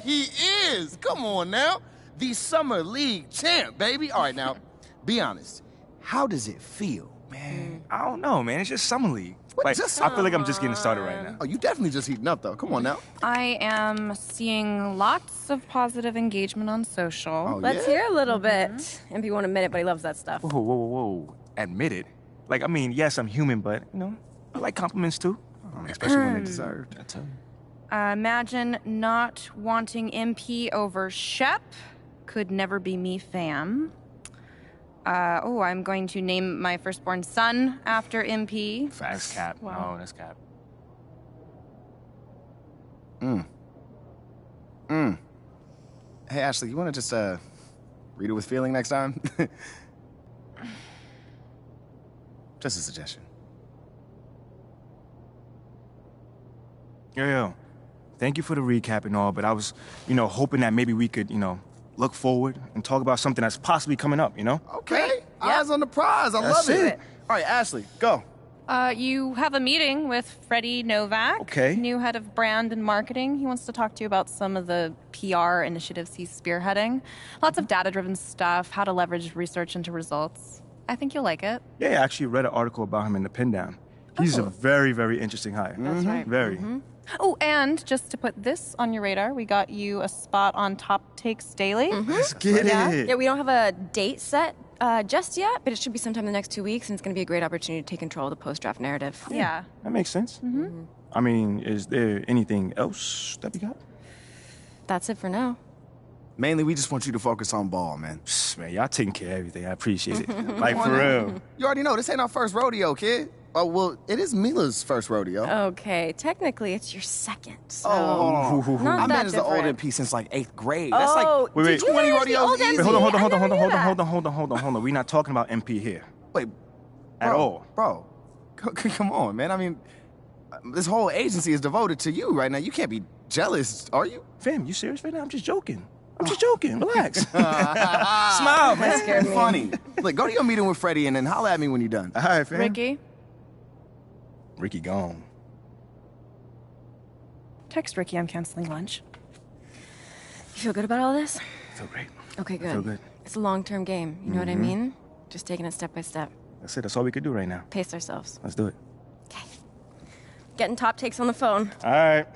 he is. Come on now. The Summer League champ, baby. All right, now, be honest. How does it feel? Man, I don't know, man. It's just Summer League. What, Like, just I feel like I'm just getting started right now. Oh, you definitely just heating up, though. Come on now. I am seeing lots of positive engagement on social. Oh, Let's yeah? hear a little bit. MP won't admit it, but he loves that stuff. Whoa, whoa, whoa, whoa. Admit it. Like, I mean, yes, I'm human, but, you know, I like compliments, too. Especially when they're deserved. I tell you. Imagine not wanting MP over Shep. Could never be me, fam. I'm going to name my firstborn son after MP. That's cap. Wow. No, that's cap. Hey, Ashley, you want to just, read it with feeling next time? Just a suggestion. Yo. Thank you for the recap and all, but I was, hoping that maybe we could, look forward and talk about something that's possibly coming up, Okay. Eyes on the prize. I love it. All right, Ashley, go. You have a meeting with Freddie Novak, Okay. new head of brand and marketing. He wants to talk to you about some of the PR initiatives he's spearheading. Lots of data-driven stuff, how to leverage research into results. I think you'll like it. Yeah, I actually read an article about him in the Pin Down. He's a very, very interesting hire. That's right. Very. Oh, and just to put this on your radar, we got you a spot on Top Takes Daily. Let's get it. Yeah, we don't have a date set just yet, but it should be sometime in the next 2 weeks, and it's going to be a great opportunity to take control of the post-draft narrative. Yeah. That makes sense. I mean, is there anything else that we got? That's it for now. Mainly, we just want you to focus on ball, man. Man, y'all taking care of everything. I appreciate it. Like, for real. You already know, this ain't our first rodeo, kid. Oh, well, it is Mila's first rodeo. Okay, technically it's your second, so Oh, not I that managed the different. old MP since like 8th grade. That's Oh, like Wait, did you 20 manage the rodeos old easy. Wait, hold on. I never knew that. We're not talking about MP here. Wait, At all. Bro, come on, man. I mean, this whole agency is devoted to you right now. You can't be jealous, are you? Fam, you serious right now? I'm just joking. Relax. Smile, man. scared me. Funny. Look, go to your meeting with Freddie and then holla at me when you're done. All right, fam. Ricky, gone. text Ricky I'm canceling lunch. You feel good about all this? I feel great. Okay, good. I feel good. It's a long-term game. You know what I mean? Just taking it step by step. That's it. That's all we could do right now. Pace ourselves. Let's do it. Okay. Getting Top Takes on the phone. All right.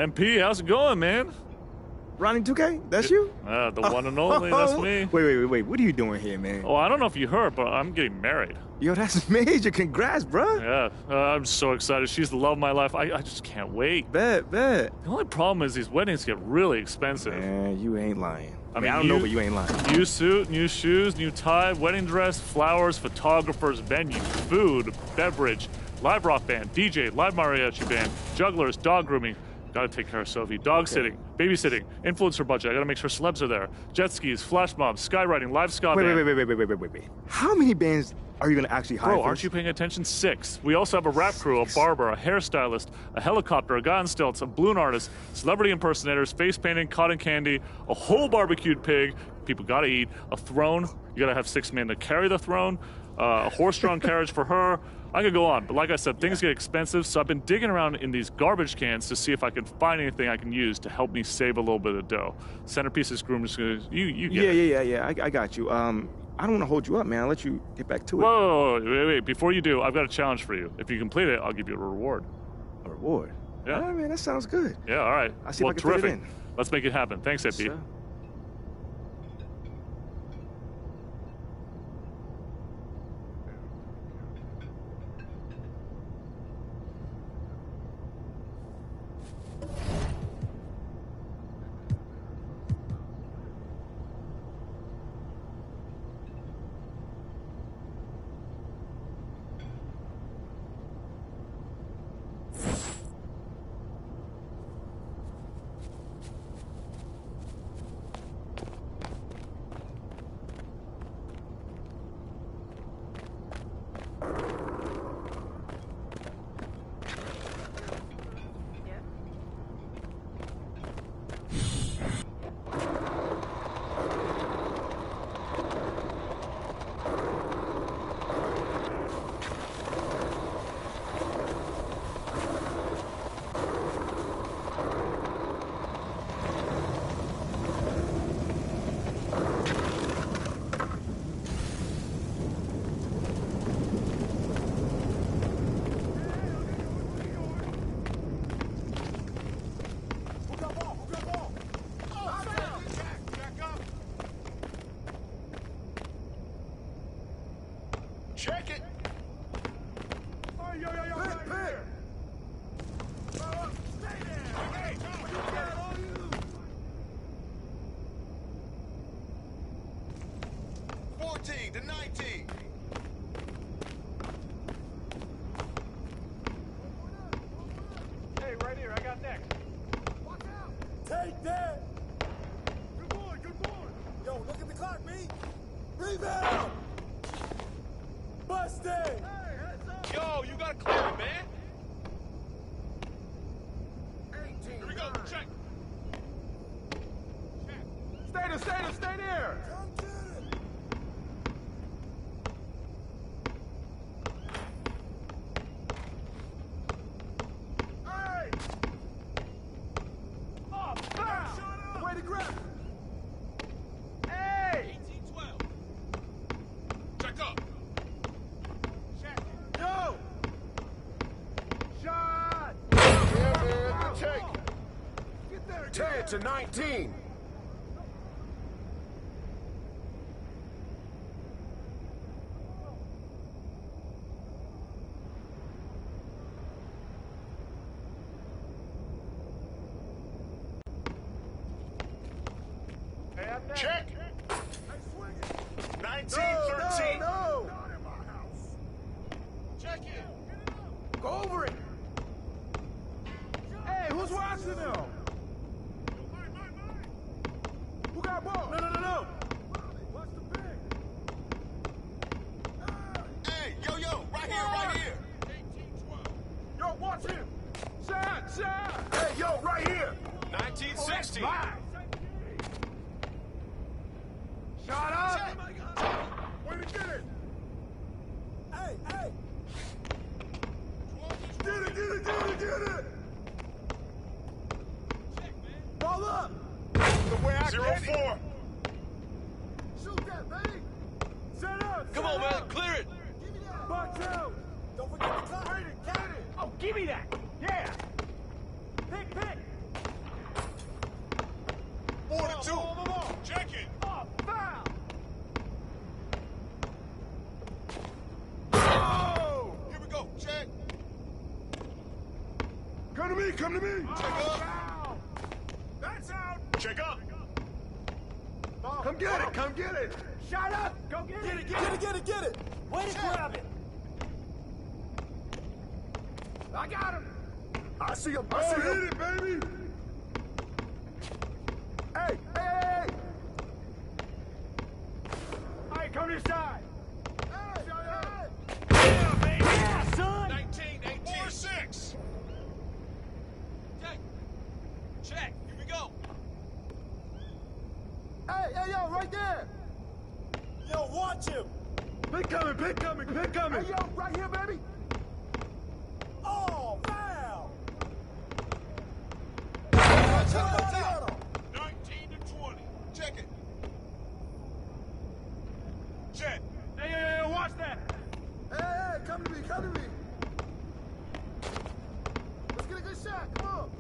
MP, how's it going, man? Ronnie 2K? That's you? The one and only, that's me. Wait. What are you doing here, man? Oh, I don't know if you heard, but I'm getting married. Yo, that's major. Congrats, bro. Yeah, I'm so excited. She's the love of my life. I just can't wait. Bet. The only problem is these weddings get really expensive. Man, you ain't lying. I mean, I you- don't know, but you ain't lying. New suit, new shoes, new tie, wedding dress, flowers, photographers, venue, food, beverage, live rock band, DJ, live mariachi band, jugglers, dog grooming. Gotta take care of Sophie. Dog sitting, babysitting, influencer budget. I gotta make sure celebs are there. Jet skis, flash mobs, skywriting, live ska band. Wait. How many bands are you gonna actually hire? Bro, aren't you paying attention? 6. We also have a rap crew, a barber, a hairstylist, a helicopter, a guy on stilts, a balloon artist, celebrity impersonators, face painting, cotton candy, a whole barbecued pig. People gotta eat. A throne. You gotta have 6 men to carry the throne. A horse-drawn carriage for her. I could go on, but like I said, things get expensive, so I've been digging around in these garbage cans to see if I can find anything I can use to help me save a little bit of dough. Centerpiece is groomers. You get it. Yeah. I got you. I don't want to hold you up, man. I'll let you get back to it. Whoa, wait. Before you do, I've got a challenge for you. If you complete it, I'll give you a reward. A reward? Yeah. All right, man. That sounds good. Yeah, all right. I'll see if I can fit it terrific. in. Let's make it happen. Thanks, Yes, AP. sir. Check it. Yo, right here. Stay there. Hey, what you got on you? 14 to 19. Hey, right here. I got next. Watch out. Take that. Good boy. Yo, look at the clock, B. Rebound. Busted. Hey, heads up. Yo, you gotta clear it, man. 18. Here we go. Check. Stay there. Come get it. Hey. Oh, foul. Way to grab it. Hey. 18-12. Check up. Yo. Shot. Yeah, man. Good take. Get there. 10 to 19. Hey, I'm next. Check. Hey, swing it. 19-13. No. Not in my house. Check it. Go over it. Hey, who's watching them? Who got ball? No. Watch the big. Hey, yo, right here. 18-12. Yo, watch him. Shot. Hey, yo, right here. 19-16. Shot up. Way to get it. Hey. Get it. Ball up. The way I get it. 0-4. Shoot that, baby. Set up. Come on, man. Clear it. Give me that. Box out. Don't forget the clock. Get it. Oh, give me that. Yeah. Pick. Come to me, come to me. Check up. That's out. Check up. Come get it, come get it. Shut up. Go get it. Get it. Way to grab it. I got him. I see him. Hit it, baby. Hey. All right, come to your side. Yeah, baby. Yeah, son. 19, 18, 6. Check. Here we go. Hey, yo, right there. Yo, watch him. Pick coming. Hey, yo, right here, baby. Oh, wow. 19 to 20. Check it. Check. Hey, watch that. Hey, come to me. Let's get a good shot. Come on.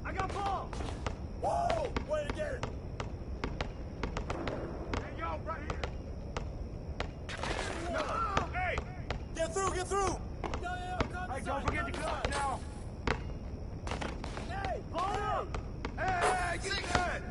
I got ball. Whoa, way to get it. Hey, yo, right here. No. Hey, get through. Yo, come hey, don't forget the clock now. Hey, ball. Hey, get that.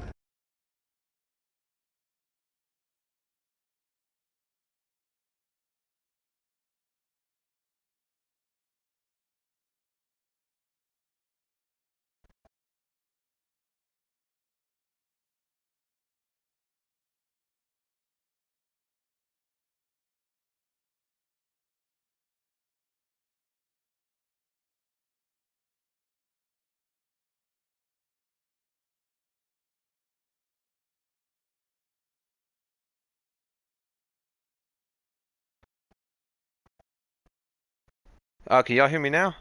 Can y'all hear me now?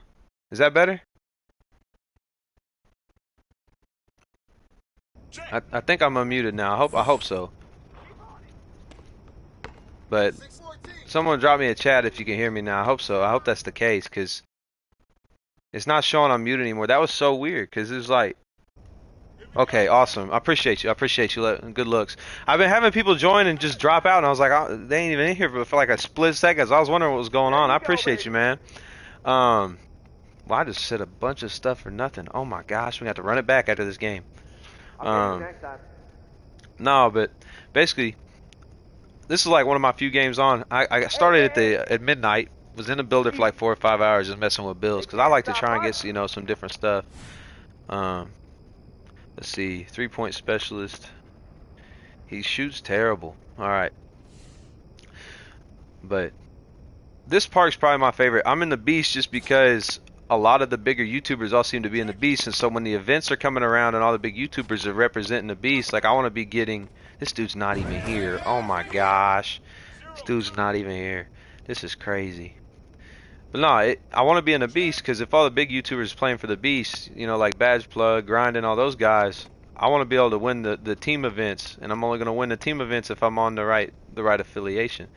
Is that better? I think I'm unmuted now. I hope so. But someone drop me a chat if you can hear me now. I hope so. I hope that's the case, because it's not showing I'm muted anymore. That was so weird, because it was like, okay, awesome. I appreciate you. Good looks. I've been having people join and just drop out, and I was like, oh, they ain't even in here for like a split second. So I was wondering what was going on. I appreciate you, man. Well, I just said a bunch of stuff for nothing. Oh my gosh, we have to run it back after this game. No, but basically, this is like one of my few games on. I started at midnight, was in the builder for like 4 or 5 hours just messing with builds, because I like to try and get, some different stuff. Let's see, 3-point specialist. He shoots terrible. Alright. But this park's probably my favorite. I'm in the Beast just because a lot of the bigger YouTubers all seem to be in the Beast, and so when the events are coming around and all the big YouTubers are representing the Beast, like I want to be getting... This dude's not even here. Oh my gosh. This dude's not even here. This is crazy. But no, I want to be in the Beast because if all the big YouTubers playing for the Beast, like Badge Plug, Grinding, all those guys, I want to be able to win the team events, and I'm only going to win the team events if I'm on the right affiliation.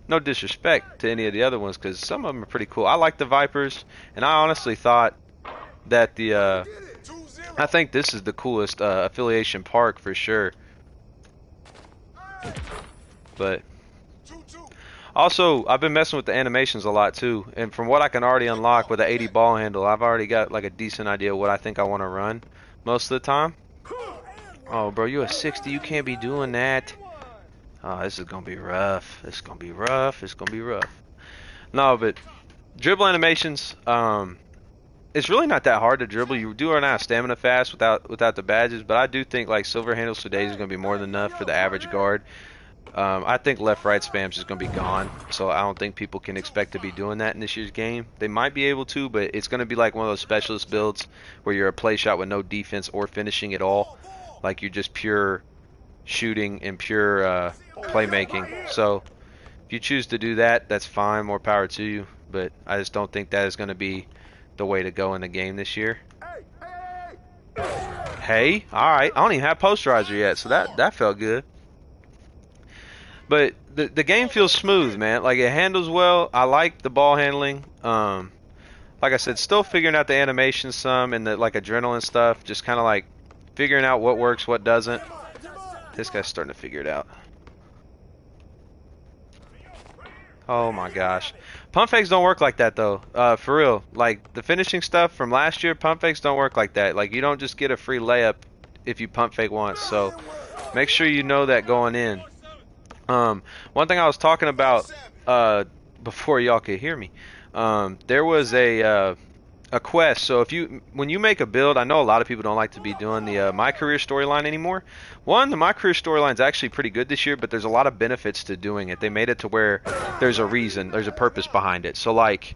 No disrespect to any of the other ones, because some of them are pretty cool. I like the Vipers, and I honestly thought that I think this is the coolest affiliation park for sure. But also, I've been messing with the animations a lot too, and from what I can already unlock with the 80 ball handle, I've already got like a decent idea of what I think I want to run most of the time. Oh, bro, you a 60? You can't be doing that. Oh, this is gonna be rough. It's gonna be rough. No, but dribble animations, it's really not that hard to dribble. You do run out of stamina fast without the badges, but I do think like silver handles today is gonna be more than enough for the average guard. I think left-right spams is gonna be gone, so I don't think people can expect to be doing that in this year's game. They might be able to, but it's gonna be like one of those specialist builds where you're a play shot with no defense or finishing at all. Like you're just pure shooting and pure playmaking. So if you choose to do that, that's fine, more power to you, but I just don't think that is going to be the way to go in the game this year. Hey, alright, I don't even have posterizer yet, so that felt good. But the game feels smooth, man. Like it handles well. I like the ball handling. Like I said, still figuring out the animation some and the like adrenaline stuff, just kind of like figuring out what works, what doesn't. This guy's starting to figure it out. Oh my gosh. Pump fakes don't work like that though. For real. Like the finishing stuff from last year, pump fakes don't work like that. Like you don't just get a free layup if you pump fake once. So make sure you know that going in. One thing I was talking about before y'all could hear me. There was a quest. So when you make a build, I know a lot of people don't like to be doing the My Career storyline anymore. One, the My Career storyline is actually pretty good this year, but there's a lot of benefits to doing it. They made it to where there's a reason, there's a purpose behind it. So like,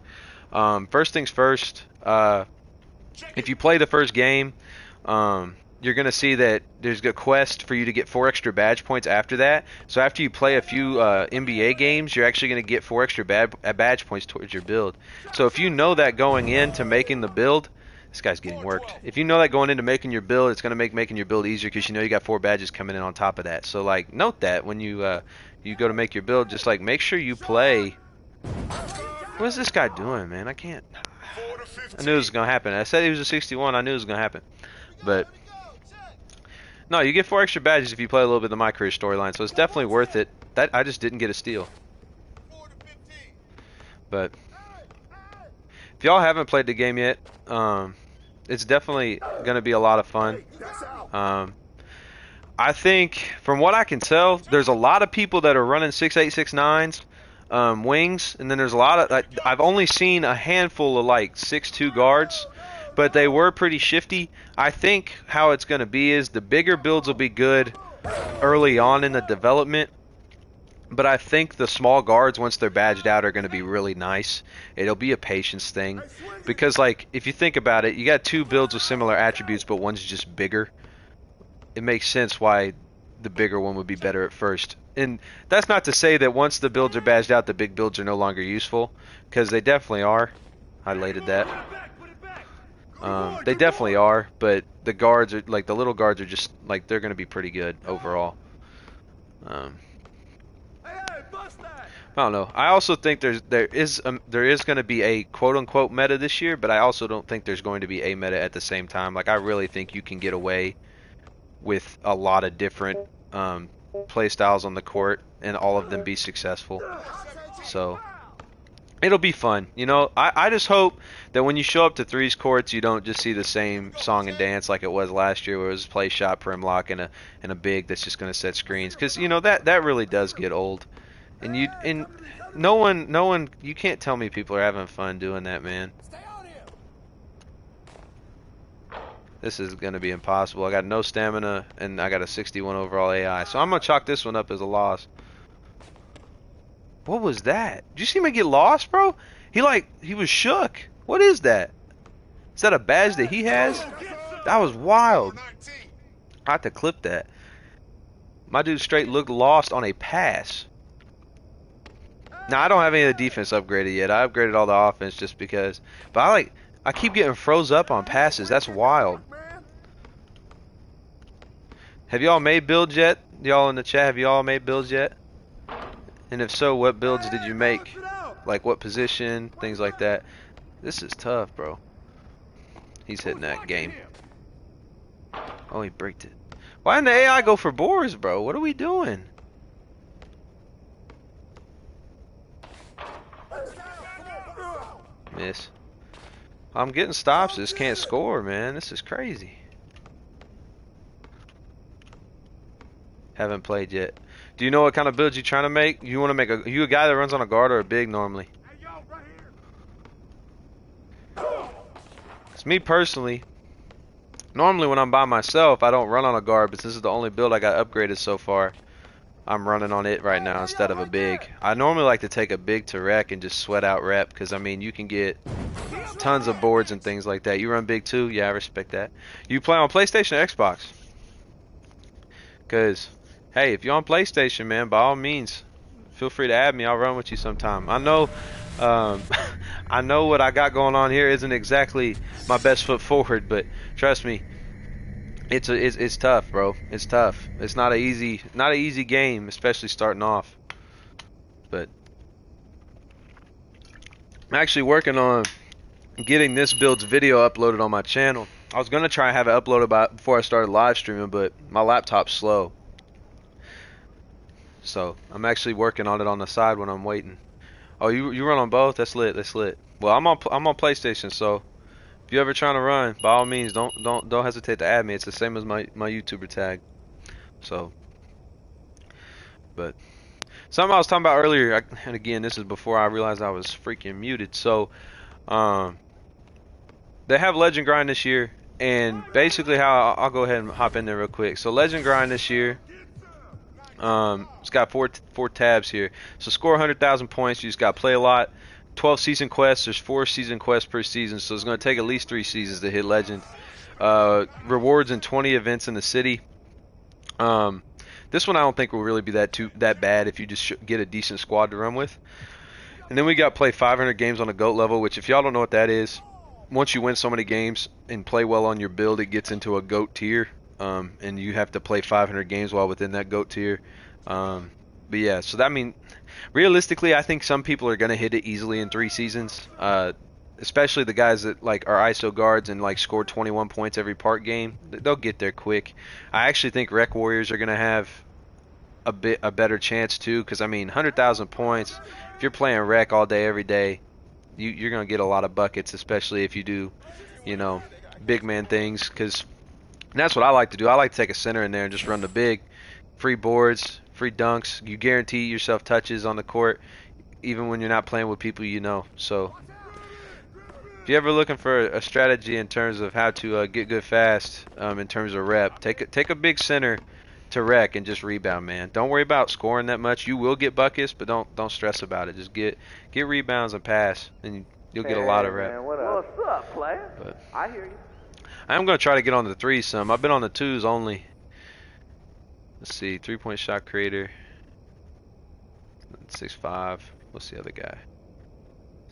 first things first, if you play the first game, you're going to see that there's a quest for you to get 4 extra badge points after that. So after you play a few NBA games, you're actually going to get 4 extra badge points towards your build. So if you know that going into making the build, this guy's getting worked. If you know that going into making your build, it's going to make making your build easier because you know you got 4 badges coming in on top of that. So like note that when you go to make your build, just like make sure you play. What is this guy doing, man? I can't. I knew it was going to happen. I said he was a 61. I knew it was going to happen. But no, you get 4 extra badges if you play a little bit of the My Career storyline, so it's definitely worth it. That I just didn't get a steal. But if y'all haven't played the game yet, it's definitely going to be a lot of fun. I think, from what I can tell, there's a lot of people that are running 6'8", 6'9", wings, and then there's a lot of. I've only seen a handful of like 6'2" guards. But they were pretty shifty. I think how it's going to be is the bigger builds will be good early on in the development. But I think the small guards, once they're badged out, are going to be really nice. It'll be a patience thing. Because, like, if you think about it, you got 2 builds with similar attributes, but one's just bigger. It makes sense why the bigger one would be better at first. And that's not to say that once the builds are badged out, the big builds are no longer useful. Because they definitely are. Highlighted that. They definitely are, but the guards are like the little guards are just like they're going to be pretty good overall. I don't know. I also think there is going to be a quote unquote meta this year, but I also don't think there's going to be a meta at the same time. Like I really think you can get away with a lot of different play styles on the court and all of them be successful. So it'll be fun. You know, I just hope that when you show up to Threes courts, you don't just see the same song and dance like it was last year, where it was play shot, prim lock, and a big that's just going to set screens. Because you know that really does get old, and no one you can't tell me people are having fun doing that, man. This is going to be impossible. I got no stamina, and I got a 61 overall AI, so I'm gonna chalk this one up as a loss. What was that? Did you see me get lost, bro? He was shook. What is that? Is that a badge that he has? That was wild. I have to clip that. My dude straight looked lost on a pass. Now I don't have any of the defense upgraded yet. I upgraded all the offense just because. But I keep getting froze up on passes. That's wild. Have y'all made builds yet? Y'all in the chat, have y'all made builds yet? And if so, what builds did you make? Like what position, things like that. This is tough, bro. He's hitting that game. Oh, he braked it. Why didn't the AI go for boards, bro? What are we doing? Miss. I'm getting stops. Just can't score, man. This is crazy. Haven't played yet. Do you know what kind of build you're trying to make? You want to make you a guy that runs on a guard or a big normally? It's me personally. Normally when I'm by myself, I don't run on a guard, but this is the only build I got upgraded so far. I'm running on it right now instead of a big. I normally like to take a big to rec and just sweat out rep, because I mean you can get tons of boards and things like that. You run big too? Yeah, I respect that. You play on PlayStation or Xbox? Because hey, if you're on PlayStation, man, by all means, feel free to add me. I'll run with you sometime. I know, I know what I got going on here isn't exactly my best foot forward, but trust me, it's tough, bro. It's tough. It's not an easy game, especially starting off. But I'm actually working on getting this build's video uploaded on my channel. I was gonna try and have it uploaded before I started live streaming, but my laptop's slow. So I'm actually working on it on the side when I'm waiting. Oh, you run on both? That's lit. That's lit. Well, I'm on PlayStation, so if you're ever trying to run, by all means, don't hesitate to add me. It's the same as my YouTuber tag. So, but something I was talking about earlier, and again, this is before I realized I was freaking muted. So, they have Legend Grind this year, and basically how I'll go ahead and hop in there real quick. So Legend Grind this year, it's got four tabs here. So score 100,000 points. You just got to play a lot. 12 season quests. There's 4 season quests per season, so it's going to take at least 3 seasons to hit Legend. Rewards and 20 events in the city. This one I don't think will really be that bad if you just get a decent squad to run with. And then we got play 500 games on a GOAT level, which if y'all don't know what that is, once you win so many games and play well on your build, it gets into a GOAT tier, and you have to play 500 games while within that GOAT tier. But yeah, so that mean realistically, I think some people are gonna hit it easily in 3 seasons. Especially the guys that like are ISO guards and like score 21 points every part game. They'll get there quick. I actually think Rec Warriors are gonna have a better chance too, because I mean 100,000 points. If you're playing Rec all day every day, you're gonna get a lot of buckets, especially if you do, you know, big man things. Because that's what I like to do. I like to take a center in there and just run the big, free boards, free dunks. You guarantee yourself touches on the court, even when you're not playing with people you know. So if you're ever looking for a strategy in terms of how to get good fast, in terms of rep, take a big center to Rec and just rebound, man. Don't worry about scoring that much. You will get buckets, but don't stress about it. Just get rebounds and pass, and you'll get a lot of rep. Man, what's up, player? But I hear you. I'm gonna try to get on the 3s some. I've been on the 2s only. Let's see, 3-point shot creator. 6'5". What's the other guy?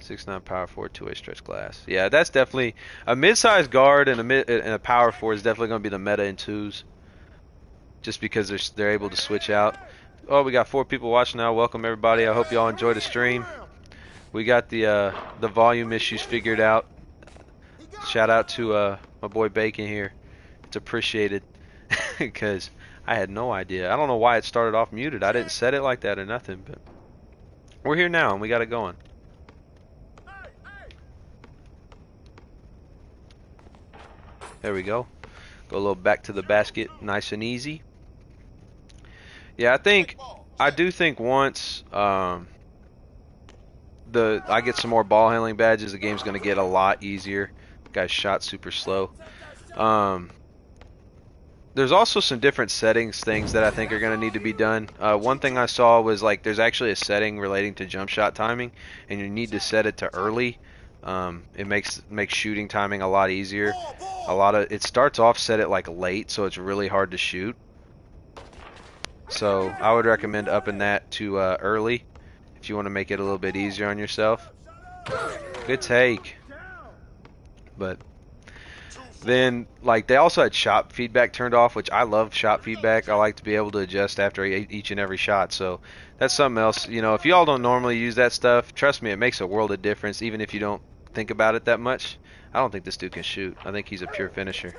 6'9" power forward, 2-way stretch glass. Yeah, that's definitely a mid-sized guard and a power forward is definitely gonna be the meta in 2s. Just because they're able to switch out. Oh, we got 4 people watching now. Welcome everybody. I hope y'all enjoy the stream. We got the volume issues figured out. Shout out to my boy Bacon here. It's appreciated because I had no idea. I don't know why it started off muted. I didn't set it like that or nothing, but we're here now and we got it going. There we go. Go a little back to the basket, nice and easy. Yeah, I do think once I get some more ball handling badges, the game's gonna get a lot easier. Guy's shot super slow. There's also some different things that I think are gonna need to be done. One thing I saw was like there's actually a setting relating to jump shot timing, and you need to set it to early. It makes shooting timing a lot easier. It starts off set it like late, so it's really hard to shoot. So I would recommend upping that to early if you want to make it a little bit easier on yourself. Good take. But then like they also had shot feedback turned off, which I love shot feedback. I like to be able to adjust after each and every shot. So that's something else. You know, if y'all don't normally use that stuff, trust me, it makes a world of difference even if you don't think about it that much. I don't think this dude can shoot. I think he's a pure finisher.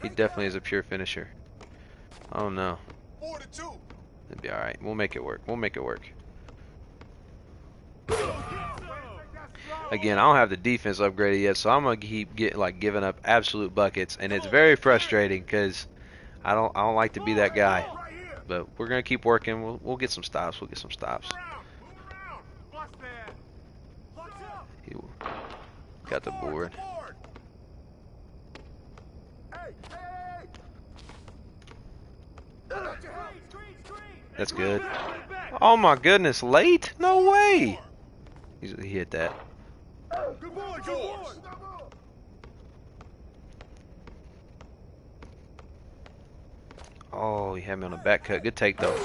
He definitely is a pure finisher. Oh no. It'll be alright. We'll make it work. We'll make it work. Again, I don't have the defense upgraded yet, so I'm gonna keep giving up absolute buckets, and it's very frustrating because I don't like to be that guy. But we're gonna keep working. We'll get some stops. We'll get some stops. He got the board. That's good. Oh my goodness, late? No way. He hit that. Oh, he had me on a back cut. Good take though.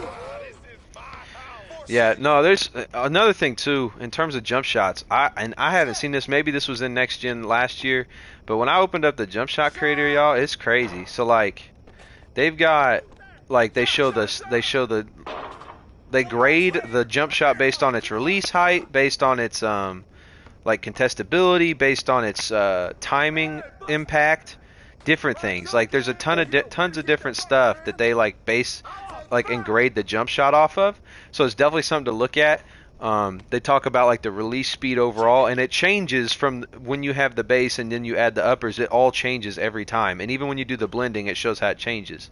Yeah, no, there's another thing too in terms of jump shots. I haven't seen this. Maybe this was in next gen last year, but when I opened up the jump shot creator, y'all, it's crazy. So like, they've got like they grade the jump shot based on its release height, based on its like contestability, based on its timing impact, different things. Like there's a tons of different stuff that they like base and grade the jump shot off of. So it's definitely something to look at. they talk about like the release speed overall, and it changes from when you have the base and then you add the uppers. It all changes every time, and even when you do the blending, it shows how it changes.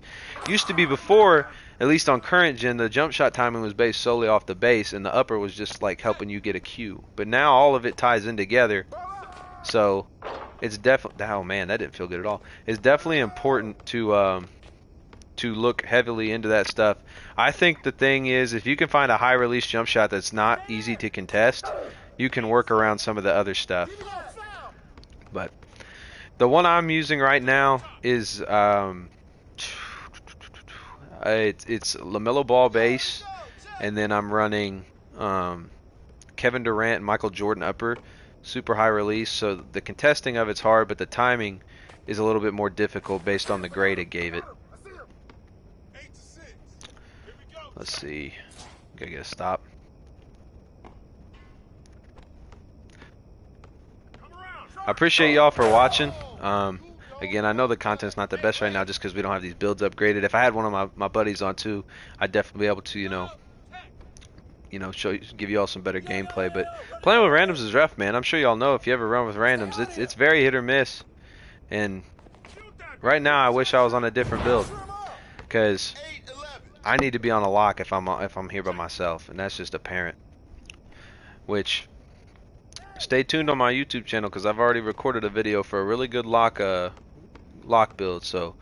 Used to be before, at least on current gen, the jump shot timing was based solely off the base, and the upper was just like helping you get a cue. But now all of it ties in together, so it's definitely. Oh man, that didn't feel good at all. It's definitely important to look heavily into that stuff. I think the thing is, if you can find a high release jump shot that's not easy to contest, you can work around some of the other stuff. But the one I'm using right now is it's LaMelo Ball base, and then I'm running Kevin Durant and Michael Jordan upper, super high release. So the contesting of it's hard, but the timing is a little bit more difficult based on the grade it gave it. Let's see. Gotta get a stop. I appreciate y'all for watching. Again, I know the content's not the best right now just because we don't have these builds upgraded. If I had one of my buddies on too, I'd definitely be able to, give you all some better gameplay. But playing with randoms is rough, man. I'm sure y'all know if you ever run with randoms, it's very hit or miss. And right now, I wish I was on a different build because I need to be on a lock if I'm here by myself, and that's just apparent. Which, stay tuned on my YouTube channel because I've already recorded a video for a really good lock build. So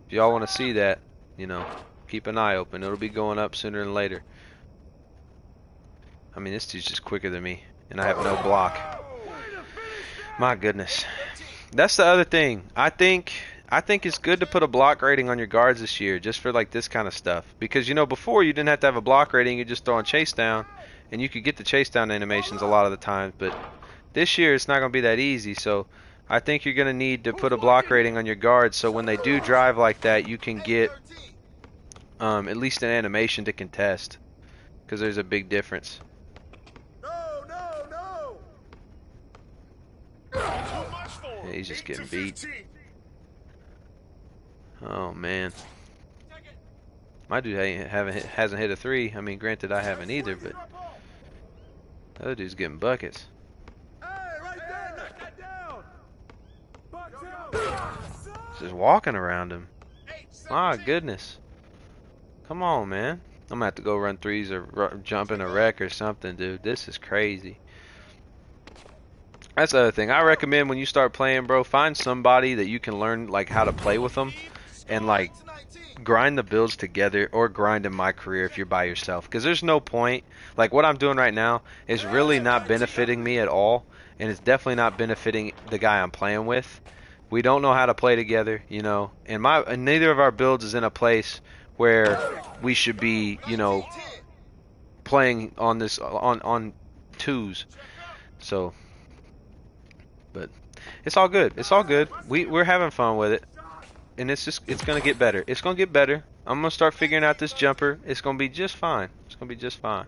if y'all want to see that, keep an eye open. It'll be going up sooner than later. I mean, this dude's just quicker than me, and I have no block. My goodness, that's the other thing. I think it's good to put a block rating on your guards this year, just for like this kind of stuff. Because before you didn't have to have a block rating, you just throw on chase down, and you could get the chase down animations a lot of the times. But this year it's not going to be that easy. So I think you're going to need to put a block rating on your guards, so when they do drive like that, you can get at least an animation to contest. Because there's a big difference. Yeah, he's just getting beat. Oh man, my dude hasn't hit a 3. I mean, granted, I haven't either, but the other dude's getting buckets. Just walking around him. My goodness. Come on, man. I'm gonna have to go run threes or jump in a wreck or something, dude. This is crazy. That's the other thing. I recommend when you start playing, bro, find somebody that you can learn like how to play with them, and like grind the builds together, or grind in my career if you're by yourself. Because there's no point. Like what I'm doing right now is really not benefiting me at all, and it's definitely not benefiting the guy I'm playing with. We don't know how to play together, and neither of our builds is in a place where we should be, playing on this on twos. So, but it's all good. It's all good. We're having fun with it, and it's gonna get better. It's gonna get better. I'm gonna start figuring out this jumper. It's gonna be just fine. It's gonna be just fine.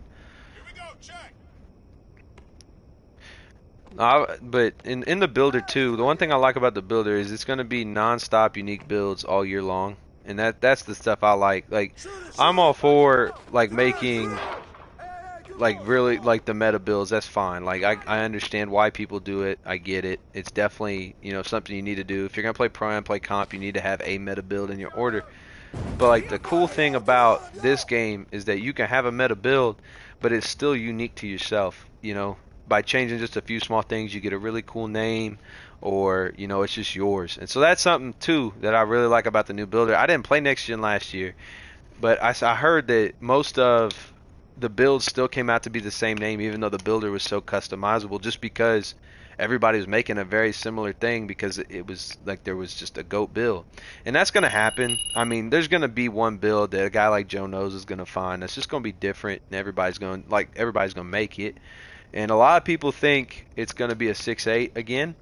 But in the builder too, the one thing I like about the builder is it's gonna be non-stop unique builds all year long, and that's the stuff I like. Like I'm all for like making like really like the meta builds. That's fine. Like I understand why people do it. I get it. It's definitely something you need to do. If you're gonna play pro and play comp, you need to have a meta build in your order. But like the cool thing about this game is that you can have a meta build, but it's still unique to yourself. By changing just a few small things, you get a really cool name, or it's just yours. And so that's something too that I really like about the new builder. I didn't play next gen last year, but I heard that most of the builds still came out to be the same name, even though the builder was so customizable, just because everybody was making a very similar thing, because it was like there was just a GOAT build. And that's going to happen. I mean, there's going to be one build that a guy like Joe Knows is going to find that's just going to be different, and everybody's going to make it. And a lot of people think it's going to be a 6'8 again,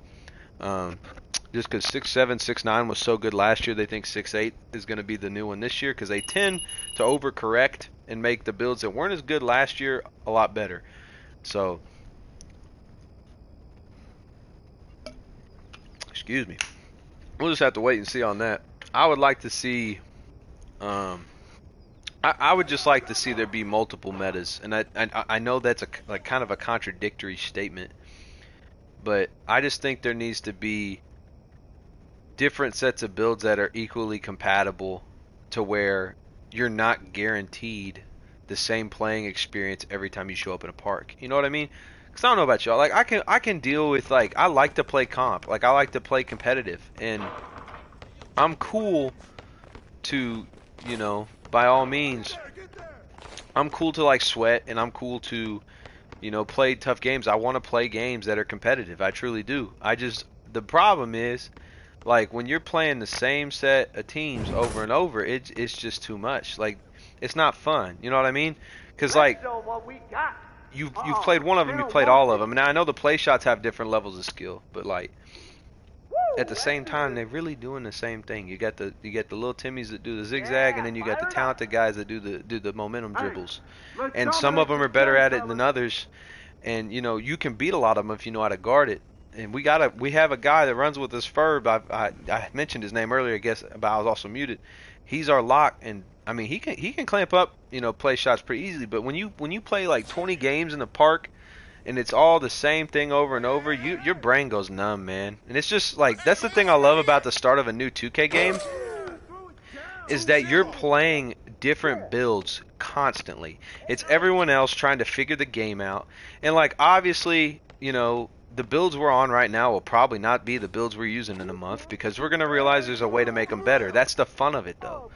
just because 6'7", 6'9 was so good last year. They think 6'8 is going to be the new one this year, because they tend to overcorrect and make the builds that weren't as good last year a lot better. So, excuse me. We'll just have to wait and see on that. I would like to see I would just like to see there be multiple metas, and I know that's like kind of a contradictory statement, but I just think there needs to be different sets of builds that are equally compatible to where you're not guaranteed the same playing experience every time you show up in a park. You know what I mean? Because I don't know about y'all. Like I can deal with, like, I like to play comp. Like I like to play competitive, and I'm cool to, you know, by all means, I'm cool to like sweat, and I'm cool to, you know, play tough games. I want to play games that are competitive. I truly do. The problem is, like, when you're playing the same set of teams over and over, it's just too much. Like, it's not fun. You know what I mean? Because, like, you've played one of them, you've played all of them. Now I know the play shots have different levels of skill, but like, at the same time, they're really doing the same thing. You got the little Timmies that do the zigzag, and then you got the talented guys that do the momentum dribbles. And some of them are better at it than others. And you know, you can beat a lot of them if you know how to guard it. And we have a guy that runs with us, Ferb. I mentioned his name earlier, I guess, but I was also muted. He's our lock, and I mean, he can clamp up, you know, play shots pretty easily. But when you play like 20 games in the park, and it's all the same thing over and over, your brain goes numb, man. And it's just like, that's the thing I love about the start of a new 2K game, is that you're playing different builds constantly. It's everyone else trying to figure the game out. And like, obviously, you know, the builds we're on right now will probably not be the builds we're using in a month, because we're going to realize there's a way to make them better. That's the fun of it, though.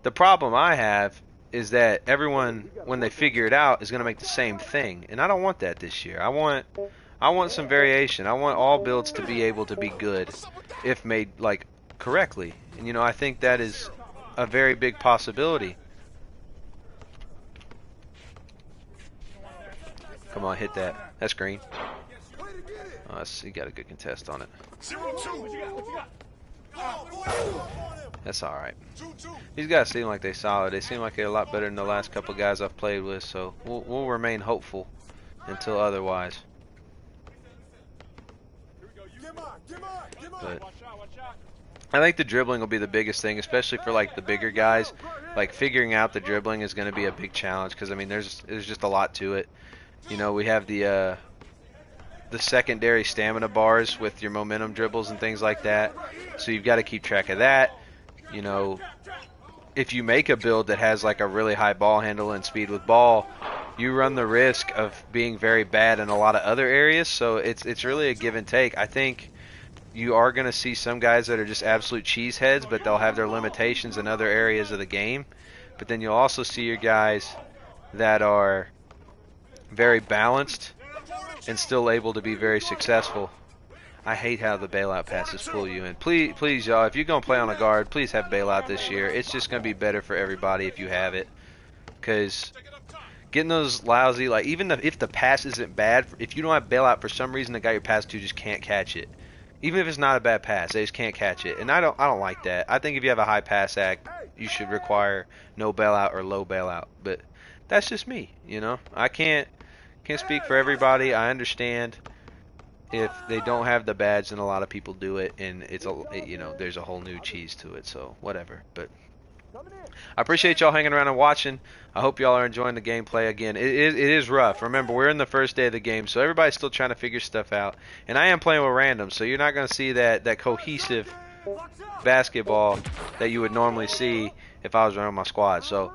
The problem I have is that everyone, when they figure it out, is going to make the same thing, and I don't want that this year. I want some variation. I want all builds to be able to be good if made, like, correctly. And you know, I think that is a very big possibility. Come on, hit that. That's green. He got a good contest on it. That's alright. These guys seem like they're solid. They seem like they're a lot better than the last couple guys I've played with, so we'll remain hopeful until otherwise. But I think the dribbling will be the biggest thing, especially for like the bigger guys. Like, figuring out the dribbling is going to be a big challenge, because I mean, there's just a lot to it. You know, we have the secondary stamina bars with your momentum dribbles and things like that, so you've got to keep track of that. You know, if you make a build that has like a really high ball handle and speed with ball, you run the risk of being very bad in a lot of other areas. So it's really a give and take. I think you are going to see some guys that are just absolute cheeseheads, but they'll have their limitations in other areas of the game. But then you'll also see your guys that are very balanced and still able to be very successful. I hate how the bailout passes pull you in. Please, y'all, if you're going to play on a guard, please have bailout this year. It's just going to be better for everybody if you have it. Because getting those lousy, like, even if the pass isn't bad, if you don't have bailout, for some reason the guy you're passing to just can't catch it. Even if it's not a bad pass, they just can't catch it. And I don't like that. I think if you have a high pass act, you should require no bailout or low bailout. But that's just me, you know. I can't speak for everybody. I understand if they don't have the badge, then a lot of people do it, and you know, there's a whole new cheese to it, so whatever. But I appreciate y'all hanging around and watching. I hope y'all are enjoying the gameplay. Again, it is rough. Remember, we're in the first day of the game, so everybody's still trying to figure stuff out, and I am playing with random, so you're not going to see that cohesive basketball that you would normally see if I was running my squad. So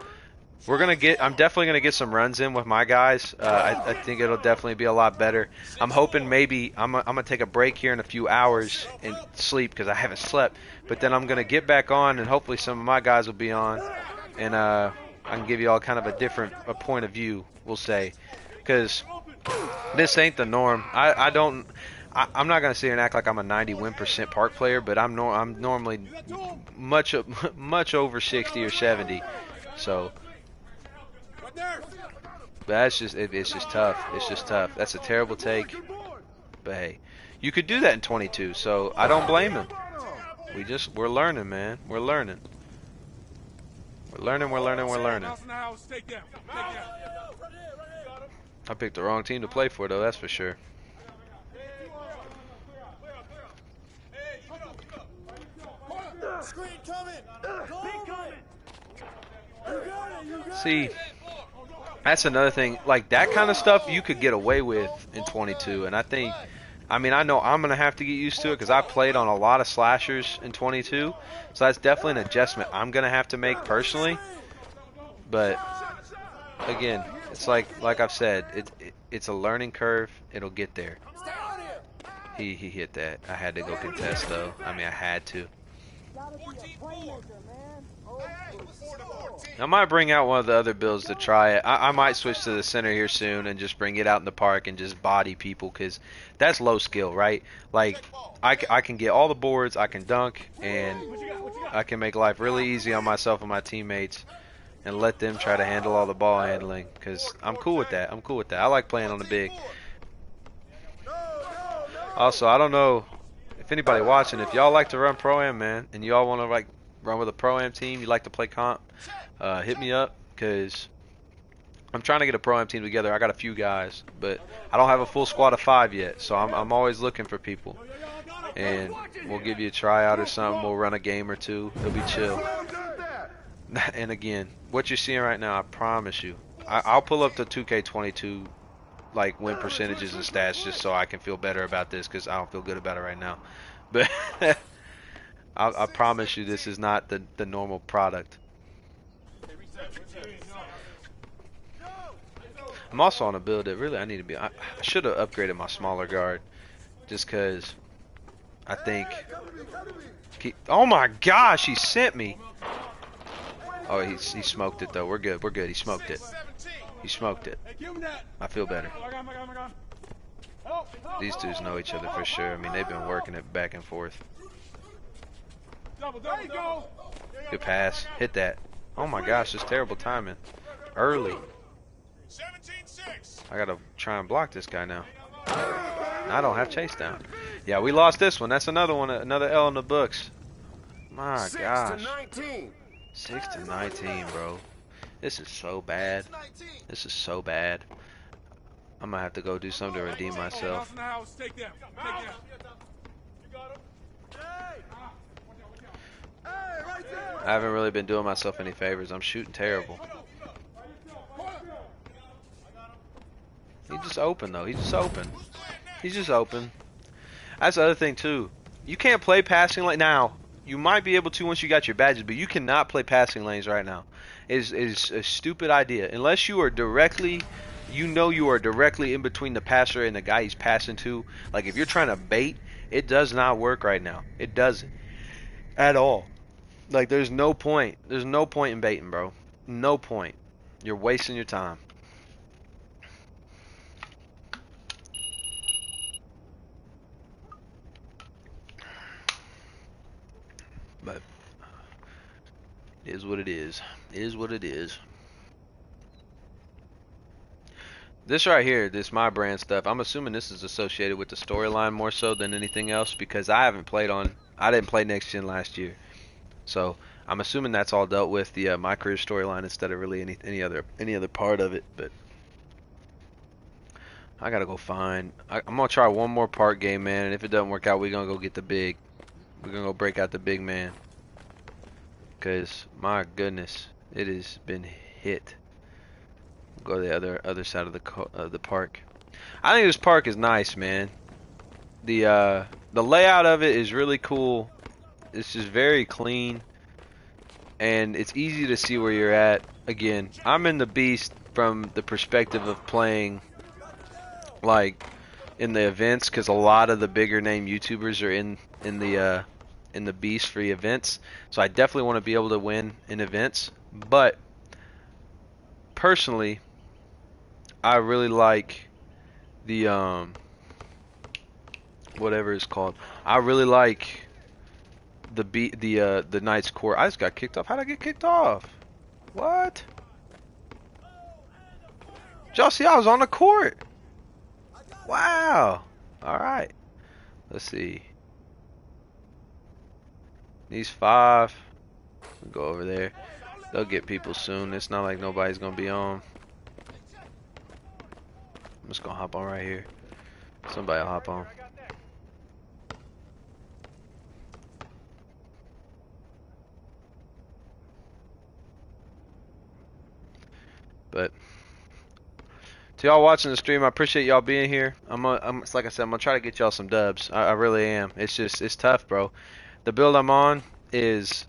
I'm definitely gonna get some runs in with my guys. I think it'll definitely be a lot better. I'm hoping maybe I'm gonna take a break here in a few hours and sleep, because I haven't slept. But then I'm gonna get back on, and hopefully some of my guys will be on, and I can give you all kind of a different point of view, we'll say, because this ain't the norm. I'm not gonna sit here and act like I'm a 91% park player, but I'm normally much over 60 or 70. So. But that's just it's just tough. It's just tough. That's a terrible take. But hey, you could do that in 22, so I don't blame him. We're learning, man. We're learning. We're learning. I picked the wrong team to play for, though, that's for sure. Screen coming! See, that's another thing. Like, that kind of stuff you could get away with in 22. And I mean, I know I'm going to have to get used to it because I played on a lot of slashers in 22. So that's definitely an adjustment I'm going to have to make personally. But, again, it's like I've said, it's a learning curve. It'll get there. He hit that. I had to go contest, though. I mean, I had to. I might bring out one of the other builds to try it. I might switch to the center here soon and just bring it out in the park and just body people because that's low skill, right? Like, I can get all the boards, I can dunk, and I can make life really easy on myself and my teammates and let them try to handle all the ball handling because I'm cool with that. I'm cool with that. I like playing on the big. Also, I don't know if anybody watching, if y'all like to run Pro-Am, man, and y'all want to like run with a Pro-Am team, you like to play comp, hit me up because I'm trying to get a Pro-Am team together. I got a few guys, but I don't have a full squad of 5 yet, so I'm always looking for people. And we'll give you a tryout or something. We'll run a game or two. It'll be chill. And again, what you're seeing right now, I promise you, I'll pull up the 2K22 like win percentages and stats just so I can feel better about this because I don't feel good about it right now. But I promise you this is not the normal product. I'm also on a build that really I need to be. I should have upgraded my smaller guard just because I think. Oh my gosh, he sent me. Oh, he smoked it though. We're good. We're good. He smoked it. He smoked it. I feel better. These dudes know each other for sure. I mean, they've been working it back and forth. Good pass. Hit that. Oh my gosh, it's terrible timing. Early. I gotta try and block this guy now. I don't have chase down. Yeah, we lost this one. That's another one. Another L in the books. My gosh. 6 to 19, bro. This is so bad. This is so bad. I'm gonna have to go do something to redeem myself. I haven't really been doing myself any favors. I'm shooting terrible. He's just open though. He's just open. He's just open. That's the other thing too. You can't play passing lane now. You might be able to once you got your badges, but you cannot play passing lanes right now. It is a stupid idea. Unless you are directly, you are directly in between the passer and the guy he's passing to. Like if you're trying to bait, it does not work right now. It doesn't at all. Like there's no point. There's no point in baiting, bro. No point. You're wasting your time. But it is what it is. It is what it is. This right here, this my brand stuff, I'm assuming this is associated with the storyline more so than anything else because I didn't play Next Gen last year. So I'm assuming that's all dealt with the my career storyline instead of really any other part of it. But I gotta go find. I'm gonna try one more park game, man. And if it doesn't work out, we're gonna go get the big. We're gonna go break out the big man. Cause my goodness, it has been hit. Go to the other side of the park. I think this park is nice, man. The layout of it is really cool. It's just very clean, and it's easy to see where you're at. Again, I'm in the Beast from the perspective of playing like in the events, because a lot of the bigger name YouTubers are in the Beast for events. So I definitely want to be able to win in events. But personally, I really like the whatever it's called. I really like the Knight's Court. I just got kicked off. How'd I get kicked off? What? Y'all see I was on the court. Wow. Alright. Let's see. These 5. We'll go over there. They'll get people soon. It's not like nobody's gonna be on. I'm just gonna hop on right here. Somebody will hop on. To y'all watching the stream, I appreciate y'all being here. It's like I said, I'm gonna try to get y'all some dubs. I really am. It's tough, bro. The build I'm on is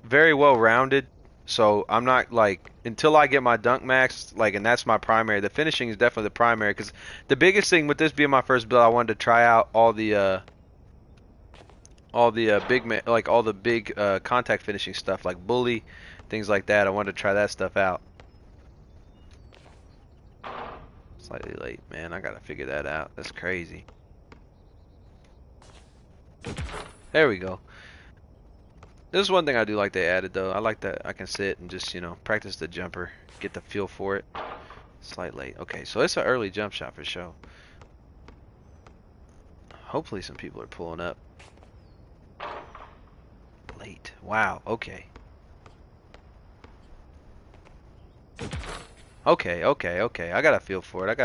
very well rounded, so I'm not like until I get my dunk max, like, and that's my primary. The finishing is definitely the primary, because the biggest thing with this being my first build, I wanted to try out all the big contact finishing stuff, like bully, things like that. I wanted to try that stuff out. Slightly late, man. I gotta figure that out. That's crazy. There we go. This is one thing I do like they added, though. I like that I can sit and just, you know, practice the jumper, get the feel for it. Slight late. Okay, so it's an early jump shot for sure. Hopefully some people are pulling up. Late. Wow, okay. Okay. I got a feel for it.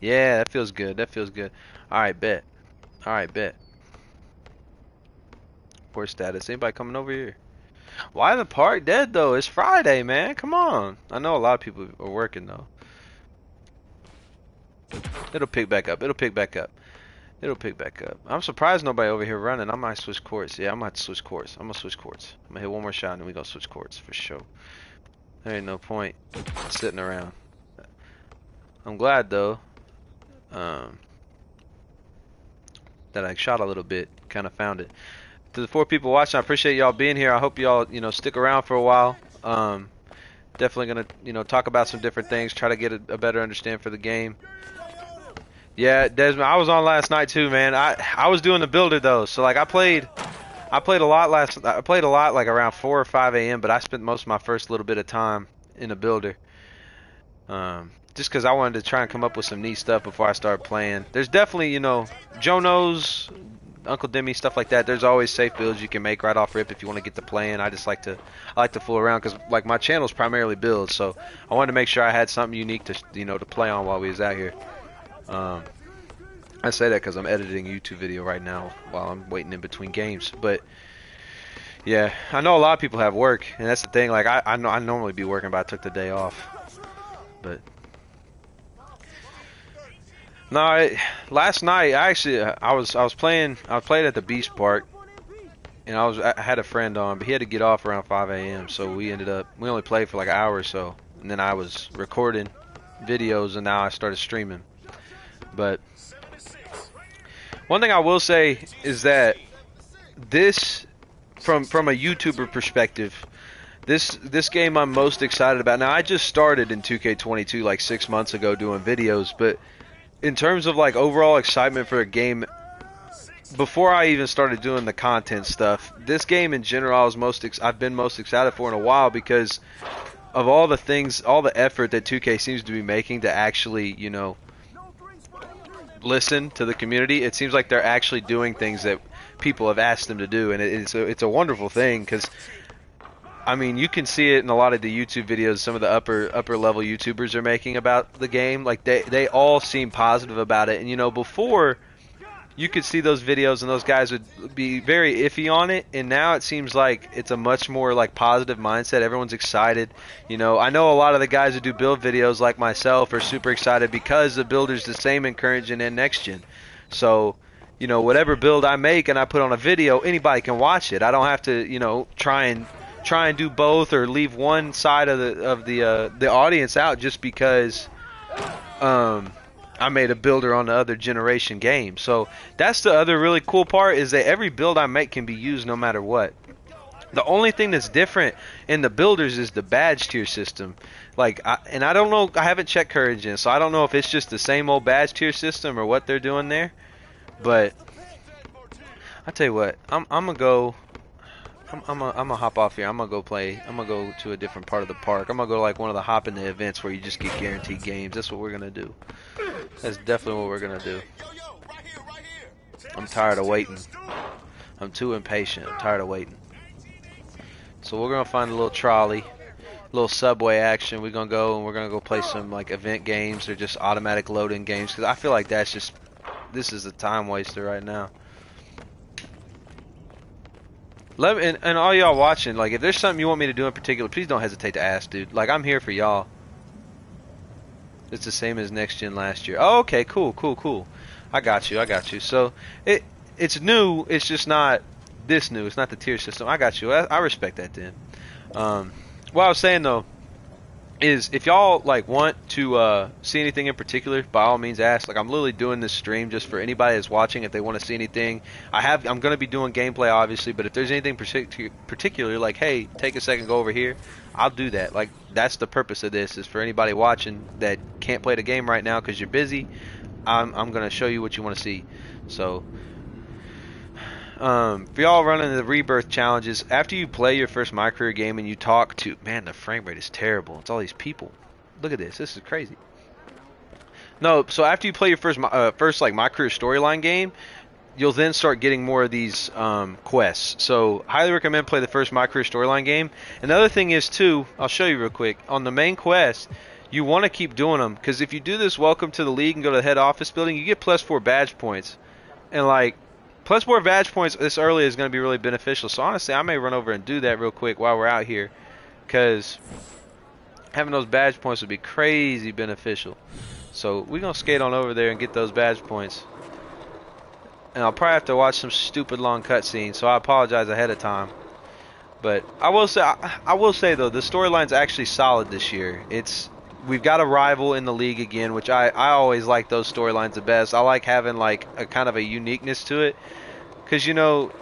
Yeah, that feels good. Alright, bet. Poor status. Anybody coming over here? Why the park dead, though? It's Friday, man. Come on. I know a lot of people are working, though. It'll pick back up. I'm surprised nobody over here running. I might switch courts. Yeah, I'm gonna have to switch courts. I'm gonna hit one more shot and then we gonna switch courts for sure. There ain't no point sitting around. I'm glad though that I shot a little bit. Kind of found it. To the 4 people watching, I appreciate y'all being here. I hope y'all, you know, stick around for a while. Definitely gonna, you know, talk about some different things. Try to get a better understanding for the game. Yeah, Desmond, I was on last night too, man. I was doing the builder though, so like I played a lot like around 4 or 5 a.m. But I spent most of my first little bit of time in the builder, just because I wanted to try and come up with some neat stuff before I started playing. There's definitely, you know, Joe knows, Uncle Demi, stuff like that. There's always safe builds you can make right off rip if you want to get to playing. I like to fool around because like my channel's primarily builds, so I wanted to make sure I had something unique to, you know, to play on while we was out here. I say that because I'm editing a YouTube video right now while I'm waiting in between games. But yeah, I know a lot of people have work, and that's the thing. Like I know I normally be working, but I took the day off. But no, last night I was playing at the Beach Park, and I had a friend on, but he had to get off around 5 a.m. So we only played for like an hour or so, and then I was recording videos, and now I started streaming. But one thing I will say is that this, from a YouTuber perspective, this game I'm most excited about. Now I just started in 2K22 like 6 months ago doing videos, but in terms of like overall excitement for a game, before I even started doing the content stuff, this game in general I've been most excited for in a while because of all the things, all the effort that 2K seems to be making to actually, you know, listen to the community. It seems like they're actually doing things that people have asked them to do, and it's a wonderful thing because I mean you can see it in a lot of the YouTube videos some of the upper level YouTubers are making about the game. Like they all seem positive about it, and you know, before you could see those videos and those guys would be very iffy on it, and now it seems like it's a much more like positive mindset. Everyone's excited. You know, I know a lot of the guys who do build videos like myself are super excited because the builder's the same in current gen and next gen. So, you know, whatever build I make and I put on a video, anybody can watch it. I don't have to, you know, try and do both or leave one side of the audience out just because I made a builder on the other generation game. So that's the other really cool part, is that every build I make can be used no matter what. The only thing that's different in the builders is the badge tier system. Like, I don't know, I haven't checked Courage Gen, so I don't know if it's just the same old badge tier system or what they're doing there. But I tell you what, I'm gonna hop off here. I'm gonna go to a different part of the park. I'm gonna go to like one of the hop in the events where you just get guaranteed games. That's what we're gonna do. That's definitely what we're gonna do. I'm tired of waiting. I'm too impatient. I'm tired of waiting. So we're gonna find a little trolley, a little subway action. We're gonna go play some like event games or just automatic loading games, because I feel like this is a time waster right now. And all y'all watching, like, if there's something you want me to do in particular, please don't hesitate to ask, dude. Like, I'm here for y'all. It's the same as next gen last year. Oh, okay, cool. I got you. So it's new. It's just not this new. It's not the tier system. I got you. I respect that then. What I was saying though is if y'all like want to see anything in particular, by all means ask. Like I'm literally doing this stream just for anybody that's watching. If they want to see anything, I'm going to be doing gameplay obviously, but if there's anything particular, like hey, take a second, go over here, I'll do that. Like that's the purpose of this, is for anybody watching that can't play the game right now because you're busy. I'm going to show you what you want to see. So for y'all running the rebirth challenges, after you play your first My Career game and you talk to, man, the frame rate is terrible. It's all these people. Look at this. This is crazy. No, so after you play your first like My Career storyline game, you'll then start getting more of these quests. So highly recommend play the first My Career storyline game. Another thing is too, I'll show you real quick. On the main quest, you want to keep doing them because if you do this welcome to the league and go to the head office building, you get +4 badge points. And like +4 badge points this early is going to be really beneficial. So honestly, I may run over and do that real quick while we're out here, because having those badge points would be crazy beneficial. So we're going to skate on over there and get those badge points. And I'll probably have to watch some stupid long cutscenes, so I apologize ahead of time. But I will say though, the storyline's actually solid this year. We've got a rival in the league again, which I always like those storylines the best. I like having like a kind of a uniqueness to it, because you know,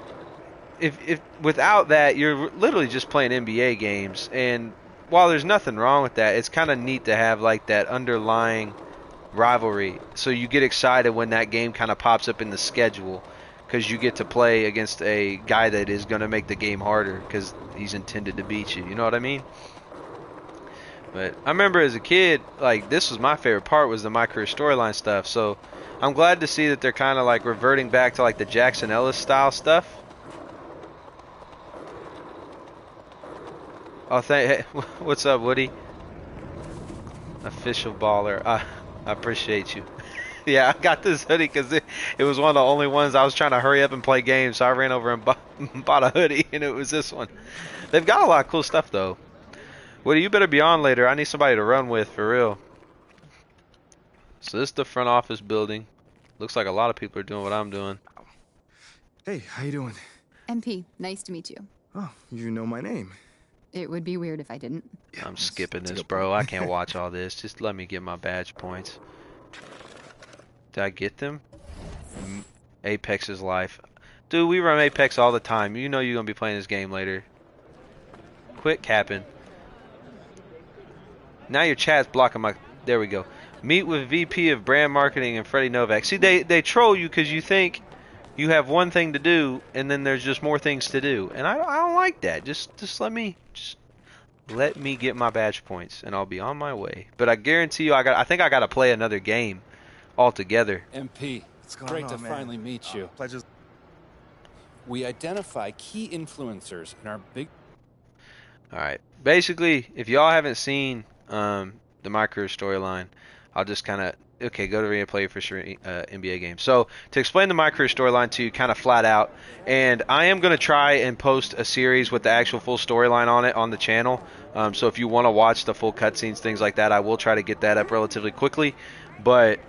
if without that, you're literally just playing NBA games. And while there's nothing wrong with that, it's kind of neat to have like that underlying rivalry, so you get excited when that game kind of pops up in the schedule, because you get to play against a guy that is going to make the game harder because he's intended to beat you. You know what I mean? But I remember as a kid, like this was my favorite part, was the My Career storyline stuff. So I'm glad to see that they're kind of like reverting back to like the Jackson Ellis style stuff. Oh, hey, what's up, Woody? Official baller. I appreciate you. Yeah, I got this hoodie because it was one of the only ones I was trying to hurry up and play games. So I ran over and bought a hoodie, and it was this one. They've got a lot of cool stuff though. Woody, you better be on later. I need somebody to run with, for real. So this is the front office building. Looks like a lot of people are doing what I'm doing. Hey, how you doing? MP, nice to meet you. Oh, you know my name. It would be weird if I didn't. Yeah, I'm skipping this, bro. I can't watch all this. Just let me get my badge points. Did I get them? Apex is life. Dude, we run Apex all the time. You know you're going to be playing this game later. Quit capping. Now your chat's blocking my... There we go. Meet with VP of Brand Marketing and Freddie Novak. See, they troll you because you think you have one thing to do, and then there's just more things to do. And I don't like that. Just let me get my badge points, and I'll be on my way. But I guarantee you, I think I got to play another game altogether. MP, it's great to finally meet you. Pleasure. We identify key influencers in our big... Alright. Basically, if y'all haven't seen the My Career storyline, I'll just kind of... Okay, go to arena play for sure, NBA game. So, to explain the My Career storyline to you kind of flat out, and I am going to try and post a series with the actual full storyline on it on the channel. So if you want to watch the full cutscenes, things like that, I will try to get that up relatively quickly. But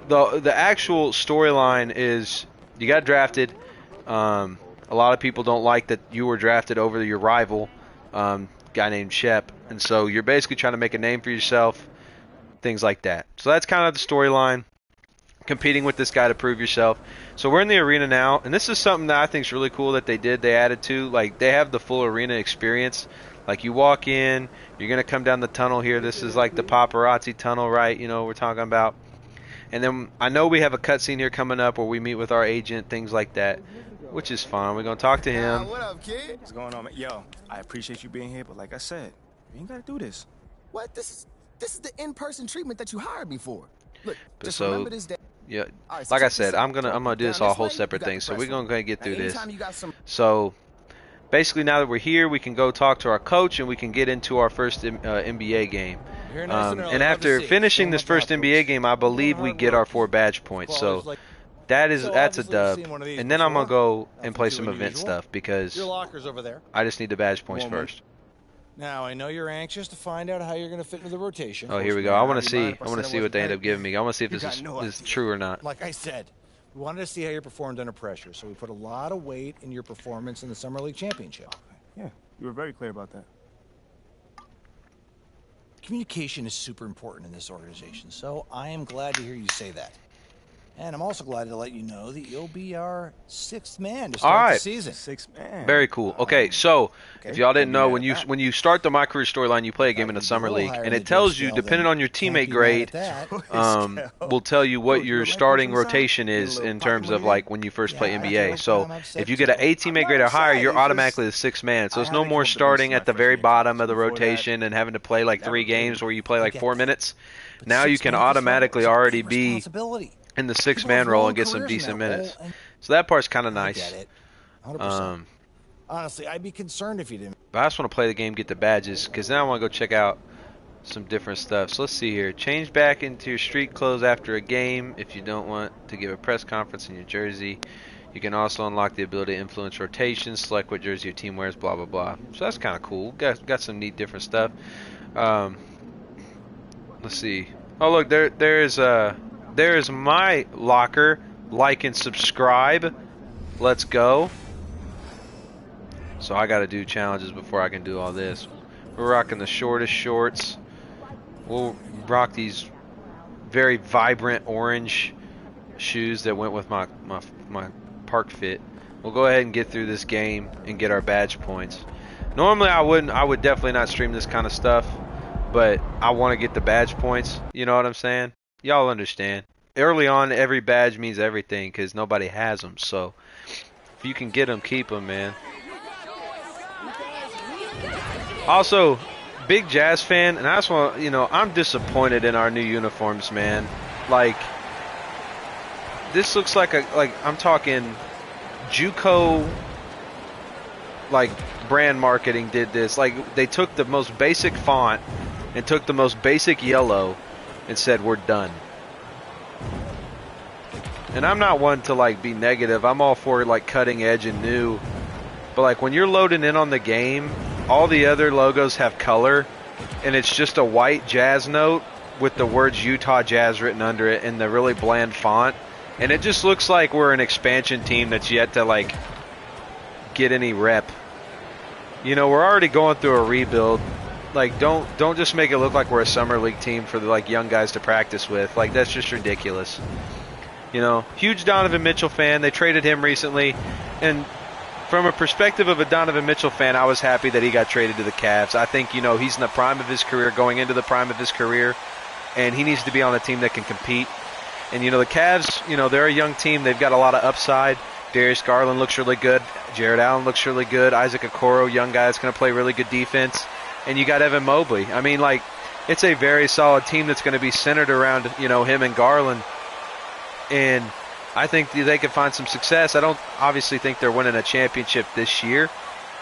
the actual storyline is, you got drafted. A lot of people don't like that you were drafted over your rival, guy named Shep, and so you're basically trying to make a name for yourself, things like that. So that's kind of the storyline, competing with this guy to prove yourself. So we're in the arena now, and this is something that I think is really cool that they added to. Like, they have the full arena experience. Like, you walk in, you're gonna come down the tunnel here. This is like the paparazzi tunnel, right? You know what we're talking about. And then I know we have a cutscene here coming up where we meet with our agent, things like that, which is fun. We're gonna talk to him. What up, kid? What's going on, man? Yo, I appreciate you being here, but like I said, you ain't gotta do this. What? This is the in-person treatment that you hired me for. Look, just So, remember this day. Yeah, All right, so like I check this said, out. I'm gonna do this Down all this whole way, separate you got things. the So we're press room. gonna get Now, through this. anytime you got some... So basically, now that we're here, we can go talk to our coach and we can get into our first NBA game. Here nice and early. And Love after to see it. finishing Show this my first job, NBA coach. game, I believe we get our 4 badge points. So That's a obviously dub. you've seen one of these And then I'm gonna before. go and play Nothing some too event unusual. stuff because Your locker's over there. I just need the badge points first. Now, I know you're anxious to find out how you're going to fit into the rotation. Oh, here we go. I want to see. I want to see what they end up giving me. I want to see if this is true or not. Like I said, we wanted to see how you performed under pressure, so we put a lot of weight in your performance in the Summer League Championship. Yeah, you were very clear about that. Communication is super important in this organization, so I am glad to hear you say that. And I'm also glad to let you know that you'll be our 6th man to start the season. 6th man. Very cool. Okay, so if y'all didn't know, when you start the My Career storyline, you play a game in the Summer League, and it tells you, depending on your teammate grade, will tell you what your starting rotation is in terms of like when you first play NBA. So if you get an A teammate grade or higher, you're automatically the 6th man. So it's no more starting at the very bottom of the rotation and having to play like 3 games where you play like 4 minutes. Now you can automatically already be in the 6th man role and get some decent minutes. So that part's kind of nice. 100%. Honestly, I'd be concerned if you didn't. But I just want to play the game, get the badges, because now I want to go check out some different stuff. So let's see here. Change back into your street clothes after a game if you don't want to give a press conference in your jersey. You can also unlock the ability to influence rotations, select what jersey your team wears, blah, blah, blah. So that's kind of cool. Got some neat different stuff. Let's see. Oh, look, there's my locker. Like and subscribe. Let's go. So I got to do challenges before I can do all this. We're rocking the shortest shorts. We'll rock these very vibrant orange shoes that went with my park fit. We'll go ahead and get through this game and get our badge points. Normally I would definitely not stream this kind of stuff, but I want to get the badge points. You know what I'm saying? Y'all understand. Early on, every badge means everything because nobody has them. So if you can get them, keep them, man. Also, big Jazz fan, and I just want, I'm disappointed in our new uniforms, man. Like, this looks like I'm talking JUCO, like, brand marketing did this. Like, they took the most basic font and took the most basic yellow and said, we're done. And I'm not one to, like, be negative. I'm all for, like, cutting edge and new. But, like, when you're loading in on the game, all the other logos have color, and it's just a white Jazz note with the words Utah Jazz written under it in the really bland font. And it just looks like we're an expansion team that's yet to, like, get any rep. We're already going through a rebuild. Like, don't just make it look like we're a summer league team for the, like, young guys to practice with. Like, that's just ridiculous. Huge Donovan Mitchell fan. They traded him recently, and from a perspective of a Donovan Mitchell fan, I was happy that he got traded to the Cavs. I think, he's in the prime of his career, going into the prime of his career, and he needs to be on a team that can compete. And, the Cavs, they're a young team. They've got a lot of upside. Darius Garland looks really good. Jared Allen looks really good. Isaac Okoro, young guy that's going to play really good defense. And you got Evan Mobley. I mean, like, it's a very solid team that's going to be centered around, him and Garland. And I think they could find some success. I don't obviously think they're winning a championship this year,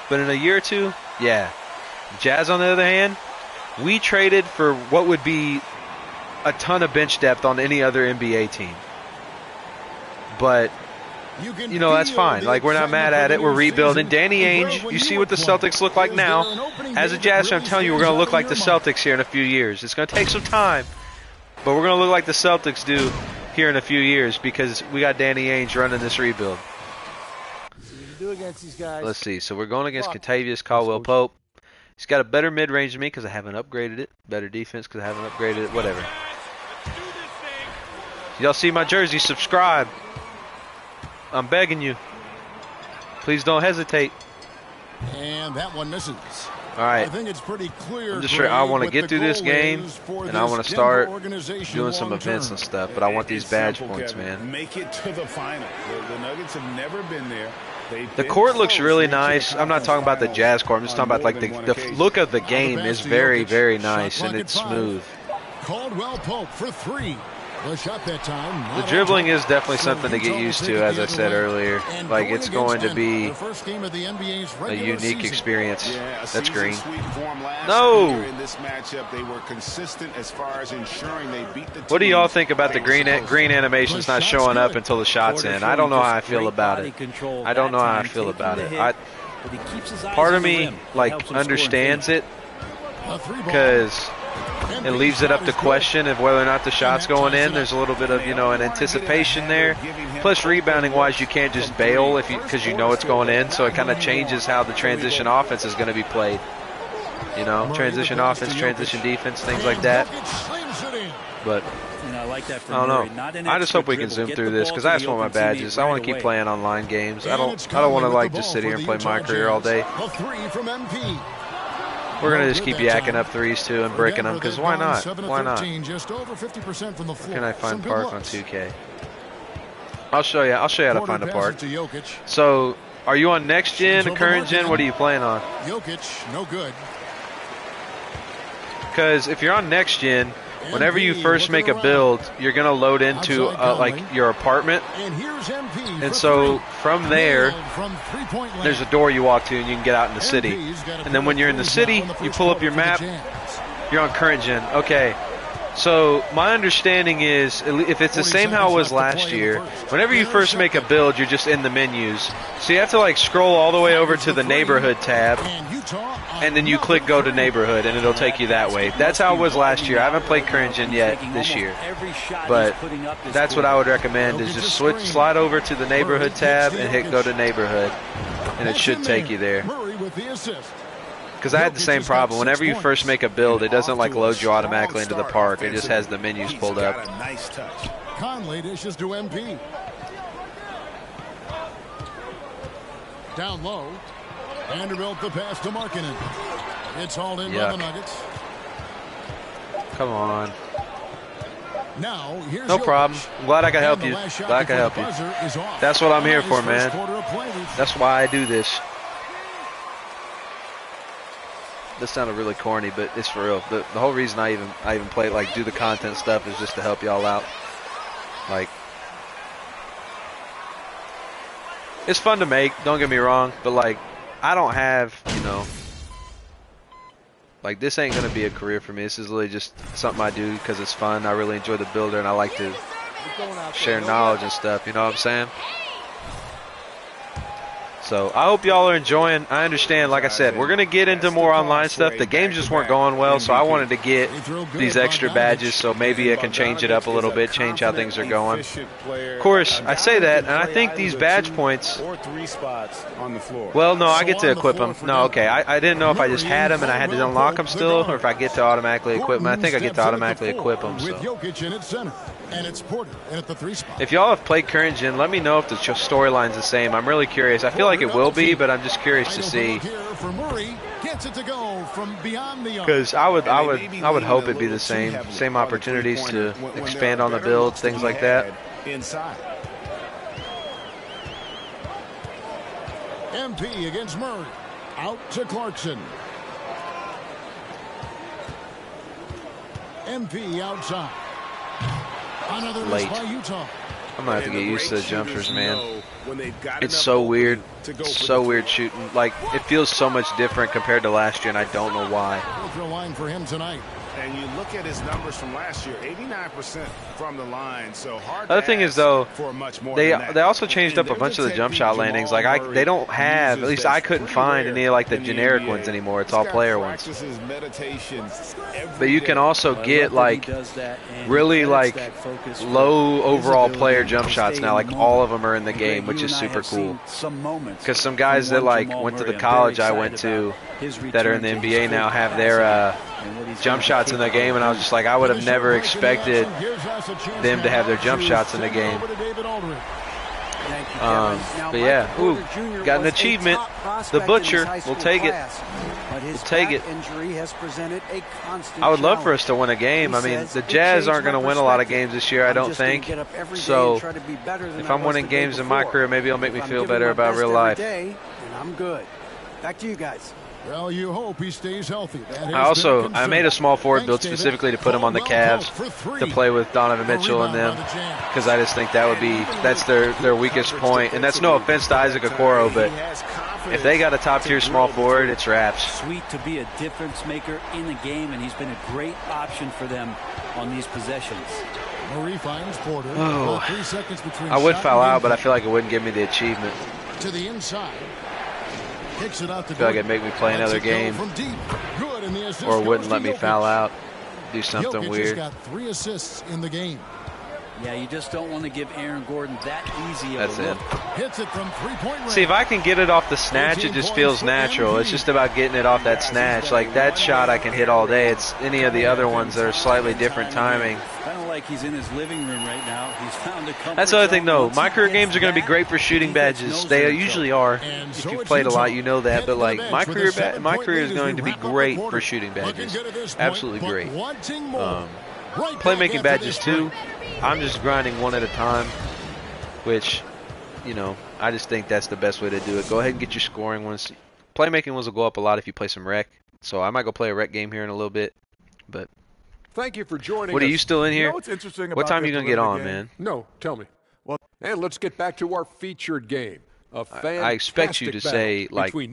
but in a year or two, yeah. Jazz, on the other hand, we traded for what would be a ton of bench depth on any other NBA team. But, that's fine. Like, we're not mad at it. We're rebuilding. Danny Ainge, you see what the Celtics look like now. As a Jazz fan, I'm telling you, we're going to look like the Celtics here in a few years. It's going to take some time, but we're going to look like the Celtics do here in a few years because we got Danny Ainge running this rebuild. Let's see. So we're going against Contavious Caldwell-Pope. He's got a better mid-range than me because I haven't upgraded it. Better defense because I haven't upgraded it. Whatever. Y'all see my jersey? Subscribe. I'm begging you. Please don't hesitate. And that one misses. All right. I think it's pretty clear. I'm just sure I want to get through this game, and I want to start doing some events and stuff. But I want these badge points, man. Make it to the final. The Nuggets have never been there. The court looks really nice. I'm not talking about the Jazz court. I'm just talking about like the look of the game is very, very nice, and it's smooth. Caldwell Pope for 3. The shot that time. The dribbling is definitely something to get used to, as I said earlier. Like, it's going to be a unique experience. That's green. No! In this matchup, they were consistent as far as ensuring they beat the What do y'all think about the green animations not showing up until the shot's in? I don't know how I feel about it. I don't know how I feel about it. Part of me, like, understands it because it leaves it up to question of whether or not the shot's going in. There's a little bit of, an anticipation there. Plus, rebounding-wise, you can't just bail because you know it's going in, so it kind of changes how the transition offense is going to be played. Transition offense, transition defense, things like that. But I don't know. I just hope we can zoom through this because I just want my badges. I want to keep playing online games. I don't want to like just sit here and play my career all day. We're going to just keep yakking up threes, too, and breaking them, because why not? Why not? Where can I find Park on 2K? I'll show you how to find a Park. So, are you on next gen, current gen? What are you playing on? Jokic, no good. Because if you're on next gen, whenever you first make a build, you're going to load into like your apartment. And so from there, there's a door you walk to and you can get out in the city. And then when you're in the city, you pull up your map, you're on current gen. Okay. So my understanding is, if it's the same how it was last year, whenever you first make a build, you're just in the menus. So you have to like scroll all the way over to the neighborhood tab, and then you click go to neighborhood, and it'll take you that way. That's how it was last year. I haven't played current gen yet this year, but that's what I would recommend is just slide over to the neighborhood tab and hit go to neighborhood, and it should take you there. Because I had the same problem. Whenever you first make a build, it doesn't like load you automatically into the park. It just has the menus pulled up. Conley dishes to MP. Down low. Vanderbilt the pass to Markkanen. It's hauled in by the Nuggets. Come on. Now, here's no problem. I'm glad I can help you. Glad I can help you. That's what I'm here for, man. That's why I do this. This sounded really corny, but it's for real. The whole reason I even play, like, do the content stuff is just to help y'all out. Like, it's fun to make, don't get me wrong, but, like, I don't have, like, this ain't going to be a career for me. This is really just something I do because it's fun. I really enjoy the builder, and I like to share knowledge and stuff, you know what I'm saying? So I hope y'all are enjoying. I understand, like I said, we're going to get into more online stuff. The games just weren't going well, so I wanted to get these extra badges so maybe I can change it up a little bit, change how things are going. Of course, I say that, and I think these badge points... Well, no, I get to equip them. No, okay, I didn't know if I just had them and I had to unlock them still, or if I get to automatically equip them. I think I get to automatically equip them, so... If y'all have played current gen, let me know if the storyline's the same. I'm really curious. I feel like it will be, but I'm just curious to see. Because I would hope it'd be the same opportunities to expand on the build, things like that. MP against Murray. Out to Clarkson. MP outside. Another late. by Utah. I'm gonna have to get used to the jumpers, man. It's so weird. It's so weird shooting. Like, it feels so much different compared to last year, and I don't know why. Line for him tonight. And you look at his numbers from last year, 89% from the line. So hard. Other thing is, though, they they also changed up a bunch of the jump shot landings. Like, they don't have, at least I couldn't find any like the generic ones anymore. It's all player ones. But you can also get like really like low overall player jump shots now. Like, all of them are in the game, which is super cool. Because some guys that like went to the college I went to that are in the NBA now have their jump shots in the game, and I was just like, I would have never expected them to have their jump shots in the game. But yeah, ooh, got an achievement. The Butcher, we'll take it. We'll take it. I would love for us to win a game. I mean, the Jazz aren't going to win a lot of games this year, I don't think. So if I'm winning games in my career, maybe it'll make me feel better about real life. I'm good. Back to you guys. Well, you hope he stays healthy. I made a small forward build specifically to put him on the Cavs to play with Donovan Mitchell and them, because I just think that's their weakest point. And that's no offense to Isaac Okoro, but if they got a top-tier small forward, it's wraps. Sweet to be a difference maker in the game, and he's been a great option for them on these possessions. Murray finds Porter. Oh, 3 seconds between I would shot foul and out, but I feel like it wouldn't give me the achievement. to the inside. Kicks it out I feel like it'd make me play another game, or wouldn't let me foul out, do something Jokic weird. has got 3 assists in the game. Yeah, you just don't want to give Aaron Gordon that easy of That's a look. Hits it from three-point range. See, if I can get it off the snatch, it just feels natural. It's just about getting it off that snatch. Like that shot I can hit all day. It's any of the other ones that are slightly different timing. Kind of like he's in his living room right now. He's found a comfort That's the other thing, zone. though. Once My he career gets games are going to be that, great for shooting defense badges. knows They they're in usually trouble. are. If you've played a lot, you know that. But like my career is going to be great for shooting badges. Absolutely great. Playmaking badges too. I'm just grinding one at a time, which, you know, I just think that's the best way to do it. Go ahead and get your scoring ones. Playmaking ones will go up a lot if you play some rec. So I might go play a rec game here in a little bit. But thank you for joining what, us. are you still in here? You know what's interesting What about time are you this going to get on, game? man? No, tell me. Well, and let's get back to our featured game. I expect you to say like 3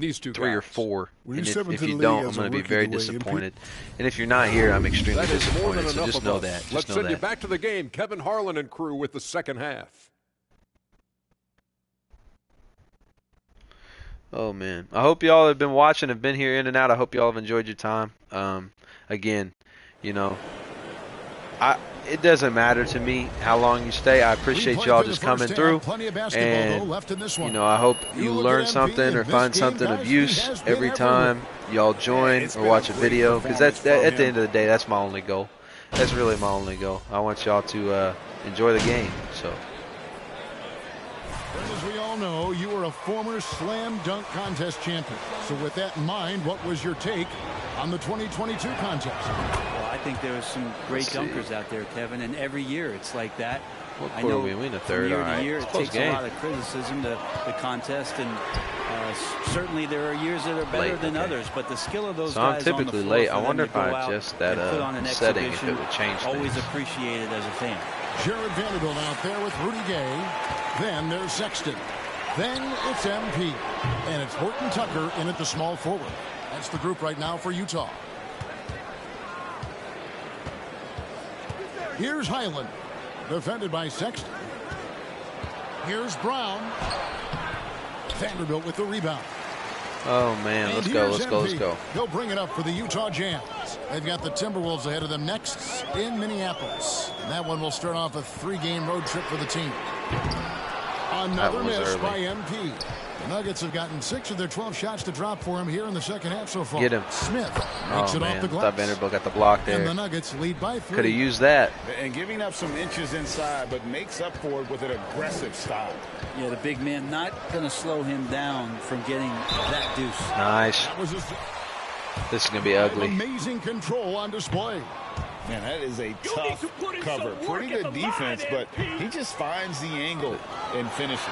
or 4, When and you step if into you the don't, league I'm as going a to be rookie very the way disappointed. And if you're not here, I'm extremely That is more than disappointed. So enough just of know us. that. Just Let's know send you that. back to the game. Kevin Harlan and crew with the second half. Oh man, I hope y'all have been watching, have been here in and out. I hope y'all have enjoyed your time. Again, you know, it doesn't matter to me how long you stay. I appreciate y'all just coming through, and you know, I hope you learn something or find something of use every time y'all join or watch a video, because that's at the end of the day, that's my only goal. That's really my only goal. I want y'all to enjoy the game. So. As we all know, you were a former slam dunk contest champion. So with that in mind, what was your take on the 2022 contest? Well, I think there are some great dunkers out there, Kevin, and every year it's like that. What I quarter know we win the from third? year All to right. year It's it a close takes game. a lot of criticism, the contest, and certainly there are years that are better Late, than okay. others, but the skill of those So I'm guys on the typically floor late. for I them wonder to if I go out adjust that and put on an setting, if it exhibition, would change always things. appreciated as a fan. Jared Vanderbilt out there with Rudy Gay. Then there's Sexton. Then it's MP. And it's Horton Tucker in at the small forward. That's the group right now for Utah. Here's Highland. Defended by Sexton. Here's Brown. Vanderbilt with the rebound. Oh man, let's And go, here's let's go, let's MP. go. He'll bring it up for the Utah Jazz. They've got the Timberwolves ahead of them next in Minneapolis. And that one will start off a 3-game road trip for the team. Another was miss early. by MP. The Nuggets have gotten 6 of their 12 shots to drop for him here in the second half so far. Get him. Smith Oh makes it man, off the thought glass. Vanderbilt got the block And the there. Nuggets lead by 3. Could have used that. And giving up some inches inside, but makes up for it with an aggressive style. Yeah, the big man not going to slow him down from getting that deuce. Nice. That was just This is gonna be ugly. amazing control on display. Man, that is a tough cover. Pretty good defense, but he just finds the angle and finishes.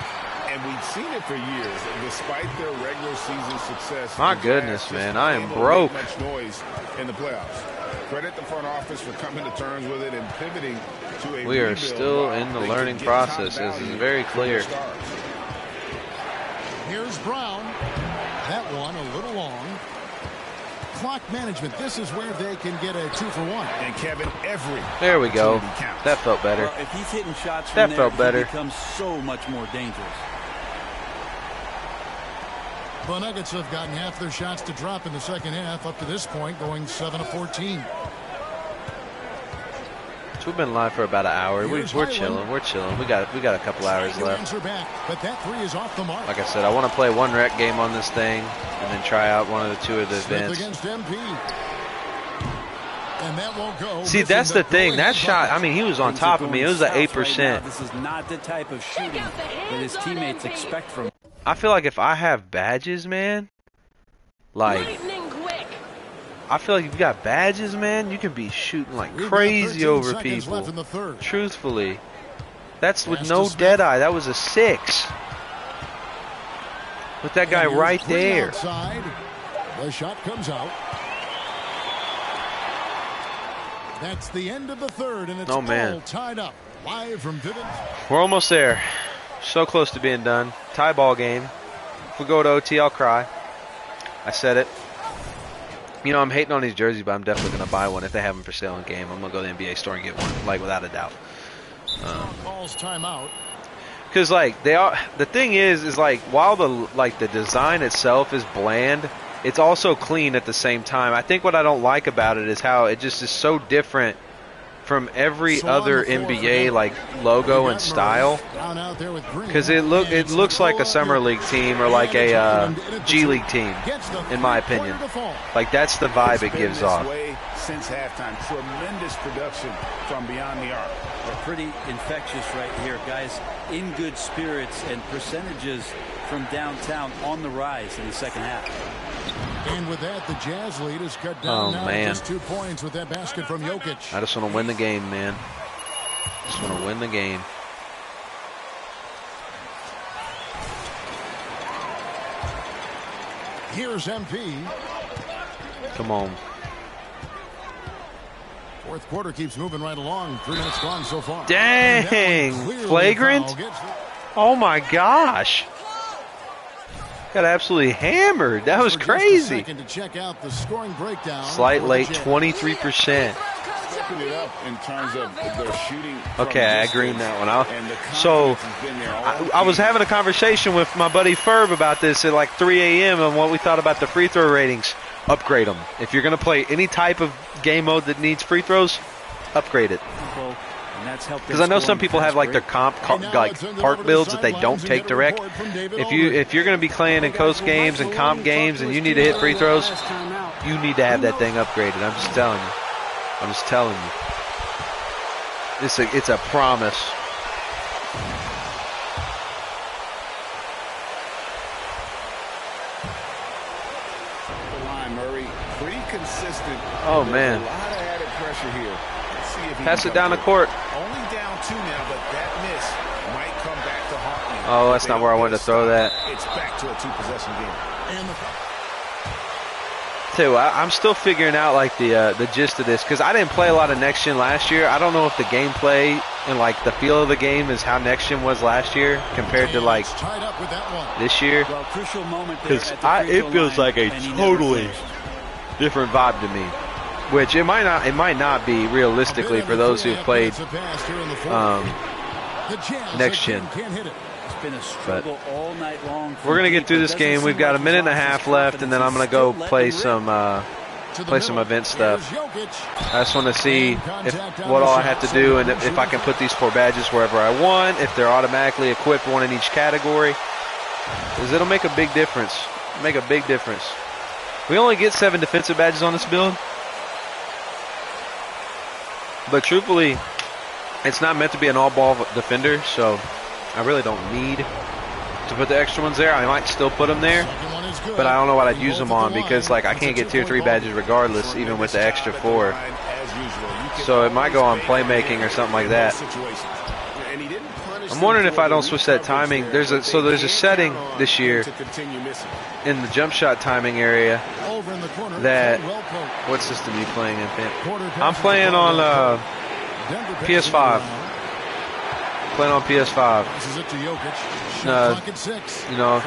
And we've seen it for years, despite their regular season success. My the goodness, Jazz man, just I am can't broke. make much noise in the playoffs. Credit the front office for coming to terms with it and pivoting to a We are rebuild still while in the they can learning get process. top This is value very for their clear. stars. Here's Brown. That one a little long. Clock management. This is where they can get a 2-for-1. And Kevin, every There we go. opportunity counts. That felt better. Well, if he's hitting shots from That there, felt better. he becomes so much more dangerous. The Nuggets have gotten half their shots to drop in the second half up to this point, going 7 of 14. So we've been live for about an hour. We're Here's chilling. Highland. We're chilling. We got a couple hours Trying to left. answer back, but that 3 is off the mark. Like I said, I want to play one rec game on this thing, and then try out one of the 2 of the Smith events. against MP. And that won't go. See, Missing that's the thing. go-ahead That shot, bucket. I mean, he was on Things top are of me. It going was at south right 8%. now. This is not the type of shooting that his teammates expect from him. I feel like if I have badges, man, like, I feel like if you got badges, man, you can be shooting like We've got crazy 13 over seconds people. left in the third. Truthfully. That's with Pass no to Smith. dead eye. That was a 6. With that guy And here's right Green there. outside. The shot comes out. That's the end of the third, and it's all tied up. Live from Vivint. We're almost there. So close to being done. Tie ball game. If we go to OT, I'll cry. I said it. You know, I'm hating on these jerseys, but I'm definitely going to buy one if they have them for sale in game. I'm going to go to the NBA store and get one, like, without a doubt. Calls timeout. Because, like, they are. The thing is like, while the design itself is bland, it's also clean at the same time. I think what I don't like about it is how it just is so different from every other NBA like logo and style, because it looks like a summer league team or like a G League team, in my opinion. Like, that's the vibe it gives off. Since halftime, tremendous production from beyond the arc. They're pretty infectious right here, guys. In good spirits, and percentages from downtown on the rise in the second half. And with that, the Jazz lead is cut down now man. just 2 points with that basket from Jokic. I just want to win the game, man. Just want to win the game. Here's MP. Come on. Fourth quarter keeps moving right along. 3 minutes gone so far. Dang! Flagrant? Oh my gosh. Got absolutely hammered. That was crazy. To check out the scoring breakdown. Slight late, 23%. It up in terms of their shooting. Okay, I agree on that one. I was having a conversation with my buddy Ferb about this at like 3 a.m. and what we thought about the free throw ratings. Upgrade them. If you're going to play any type of game mode that needs free throws, upgrade it. Because I know some people have like their park builds that they don't take direct. If you're going to be playing in coast games and comp games and you need to hit free throws, you need to have that thing upgraded. I'm just telling you. I'm just telling you. It's a promise. Oh man. A lot of added pressure here. Let's see if he pass it down the court. Only down 2 now, but that miss might come back to haunt you. Oh, that's not where I wanted to throw that. It's back to a 2-possession game. Too, I'm still figuring out like the gist of this, because I didn't play a lot of Next Gen last year. I don't know if the gameplay and like the feel of the game is how Next Gen was last year compared to like this year. Because it feels like a totally different vibe to me, which it might not be realistically for those who've played Next Gen. But we're gonna get through this game. We've got a minute and a half left, and then I'm gonna go play some event stuff. I just want to see what all I have to do, and if I can put these 4 badges wherever I want, if they're automatically equipped one in each category, because it'll make a big difference. Make a big difference. We only get 7 defensive badges on this build, but truthfully, it's not meant to be an all-ball defender, so I really don't need to put the extra ones there. I might still put them there, but I don't know what I'd use them on, because like I can't get tier 3 badges regardless, even with the extra 4. So it might go on playmaking or something like that. I'm wondering if I don't switch that timing. There's a setting this year in the jump shot timing area that, what system are you playing in? I'm playing on PS5. Playing on PS5. You know,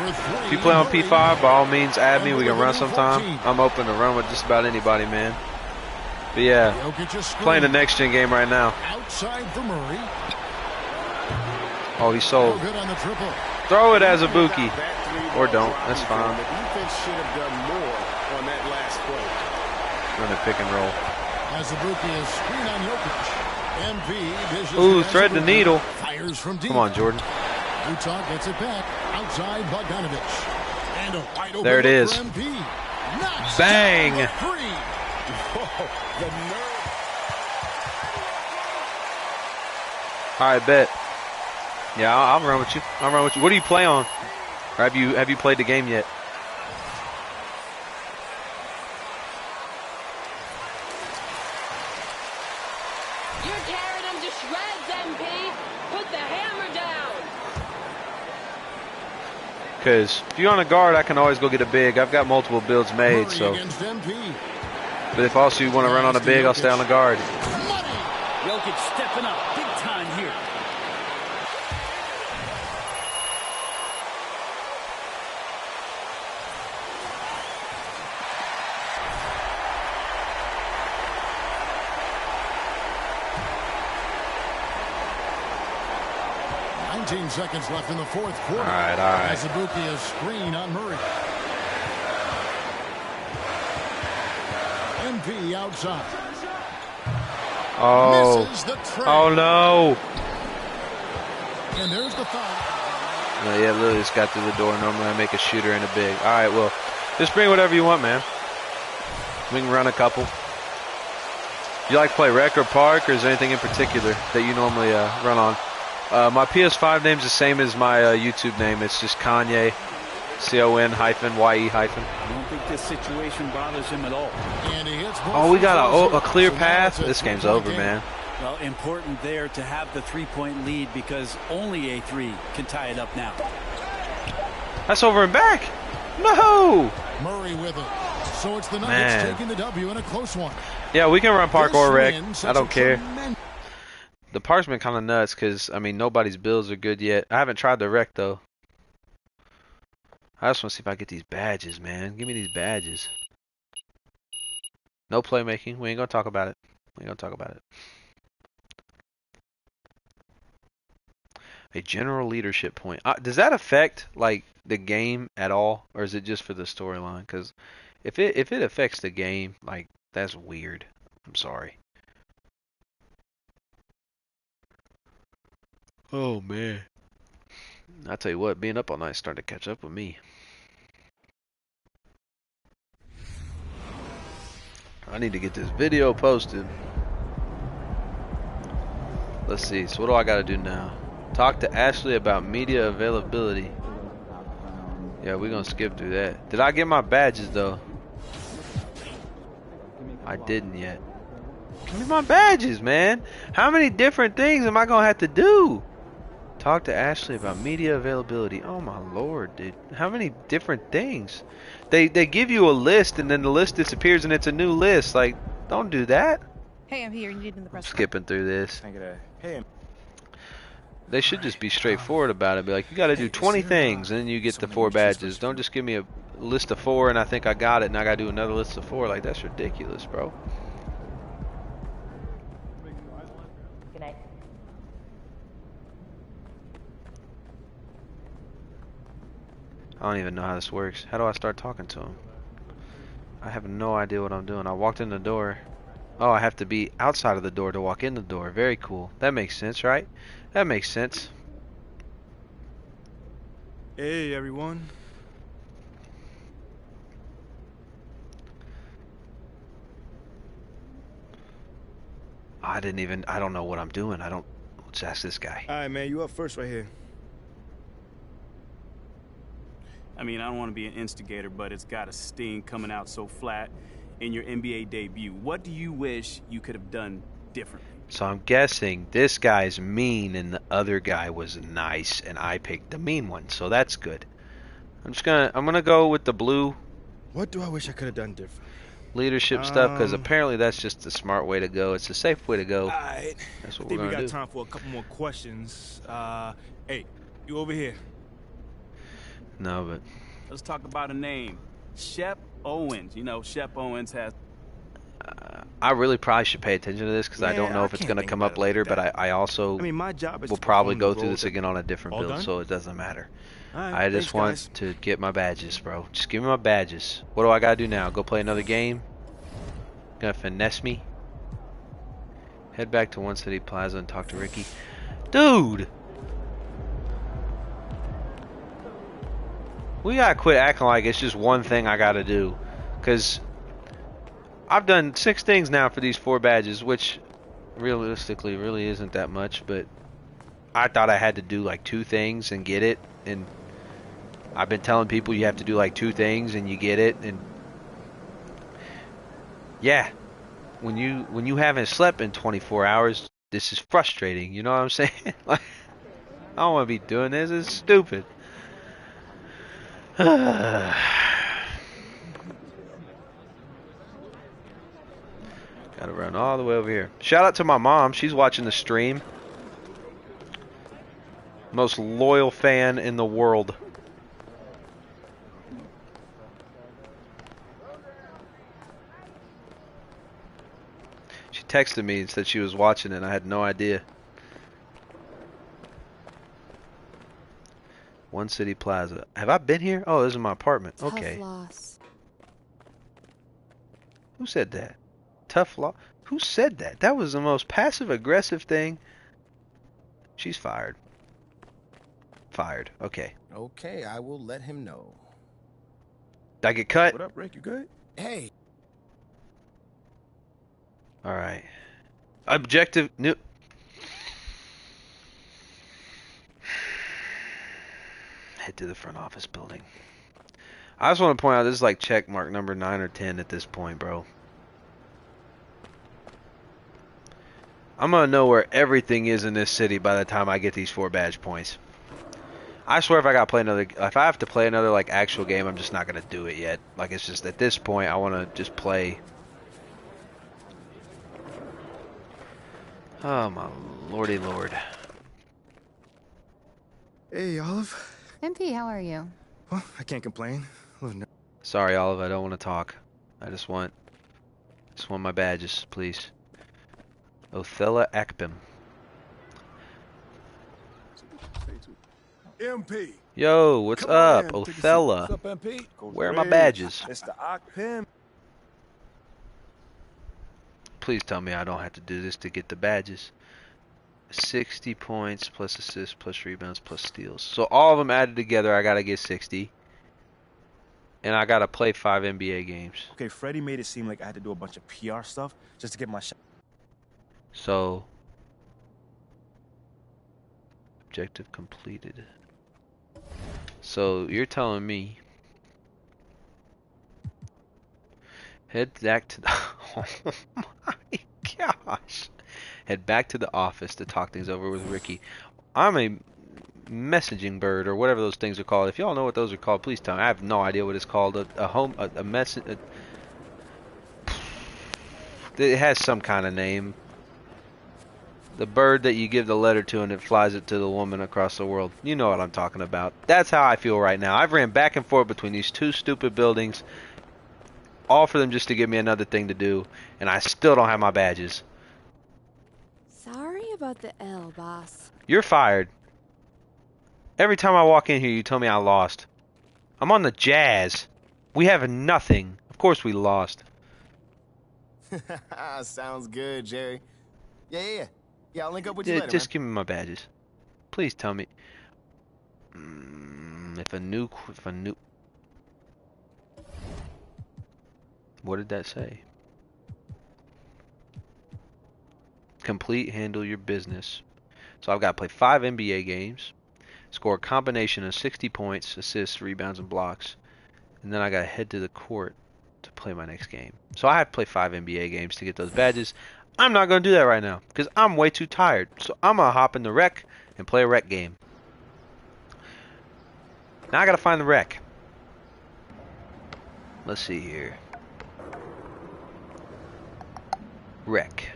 if you play on P5, by all means, add me. We can run sometime. I'm open to run with just about anybody, man. But yeah, playing the Next Gen game right now. Oh, he sold. Throw it as a Buki. Or don't. That's fine. Run a pick and roll. Ooh, thread the needle. Come on, Jordan. Utah gets it back outside Bogdanovich. And a wide open there it is. Bang. All right, bet. Yeah, I'll run with you. I'll run with you. What do you play on? Or have you played the game yet? You're tearing them to shreds, MP. Put the hammer down. Because if you're on a guard, I can always go get a big. I've got multiple builds made, so. But if also you want to run on a big, I'll stay on the guard. Jokic stepping up big time here. Seconds left in the fourth quarter. All right. Azubuike a screen on Murray. MP outside. Oh. Oh no. And there's the foul. No, yeah, Lily just got through the door. Normally I make a shooter and a big. All right, well, just bring whatever you want, man. We can run a couple. You like to play rec or park, or is there anything in particular that you normally run on? My PS5 name's the same as my YouTube name. It's just Kanye, CON-YE-. I don't think this situation bothers him at all. Oh, we got a clear path. This game's over, man. Well, important there to have the three-point lead because only a three can tie it up now. That's over and back. No. Murray with it. So it's the Nuggets taking the W in a close one. Yeah, we can run park or rec. I don't care. The park's been kind of nuts because, I mean, nobody's builds are good yet. I haven't tried the rec, though. I just want to see if I get these badges, man. Give me these badges. No playmaking. We ain't going to talk about it. A general leadership point. Does that affect, like, the game at all? Or is it just for the storyline? Because if it affects the game, like, that's weird. I'm sorry. Oh, man. I tell you what, being up all night is starting to catch up with me. I need to get this video posted. Let's see. So what do I got to do now? Talk to Ashley about media availability. Yeah, we're going to skip through that. Did I get my badges, though? I didn't yet. Give me my badges, man. How many different things am I going to have to do? Talk to Ashley about media availability. Oh my lord, dude. How many different things? They give you a list and then the list disappears and it's a new list. Like, don't do that. Hey, I'm here. You need in the press. Skipping through this. Hey. They should just be straightforward about it. Be like, you got to do 20 things and then you get the 4 badges. Don't just give me a list of 4 and I think I got it and I got to do another list of 4. Like, that's ridiculous, bro. Good night. I don't even know how this works. How do I start talking to him? I have no idea what I'm doing. I walked in the door. Oh, I have to be outside of the door to walk in the door. Very cool. That makes sense, right? That makes sense. Hey, everyone. I don't know what I'm doing. Let's ask this guy. All right, man, you up first right here. I mean, I don't want to be an instigator, but it's got a sting coming out so flat in your NBA debut. What do you wish you could have done differently? So I'm guessing this guy's mean and the other guy was nice and I picked the mean one. So that's good. I'm gonna go with the blue. What do I wish I could have done different? Leadership stuff, because apparently that's just the smart way to go. It's the safe way to go. All right. That's what I think we're we gonna got do. time for a couple more questions. Hey, you over here? No, but Let's talk about a name. Shep Owens. You know, Shep Owens has... I really probably should pay attention to this because I Man, don't know I if it's can't going to think come about up it later, like but that. I also I mean, my job is will to probably perform go the through role this that- again on a different All build, done? so it doesn't matter. All right, I just thanks, want guys. to get my badges, bro. Just give me my badges. What do I got to do now? Go play another game? Gonna finesse me? Head back to One City Plaza and talk to Ricky. Dude! We gotta quit acting like it's just one thing I gotta do. Because I've done 6 things now for these 4 badges, which realistically really isn't that much, but I thought I had to do like 2 things and get it, and I've been telling people you have to do like 2 things and you get it, and yeah, when you haven't slept in 24 hours, this is frustrating, you know what I'm saying? Like, I don't want to be doing this, it's stupid. Gotta run all the way over here. Shout out to my mom. She's watching the stream. Most loyal fan in the world. She texted me and said she was watching it and I had no idea. One City Plaza. Have I been here? Oh, this is my apartment. Okay. Tough loss. Who said that? Tough loss? Who said that? That was the most passive-aggressive thing. She's fired. Fired. Okay. Okay, I will let him know. Did I get cut? What up, Rick? You good? Hey. Alright. Objective new. Head to the front office building. I just want to point out this is like check mark number 9 or 10 at this point, bro. I'm gonna know where everything is in this city by the time I get these 4 badge points. I swear if I have to play another like actual game, I'm just not gonna do it yet. Like it's just at this point I wanna just play. Oh my lordy lord. Hey, Olive. MP, how are you? Well, I can't complain. Sorry, Olive, I don't want to talk. I just want my badges, please. Othella Akpim. MP. Yo, what's Come up, on in. Othella? What's up, MP? Where are my badges? It's the Akpim. Please tell me I don't have to do this to get the badges. 60 points plus assists plus rebounds plus steals. So all of them added together, I gotta get 60. And I gotta play 5 NBA games. Okay, Freddie made it seem like I had to do a bunch of PR stuff just to get my shot. So, objective completed. So you're telling me head back to the oh my gosh. Head back to the office to talk things over with Ricky. I'm a messaging bird or whatever those things are called. If y'all know what those are called, please tell me. I have no idea what it's called. A message. It has some kind of name. The bird that you give the letter to and it flies it to the woman across the world. You know what I'm talking about. That's how I feel right now. I've ran back and forth between these 2 stupid buildings. All for them just to give me another thing to do. And I still don't have my badges. Sorry about the L, boss. You're fired. Every time I walk in here, you tell me I lost. I'm on the Jazz. We have nothing. Of course we lost. Sounds good, Jerry. Yeah. I'll link up with you later, Just man. give me my badges. Please tell me. If a new... What did that say? Complete, handle your business. So I've got to play 5 NBA games, score a combination of 60 points, assists, rebounds, and blocks, and then I got to head to the court to play my next game. So I have to play 5 NBA games to get those badges. I'm not going to do that right now because I'm way too tired. So I'm going to hop in the rec and play a rec game. Now I got to find the rec. Let's see here. Rec.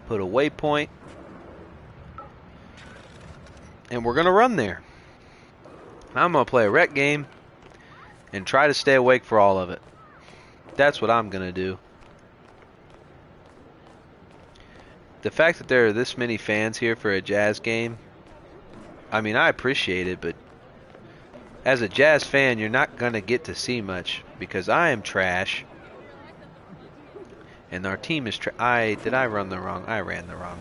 Put a waypoint. And we're going to run there. I'm going to play a rec game and try to stay awake for all of it. That's what I'm going to do. The fact that there are this many fans here for a Jazz game, I mean, I appreciate it, but as a Jazz fan, you're not going to get to see much because I am trash. And our team is did I ran the wrong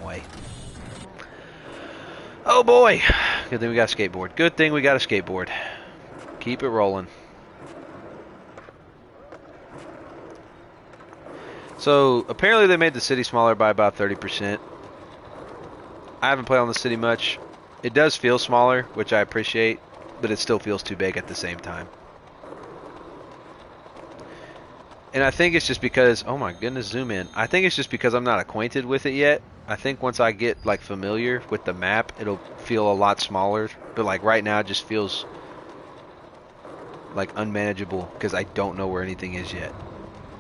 way. Oh boy. Good thing we got a skateboard. Good thing we got a skateboard. Keep it rolling. So apparently they made the city smaller by about 30%. I haven't played on the city much. It does feel smaller, which I appreciate, but it still feels too big at the same time. And I think it's just because, oh my goodness, zoom in. I think it's just because I'm not acquainted with it yet. I think once I get like familiar with the map, it'll feel a lot smaller. But like right now, it just feels like unmanageable because I don't know where anything is yet.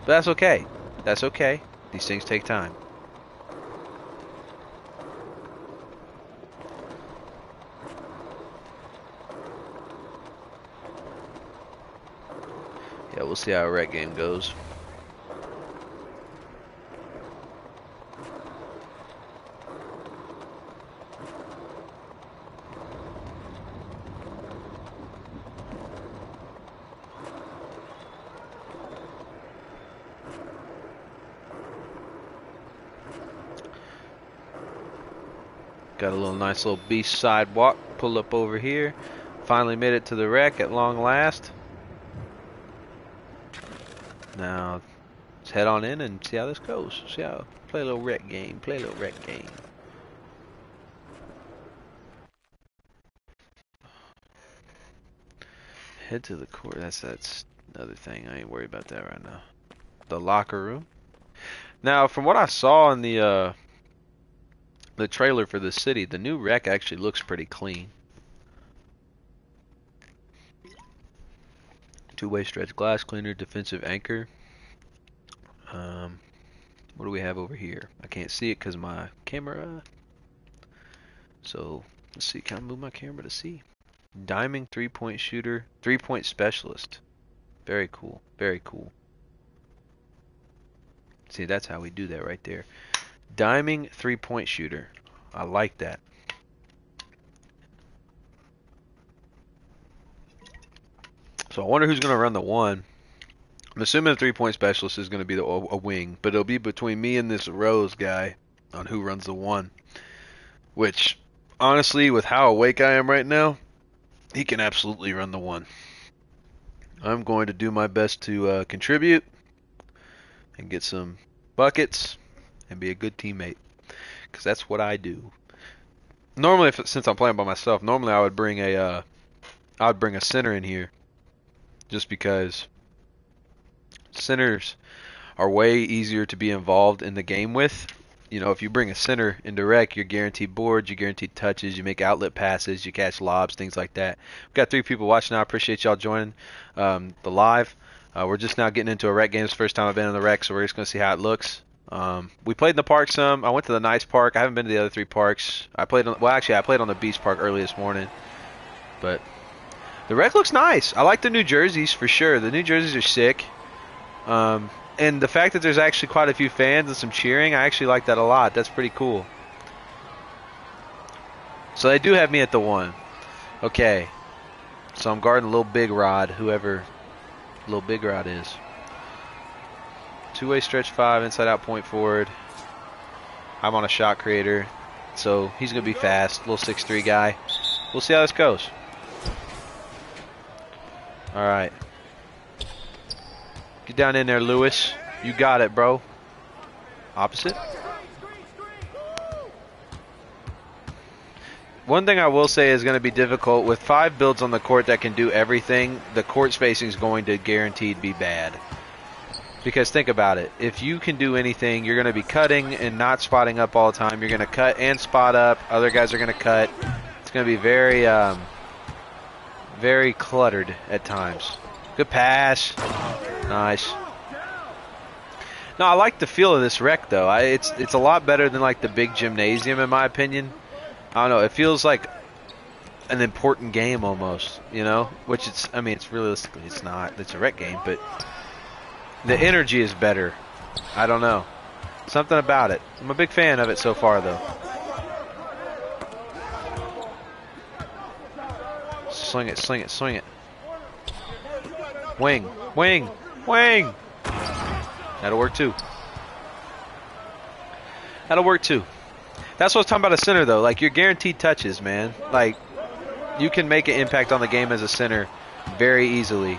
But that's okay. That's okay. These things take time. Yeah, we'll see how a rec game goes. Got a little nice little beach sidewalk. Pull up over here. Finally made it to the wreck at long last. Now let's head on in and see how this goes. Play a little wreck game. Play a little wreck game. Head to the court. That's another thing. I ain't worried about that right now. The locker room. Now, from what I saw in the trailer for the city, the new wreck actually looks pretty clean. Two-way stretch glass cleaner, defensive anchor. What do we have over here? I can't see it because my camera. So let's see. Can I move my camera to see? Diming three-point shooter, three-point specialist. Very cool. Very cool. See, that's how we do that right there. Diming three-point shooter. I like that. So I wonder who's going to run the one. I'm assuming the three-point specialist is going to be a wing, but it'll be between me and this Rose guy on who runs the one. Which, honestly, with how awake I am right now, he can absolutely run the one. I'm going to do my best to contribute and get some buckets and be a good teammate, because that's what I do. Normally, since I'm playing by myself, normally I would bring a center in here, just because centers are way easier to be involved in the game with. You know, if you bring a center into rec, you're guaranteed boards, you're guaranteed touches, you make outlet passes, you catch lobs, things like that. We've got 3 people watching now. I appreciate y'all joining the live. We're just now getting into a rec game. It's the first time I've been in the rec, so we're just going to see how it looks. We played in the park some. I went to the nice park. I haven't been to the other 3 parks. I played on the beach park early this morning. But the rec looks nice. I like the new jerseys for sure. The new jerseys are sick. And the fact that there's actually quite a few fans and some cheering, I actually like that a lot. That's pretty cool. So they do have me at the one. Okay. So I'm guarding Lil Big Rod, whoever Lil Big Rod is. Two-way stretch 5, inside out point forward. I'm on a shot creator, so he's going to be fast. Little 6'3" guy. We'll see how this goes. All right. Get down in there, Lewis. You got it, bro. Opposite. One thing I will say is going to be difficult with 5 builds on the court that can do everything. The court spacing is going to guaranteed be bad. Because think about it. If you can do anything, you're going to be cutting and not spotting up all the time. You're going to cut and spot up. Other guys are going to cut. It's going to be very, very cluttered at times. Good pass. Nice. No, I like the feel of this rec though. It's a lot better than like the big gymnasium in my opinion. I don't know. It feels like an important game almost, you know. Which it's realistically it's not. It's a rec game, but the energy is better. I don't know. Something about it. I'm a big fan of it so far though. Swing it, swing it, swing it. Wing, wing, wing. That'll work too. That'll work too. That's what I was talking about a center though. Like, you're guaranteed touches, man. Like, you can make an impact on the game as a center very easily.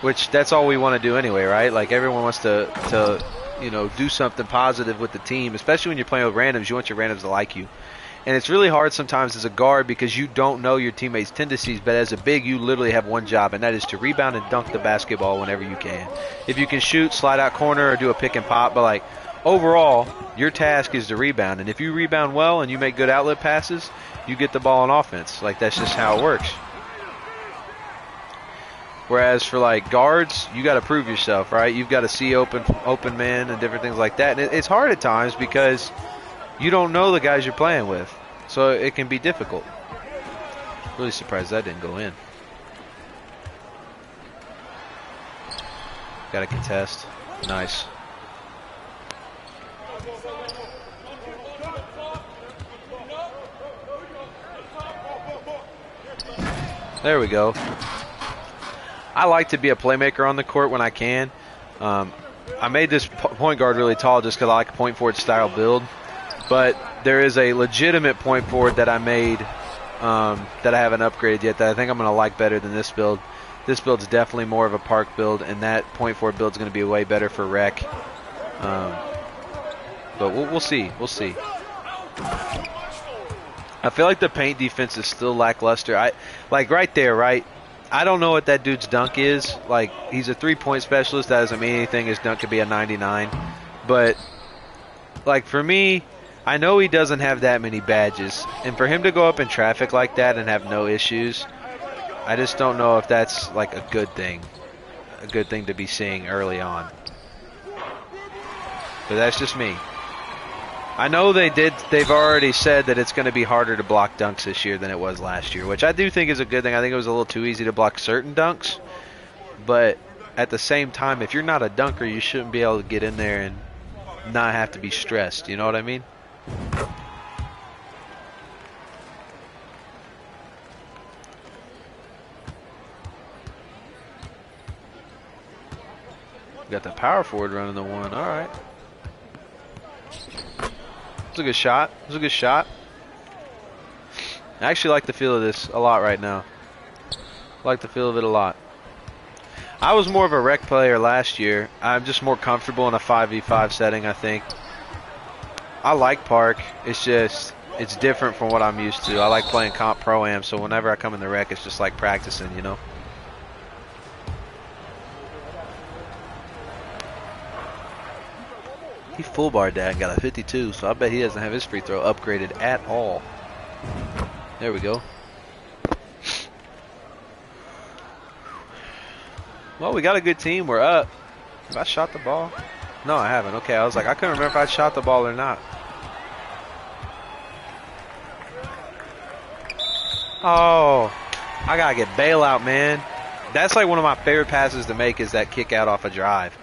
Which, that's all we want to do anyway, right? Like, everyone wants to you know, do something positive with the team. Especially when you're playing with randoms. You want your randoms to like you. And it's really hard sometimes as a guard because you don't know your teammates' tendencies, but as a big, you literally have one job, and that is to rebound and dunk the basketball whenever you can. If you can shoot, slide out corner, or do a pick and pop, but like overall, your task is to rebound. And if you rebound well and you make good outlet passes, you get the ball on offense. Like, that's just how it works. Whereas for like guards, you got to prove yourself, right? You've got to see open men and different things like that. And it's hard at times because you don't know the guys you're playing with, so it can be difficult. Really surprised that didn't go in. Got to contest. Nice. There we go. I like to be a playmaker on the court when I can. I made this point guard really tall just because I like a point forward style build. But there is a legitimate point forward that I made that I haven't upgraded yet that I think I'm going to like better than this build. This build's definitely more of a park build, and that point forward build's going to be way better for rec. But we'll see. We'll see. I feel like the paint defense is still lackluster. Like right there, right? I don't know what that dude's dunk is. Like, he's a three-point specialist. That doesn't mean anything. His dunk could be a 99. But, like, for me, I know he doesn't have that many badges. And for him to go up in traffic like that and have no issues, I just don't know if that's, like, a good thing. A good thing to be seeing early on. But that's just me. I know they've already said that it's going to be harder to block dunks this year than it was last year, which I do think is a good thing. I think it was a little too easy to block certain dunks. But at the same time, if you're not a dunker, you shouldn't be able to get in there and not have to be stressed. You know what I mean? Got the power forward running the one. All right. It was a good shot. It was a good shot. I actually like the feel of this a lot right now. I like the feel of it a lot. I was more of a rec player last year. I'm just more comfortable in a 5v5 setting, I think. I like park. It's just, it's different from what I'm used to. I like playing comp pro-am, so whenever I come in the rec, it's just like practicing, you know? He full barred that and got a 52, so I bet he doesn't have his free throw upgraded at all. There we go. Well, we got a good team. We're up. Have I shot the ball? No, I haven't. Okay, I was like, I couldn't remember if I shot the ball or not. Oh, I gotta get bailout, man. That's like one of my favorite passes to make is that kick out off a drive.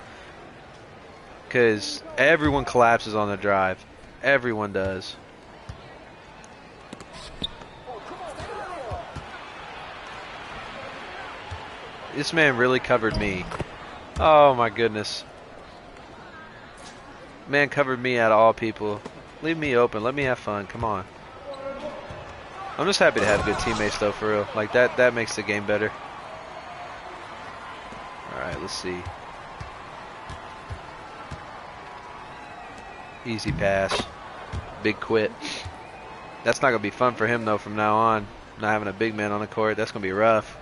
Because everyone collapses on the drive. Everyone does. This man really covered me. Oh my goodness. Man covered me out of all people. Leave me open. Let me have fun. Come on. I'm just happy to have good teammates though, for real. Like that makes the game better. Alright, let's see. Easy pass. Big quit. That's not going to be fun for him, though, from now on. Not having a big man on the court. That's going to be rough.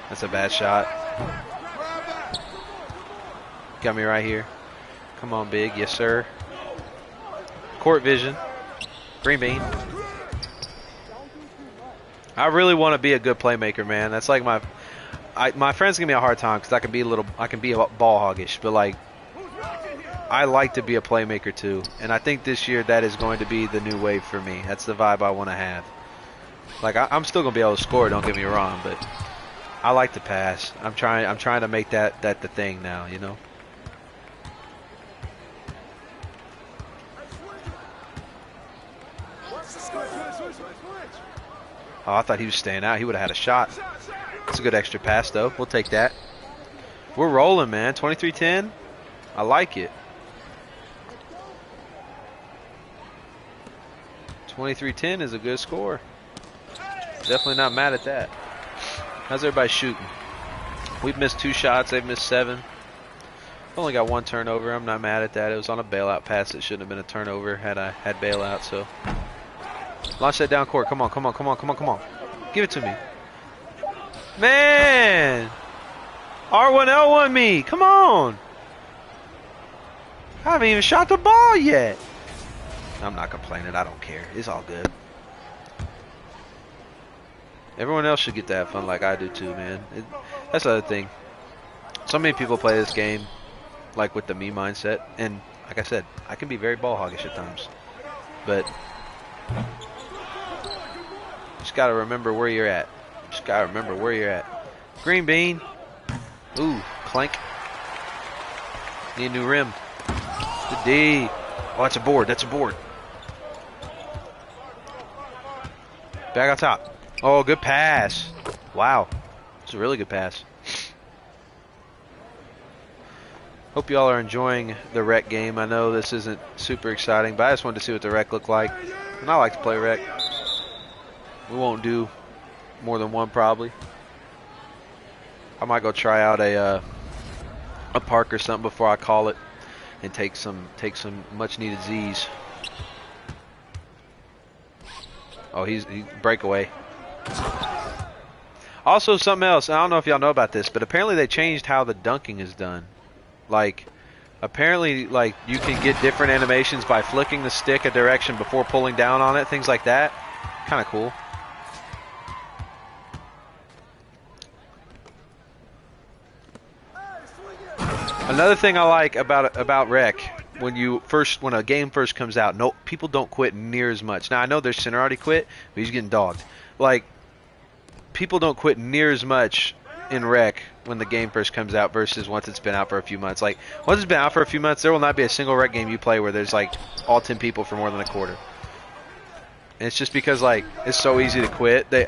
That's a bad shot. Got me right here. Come on, big. Yes, sir. Court vision. Green bean. I really want to be a good playmaker, man. That's like my friends give me a hard time because I can be ball hoggish, but like I like to be a playmaker too, and I think this year that is going to be the new wave for me. That's the vibe I want to have. Like I'm still gonna be able to score. Don't get me wrong, but I like to pass. I'm trying to make that the thing now. You know. Oh, I thought he was staying out. He would have had a shot. It's a good extra pass, though. We'll take that. We're rolling, man. 23-10. I like it. 23-10 is a good score. Definitely not mad at that. How's everybody shooting? We've missed 2 shots. They've missed 7. Only got 1 turnover. I'm not mad at that. It was on a bailout pass. It shouldn't have been a turnover had I had bailout, so... Launch that down court. Come on, come on, come on, come on, come on. Give it to me. Man! R1L1 me. Come on. I haven't even shot the ball yet. I'm not complaining. I don't care. It's all good. Everyone else should get to have fun like I do too, man. That's the other thing. So many people play this game like with the me mindset, and like I said, I can be very ball hoggish at times, but just gotta remember where you're at. Just gotta remember where you're at. Green bean. Ooh, clank. Need a new rim. Good D. Oh, that's a board. That's a board. Back on top. Oh, good pass. Wow. It's a really good pass. Hope y'all are enjoying the rec game. I know this isn't super exciting, but I just wanted to see what the rec looked like. And I like to play rec. We won't do more than one probably. I might go try out a park or something before I call it and take some much needed Z's. Oh, he breakaway. Also, something else. I don't know if y'all know about this, but apparently they changed how the dunking is done. Like, apparently, like, you can get different animations by flicking the stick a direction before pulling down on it, things like that. Kind of cool. Another thing I like about rec, when a game first comes out, no people don't quit near as much. Now I know their center already quit, but he's getting dogged. Like, people don't quit near as much in rec when the game first comes out versus once it's been out for a few months. Like, once it's been out for a few months, there will not be a single rec game you play where there's like all 10 people for more than a quarter. And it's just because like it's so easy to quit. They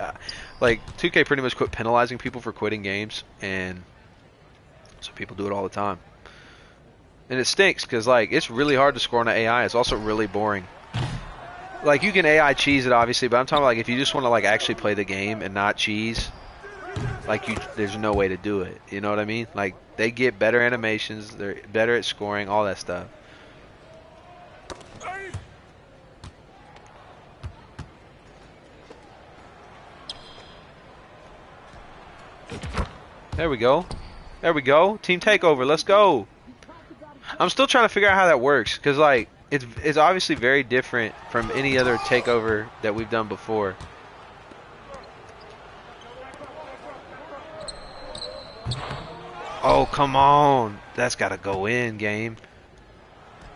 like 2K pretty much quit penalizing people for quitting games, and so people do it all the time. And it stinks because like it's really hard to score on an AI. It's also really boring. Like, you can AI cheese it obviously, but I'm talking about like if you just want to like actually play the game and not cheese, like there's no way to do it. You know what I mean? Like, they get better animations, they're better at scoring, all that stuff. There we go. There we go. Team takeover. Let's go. I'm still trying to figure out how that works, because like it's obviously very different from any other takeover that we've done before. Oh, come on. That's got to go in, game.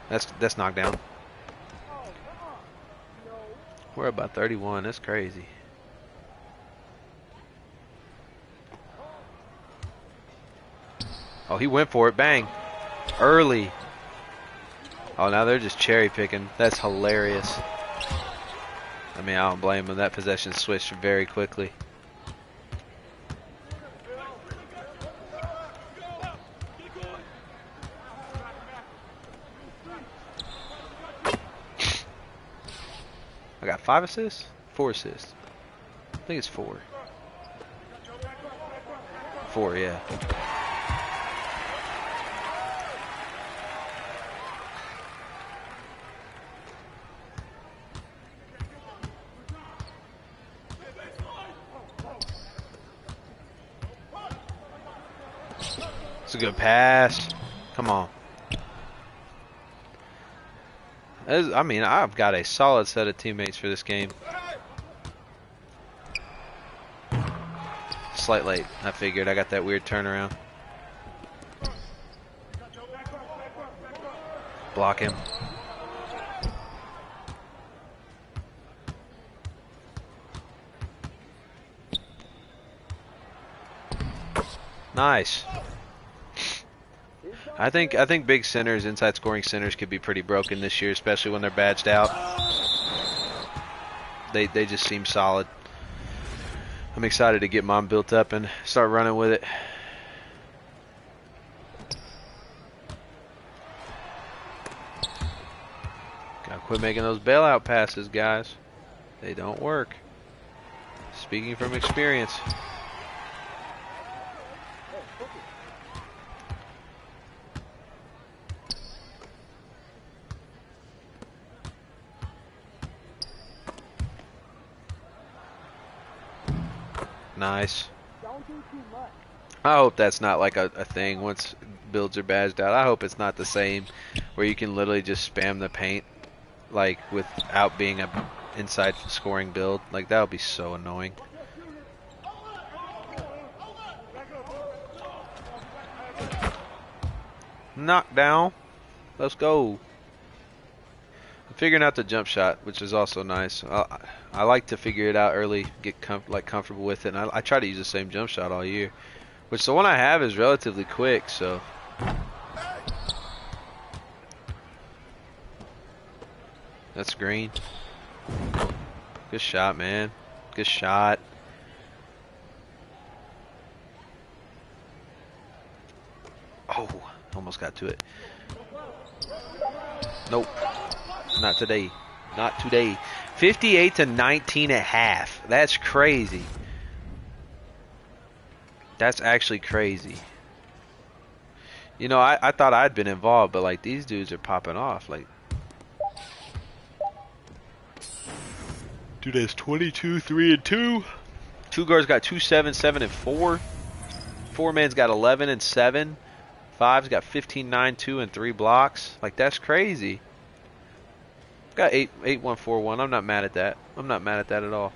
That's knocked down. We're about 31. That's crazy. Oh, he went for it. Bang. Early. Oh, now they're just cherry picking. That's hilarious. I mean, I don't blame them. That possession switched very quickly. I got 5 assists? 4 assists. I think it's 4. 4, yeah. It's a good pass. Come on. I mean, I've got a solid set of teammates for this game. Slight late. I figured. I got that weird turnaround. Block him. Nice. I think big centers, inside scoring centers, could be pretty broken this year, especially when they're badged out. They just seem solid. I'm excited to get mine built up and start running with it. Gotta quit making those bailout passes, guys. They don't work. Speaking from experience. Nice. I hope that's not like a thing once builds are badged out. I hope it's not the same where you can literally just spam the paint like without being a inside scoring build. Like, that would be so annoying. Knockdown. Let's go. I'm figuring out the jump shot, which is also nice. I like to figure it out early, get comfortable with it. And I try to use the same jump shot all year, which the one I have is relatively quick. So. That's green. Good shot, man. Good shot. Oh, almost got to it. Nope. Not today. Not today. 58 to 19 at half. That's crazy. That's actually crazy. You know, I thought I'd been involved, but like these dudes are popping off. Like, dude has 22, 3 and 2. Two guards got 2, 7, 7 and 4. Four man's got 11 and 7. Five's got 15, 9, 2 and 3 blocks. Like, that's crazy. Got 8, 8, 1, 4, 1. I'm not mad at that. I'm not mad at that at all.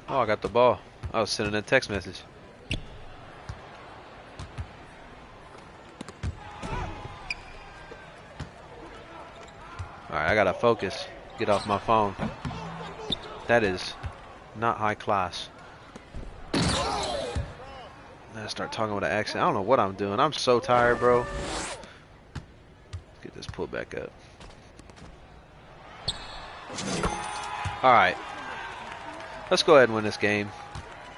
Oh, I got the ball. I was sending a text message. Alright, I gotta focus. Get off my phone. That is not high class. I start talking with an accent. I don't know what I'm doing. I'm so tired, bro. Let's get this pulled back up. Alright. Let's go ahead and win this game.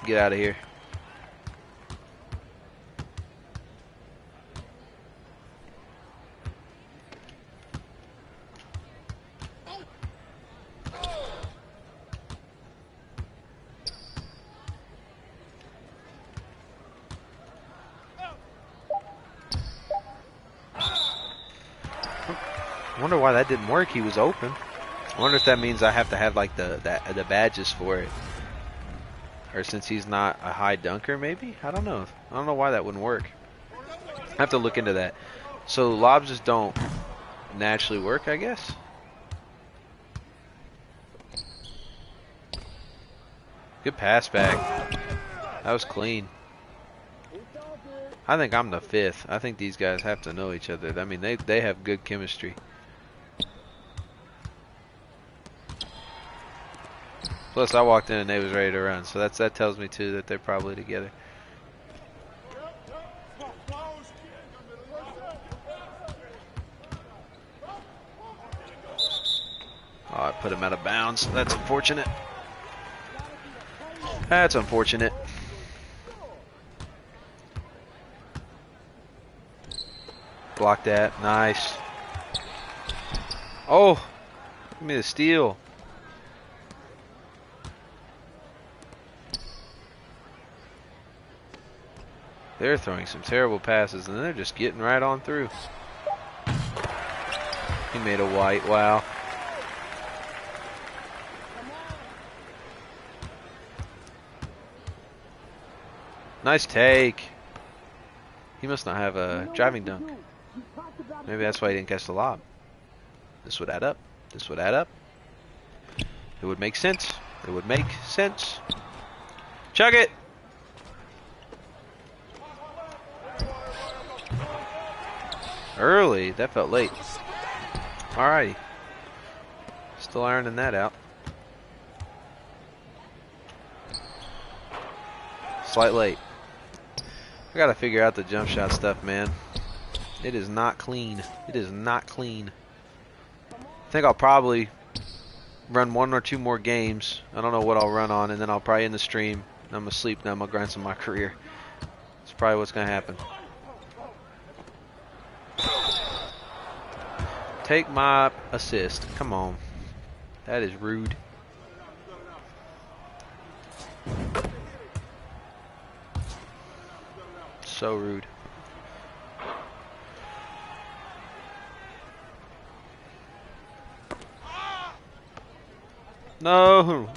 Get out of here. I wonder why that didn't work. He was open. I wonder if that means I have to have like the badges for it, or since he's not a high dunker, maybe. I don't know. I don't know why that wouldn't work. I have to look into that. So lobs just don't naturally work, I guess. Good pass back. That was clean. I think I'm the fifth. I think these guys have to know each other. I mean, they have good chemistry. Plus, I walked in and they was ready to run, so that tells me too that they're probably together. Oh, I put him out of bounds. That's unfortunate. That's unfortunate. Block that. Nice. Oh, give me the steal. They're throwing some terrible passes, and they're just getting right on through. He made a white. Wow. Nice take. He must not have a driving dunk. Maybe that's why he didn't catch the lob. This would add up. This would add up. It would make sense. It would make sense. Chug it! Early. That felt late. Alrighty. Still ironing that out. Slight late. I gotta figure out the jump shot stuff, man. It is not clean. It is not clean. I think I'll probably run 1 or 2 more games. I don't know what I'll run on, and then I'll probably end the stream. I'm gonna sleep, and I'm gonna grind some of my career. That's probably what's gonna happen. Take my assist. Come on. That is rude. So rude. No.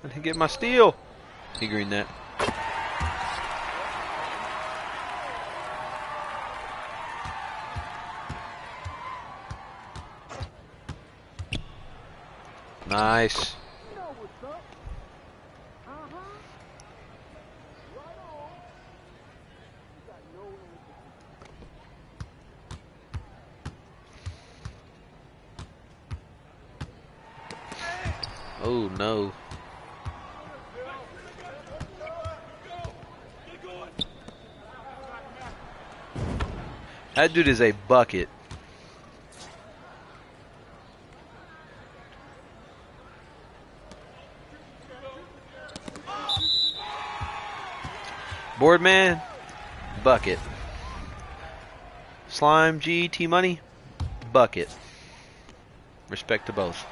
I didn't get my steal. He greened that. Nice. Oh no. That dude is a bucket. Boardman, bucket. Slime, G, T Money, bucket. Respect to both.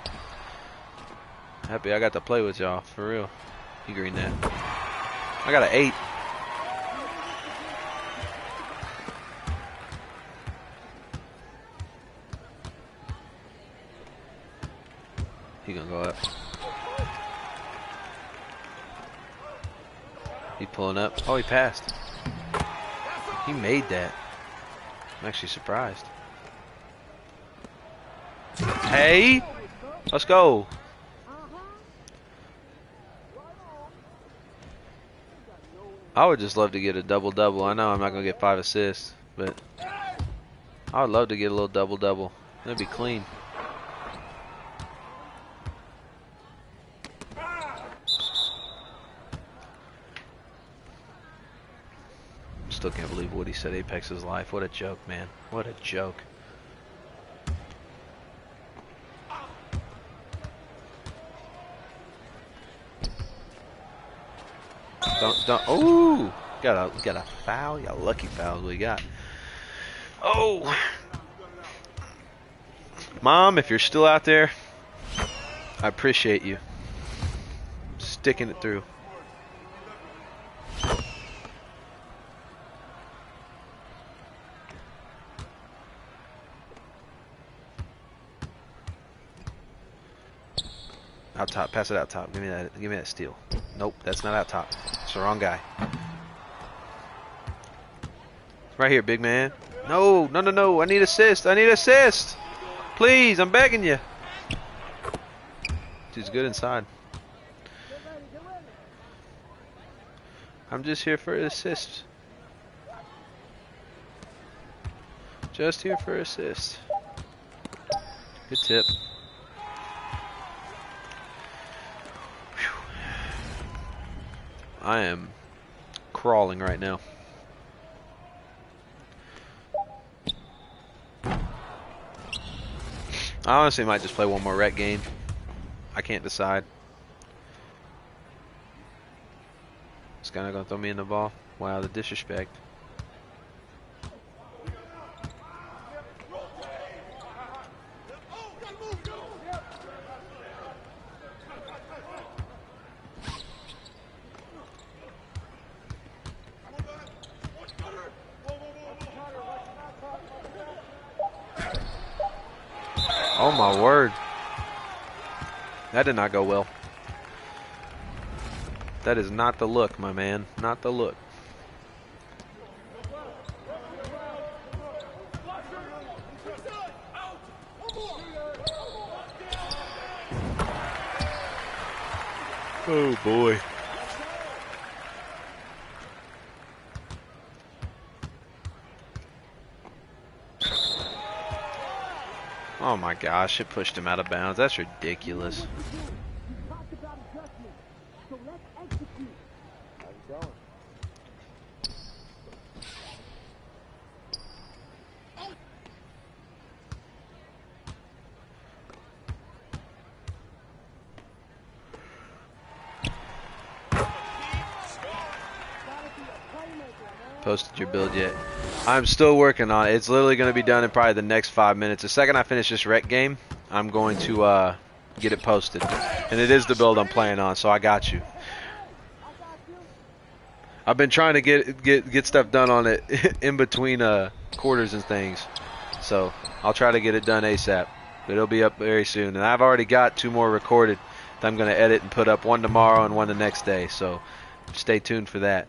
Happy I got to play with y'all, for real. He greened that. I got an 8. He gonna go up. He pulling up. Oh, he passed. He made that. I'm actually surprised. Hey, let's go. I would just love to get a double-double. I know I'm not gonna get 5 assists, but I would love to get a little double-double. That'd be clean. Still can't believe Woody said Apex is life. What a joke, man. What a joke. Don't. Ooh, got a foul. Got lucky fouls we got. Oh, Mom, if you're still out there, I appreciate you sticking it through. Out top, pass it out top. Give me that steal. Nope, that's not out top. It's the wrong guy. Right here, big man. No, no, no, no. I need assist. I need assist. Please, I'm begging you. Dude's good inside. I'm just here for assist. Just here for assist. Good tip. I am crawling right now. I honestly might just play one more rec game. I can't decide. This guy not gonna throw me in the ball. Wow, the disrespect. Oh my word. That did not go well. That is not the look, my man. Not the look. Oh boy. Oh my gosh, it pushed him out of bounds. That's ridiculous. Posted your build yet? I'm still working on it. It's literally going to be done in probably the next 5 minutes. The second I finish this rec game, I'm going to get it posted. And it is the build I'm playing on, so I got you. I've been trying to get stuff done on it in between quarters and things. So I'll try to get it done ASAP. But it'll be up very soon. And I've already got 2 more recorded. that I'm going to edit and put up, one tomorrow and one the next day. So stay tuned for that.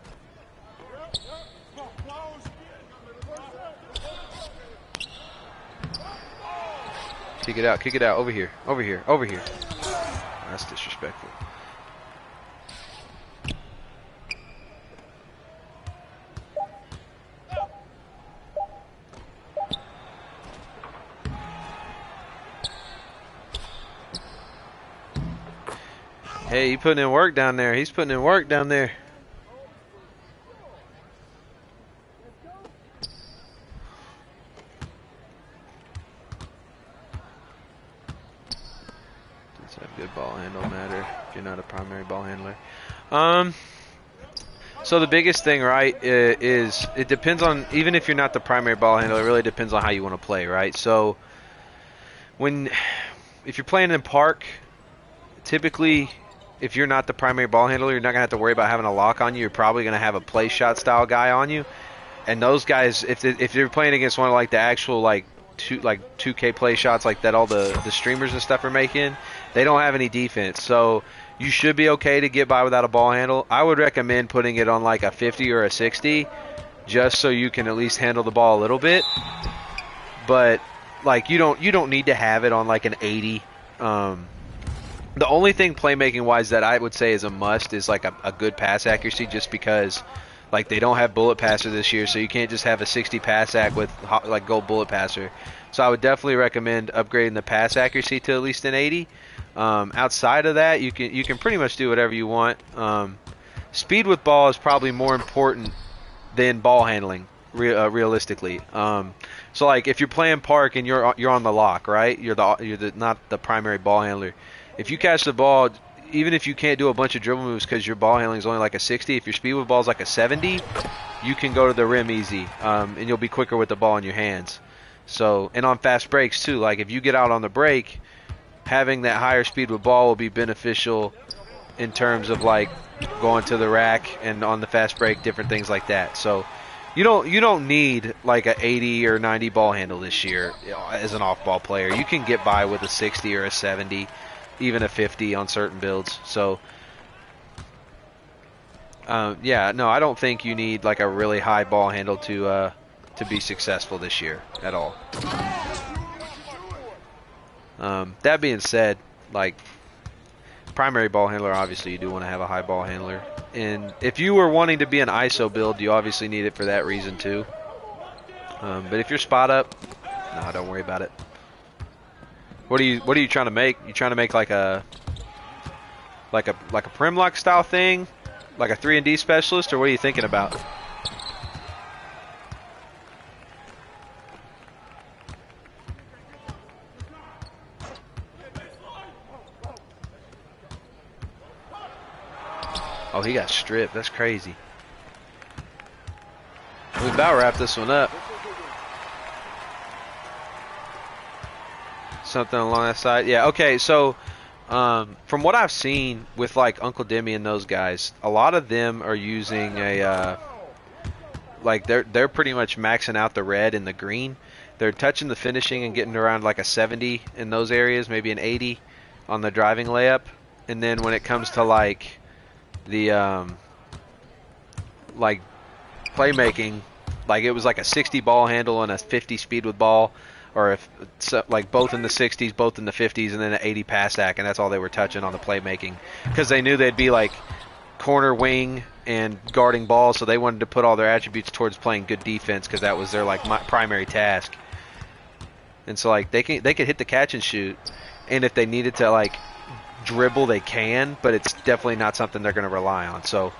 Kick it out, over here, over here, over here. That's disrespectful. Hey, he putting in work down there. He's putting in work down there. Does have good ball handle matter if you're not a primary ball handler. So the biggest thing, right, is it depends on, even if you're not the primary ball handler, it really depends on how you want to play, right? So if you're playing in park, typically, if you're not the primary ball handler, you're not going to have to worry about having a lock on you. You're probably going to have a play shot style guy on you. And those guys, if you're playing against one of like the actual like 2K play shots like that all the streamers and stuff are making, they don't have any defense. So you should be okay to get by without a ball handle. I would recommend putting it on like a 50 or a 60 just so you can at least handle the ball a little bit. But like you don't need to have it on like an 80. The only thing playmaking wise that I would say is a must is like a good pass accuracy, just because like they don't have bullet passer this year, so you can't just have a 60 pass ac with like gold bullet passer. So I would definitely recommend upgrading the pass accuracy to at least an 80. Outside of that, you can pretty much do whatever you want. Speed with ball is probably more important than ball handling, realistically. So like if you're playing park and you're on the lock, right? You're not the primary ball handler. If you catch the ball, even if you can't do a bunch of dribble moves because your ball handling is only like a 60, if your speed with ball is like a 70, you can go to the rim easy, and you'll be quicker with the ball in your hands. So, and on fast breaks too, like if you get out on the break, having that higher speed with ball will be beneficial in terms of like going to the rack and on the fast break, different things like that. So you don't need like a 80 or 90 ball handle this year, you know, as an off-ball player. You can get by with a 60 or a 70. Even a 50 on certain builds. So, yeah, no, I don't think you need like a really high ball handle to be successful this year at all. That being said, like primary ball handler, obviously you do want to have a high ball handler. And if you were wanting to be an ISO build, you obviously need it for that reason too. But if you're spot up, no, don't worry about it. What are you trying to make? You trying to make like a prim lock style thing, like a 3-and-D specialist, or what are you thinking about? Oh, he got stripped. That's crazy. We about wrap this one up. Something along that side. Yeah, okay, so from what I've seen with like Uncle Demi and those guys, a lot of them are using a like they're pretty much maxing out the red and the green. They're touching the finishing and getting around like a 70 in those areas, maybe an 80 on the driving layup. And then when it comes to like the like playmaking, like it was like a 60 ball handle and a 50 speed with ball. Or if so, like both in the 60s, both in the 50s, and then an 80 pass ac, and that's all they were touching on the playmaking, because they knew they'd be like corner wing and guarding balls, so they wanted to put all their attributes towards playing good defense, because that was their like primary task. And so like they could hit the catch and shoot, and if they needed to like dribble, they can, but it's definitely not something they're going to rely on. So.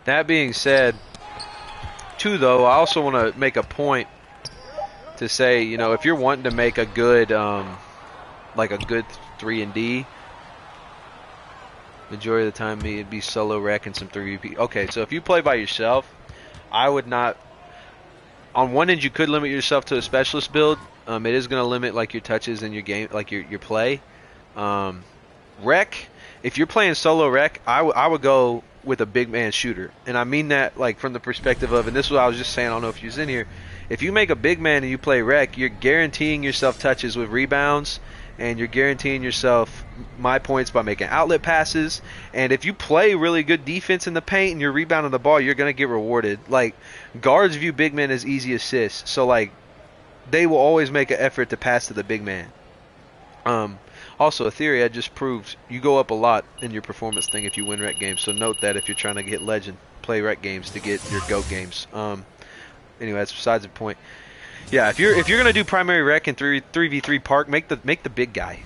That being said, too, though, I also want to make a point to say, you know, if you're wanting to make a good, like a good 3-and-D, majority of the time it'd be solo rec and some 3VP. Okay, so if you play by yourself, I would not. On one end, you could limit yourself to a specialist build. It is going to limit like your touches and your game, like your play. Rec, if you're playing solo rec, I would go with a big man shooter. And I mean that like from the perspective of, and this is what I was just saying, I don't know if you was in here, if you make a big man and you play rec, you're guaranteeing yourself touches with rebounds, and you're guaranteeing yourself my points by making outlet passes. And if you play really good defense in the paint and you're rebounding the ball, you're going to get rewarded. Like, guards view big men as easy assists, so like they will always make an effort to pass to the big man. Also, a theory I just proved, you go up a lot in your performance thing if you win rec games. So note that if you're trying to get legend, play rec games to get your GOAT games. Anyway, that's besides the point. Yeah, if you're gonna do primary rec and 3v3 park, make the big guy.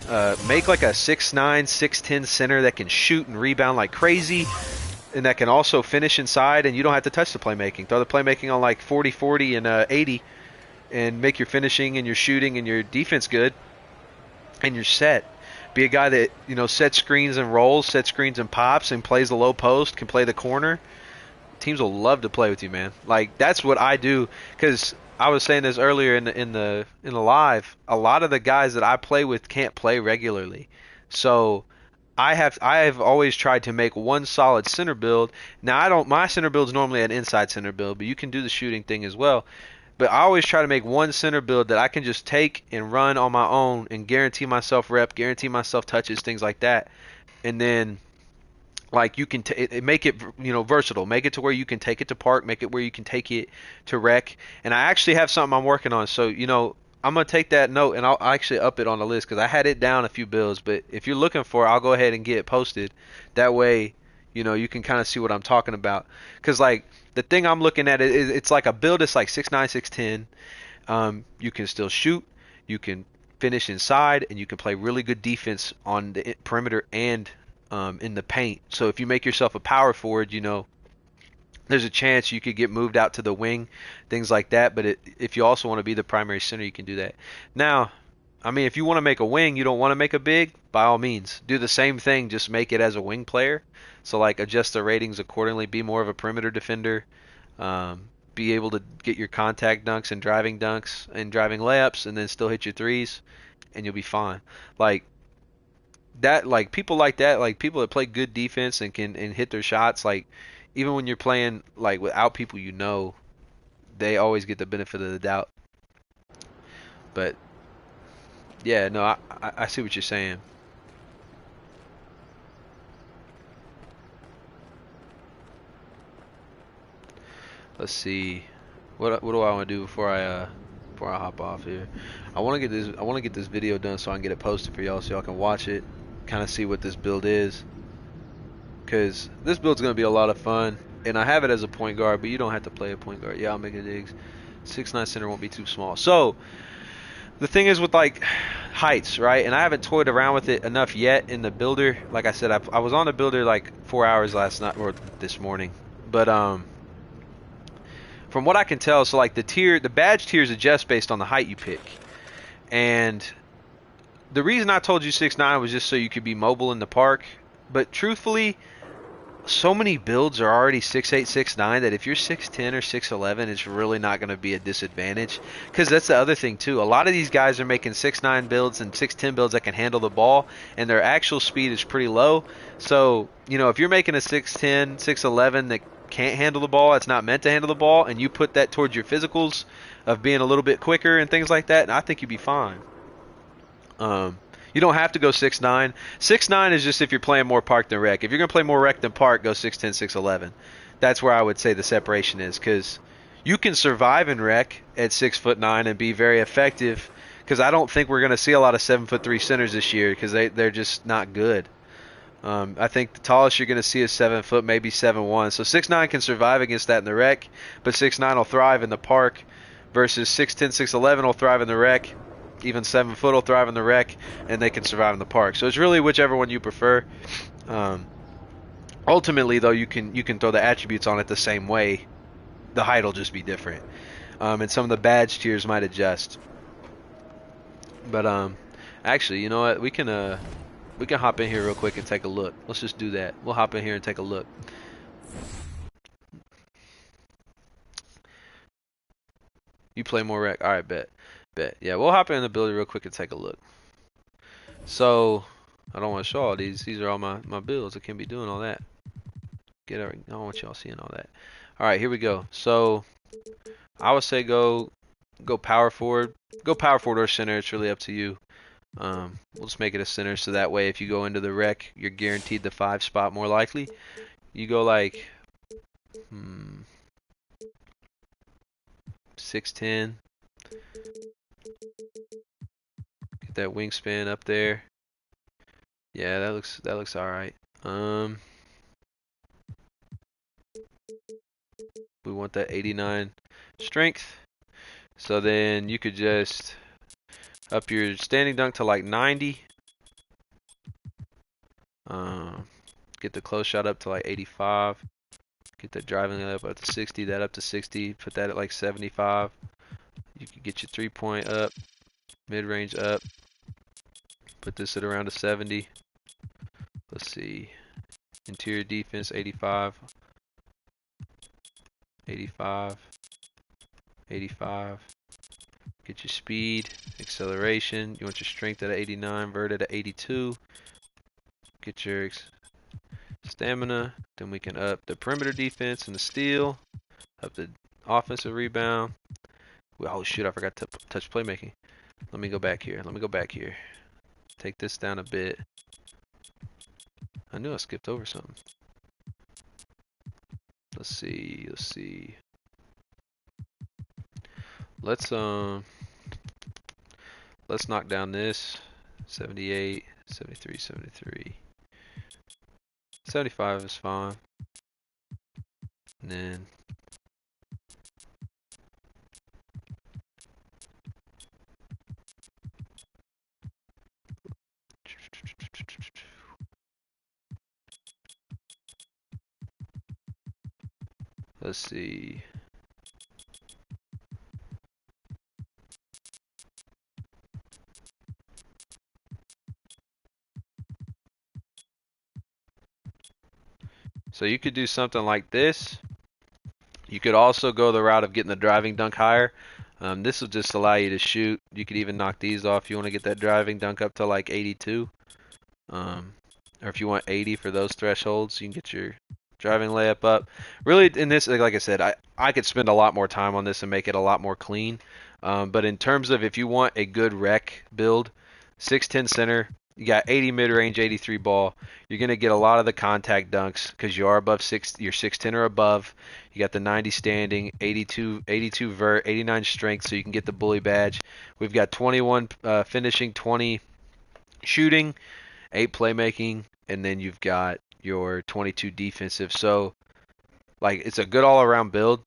Make like a 6'9", 6'10" center that can shoot and rebound like crazy, and that can also finish inside, and you don't have to touch the playmaking. Throw the playmaking on like 40-40 and 80, and make your finishing and your shooting and your defense good, and you're set. Be a guy that, you know, sets screens and rolls, sets screens and pops, and plays the low post, can play the corner. Teams will love to play with you, man. Like, that's what I do, because I was saying this earlier in the live. A lot of the guys that I play with can't play regularly, so I have always tried to make one solid center build. Now my center build is normally an inside center build, but you can do the shooting thing as well. But I always try to make one center build that I can just take and run on my own and guarantee myself rep, guarantee myself touches, things like that. And then, like, you can make it, you know, versatile. Make it to where you can take it to park, make it where you can take it to rec. And I actually have something I'm working on. So, you know, I'm going to take that note and I'll actually up it on the list, because I had it down a few builds. But if you're looking for it, I'll go ahead and get it posted. That way, you know, you can kind of see what I'm talking about. Because, like, the thing I'm looking at is it's like a build that's like 6'9", 6'10". You can still shoot, you can finish inside, and you can play really good defense on the perimeter and in the paint. So if you make yourself a power forward, you know, there's a chance you could get moved out to the wing, things like that. But if you also want to be the primary center, you can do that. Now, I mean, if you want to make a wing, you don't want to make a big, by all means, do the same thing, just make it as a wing player. So, like, adjust the ratings accordingly, be more of a perimeter defender, be able to get your contact dunks and driving layups, and then still hit your threes, and you'll be fine. Like that, like people like that, like people that play good defense and can hit their shots, like even when you're playing like without people, you know, they always get the benefit of the doubt. But yeah, no, I see what you're saying. Let's see, what do I want to do before I hop off here? I want to get this video done so I can get it posted for y'all, so y'all can watch it, kind of see what this build is, because this build's gonna be a lot of fun. And I have it as a point guard, but you don't have to play a point guard. Yeah, I'll make it digs. 6'9" center won't be too small. So the thing is with like heights, right? And I haven't toyed around with it enough yet in the builder. Like I said, I was on the builder like 4 hours last night or this morning, but from what I can tell, so like the badge tiers adjust based on the height you pick. And the reason I told you 6'9" was just so you could be mobile in the park. But truthfully, so many builds are already 6'8", 6'9" that if you're 6'10" or 6'11", it's really not going to be a disadvantage. Because that's the other thing too. A lot of these guys are making 6'9" builds and 6'10" builds that can handle the ball, and their actual speed is pretty low. So, you know, if you're making a 6'10", 6'11" that can't handle the ball, it's not meant to handle the ball, and you put that towards your physicals of being a little bit quicker and things like that, and I think you'd be fine. You don't have to go 6'9". 6'9" is just if you're playing more park than rec. If you're going to play more rec than park, go 6'10", 6'11". That's where I would say the separation is, because you can survive in rec at 6'9" and be very effective, because I don't think we're going to see a lot of 7'3" centers this year, because they're just not good. I think the tallest you're going to see is 7 foot, maybe 7'1". So 6'9" can survive against that in the rec, but 6'9" will thrive in the park, versus 6'10", 6'11" will thrive in the rec. Even 7 foot will thrive in the rec, and they can survive in the park. So it's really whichever one you prefer. Ultimately, though, you can throw the attributes on it the same way. The height will just be different, and some of the badge tiers might adjust. But actually, you know what? We can hop in here real quick and take a look. Let's just do that. We'll hop in here and take a look. You play more rec? All right, bet. Yeah, we'll hop in the builder real quick and take a look. So I don't want to show all these. These are all my builds. I can't be doing all that. I don't want y'all seeing all that. All right, here we go. So I would say go power forward. Go power forward or center. It's really up to you. We'll just make it a center so that way if you go into the rec, you're guaranteed the 5 spot more likely. You go like 6'10". Get that wingspan up there. Yeah, that looks all right. We want that 89 strength. So then you could just up your standing dunk to like 90. Get the close shot up to like 85. Get the driving up to 60. That up to 60. Put that at like 75. You can get your 3-point up, mid-range up. Put this at around a 70. Let's see. Interior defense 85. 85. 85. Get your speed, acceleration. You want your strength at 89, vert at 82. Get your stamina. Then we can up the perimeter defense and the steal. Up the offensive rebound. Oh shoot, I forgot to touch playmaking. Let me go back here. Take this down a bit. I knew I skipped over something. Let's see. Let's knock down this. 78, 73, 73. 75 is fine. And then let's see. So you could do something like this. You could also go the route of getting the driving dunk higher. This will just allow you to shoot. You could even knock these off if you want to get that driving dunk up to like 82. Or if you want 80 for those thresholds, you can get your driving layup up. Really, in this, like I said, I could spend a lot more time on this and make it a lot more clean. But in terms of if you want a good rec build, 6'10 center, you got 80 mid-range, 83 ball. You're going to get a lot of the contact dunks because you are above 6, you're 6'10 or above. You got the 90 standing, 82 vert, 89 strength, so you can get the bully badge. We've got 21 finishing, 20 shooting, 8 playmaking, and then you've got your 22 defensive. So, like, it's a good all-around build.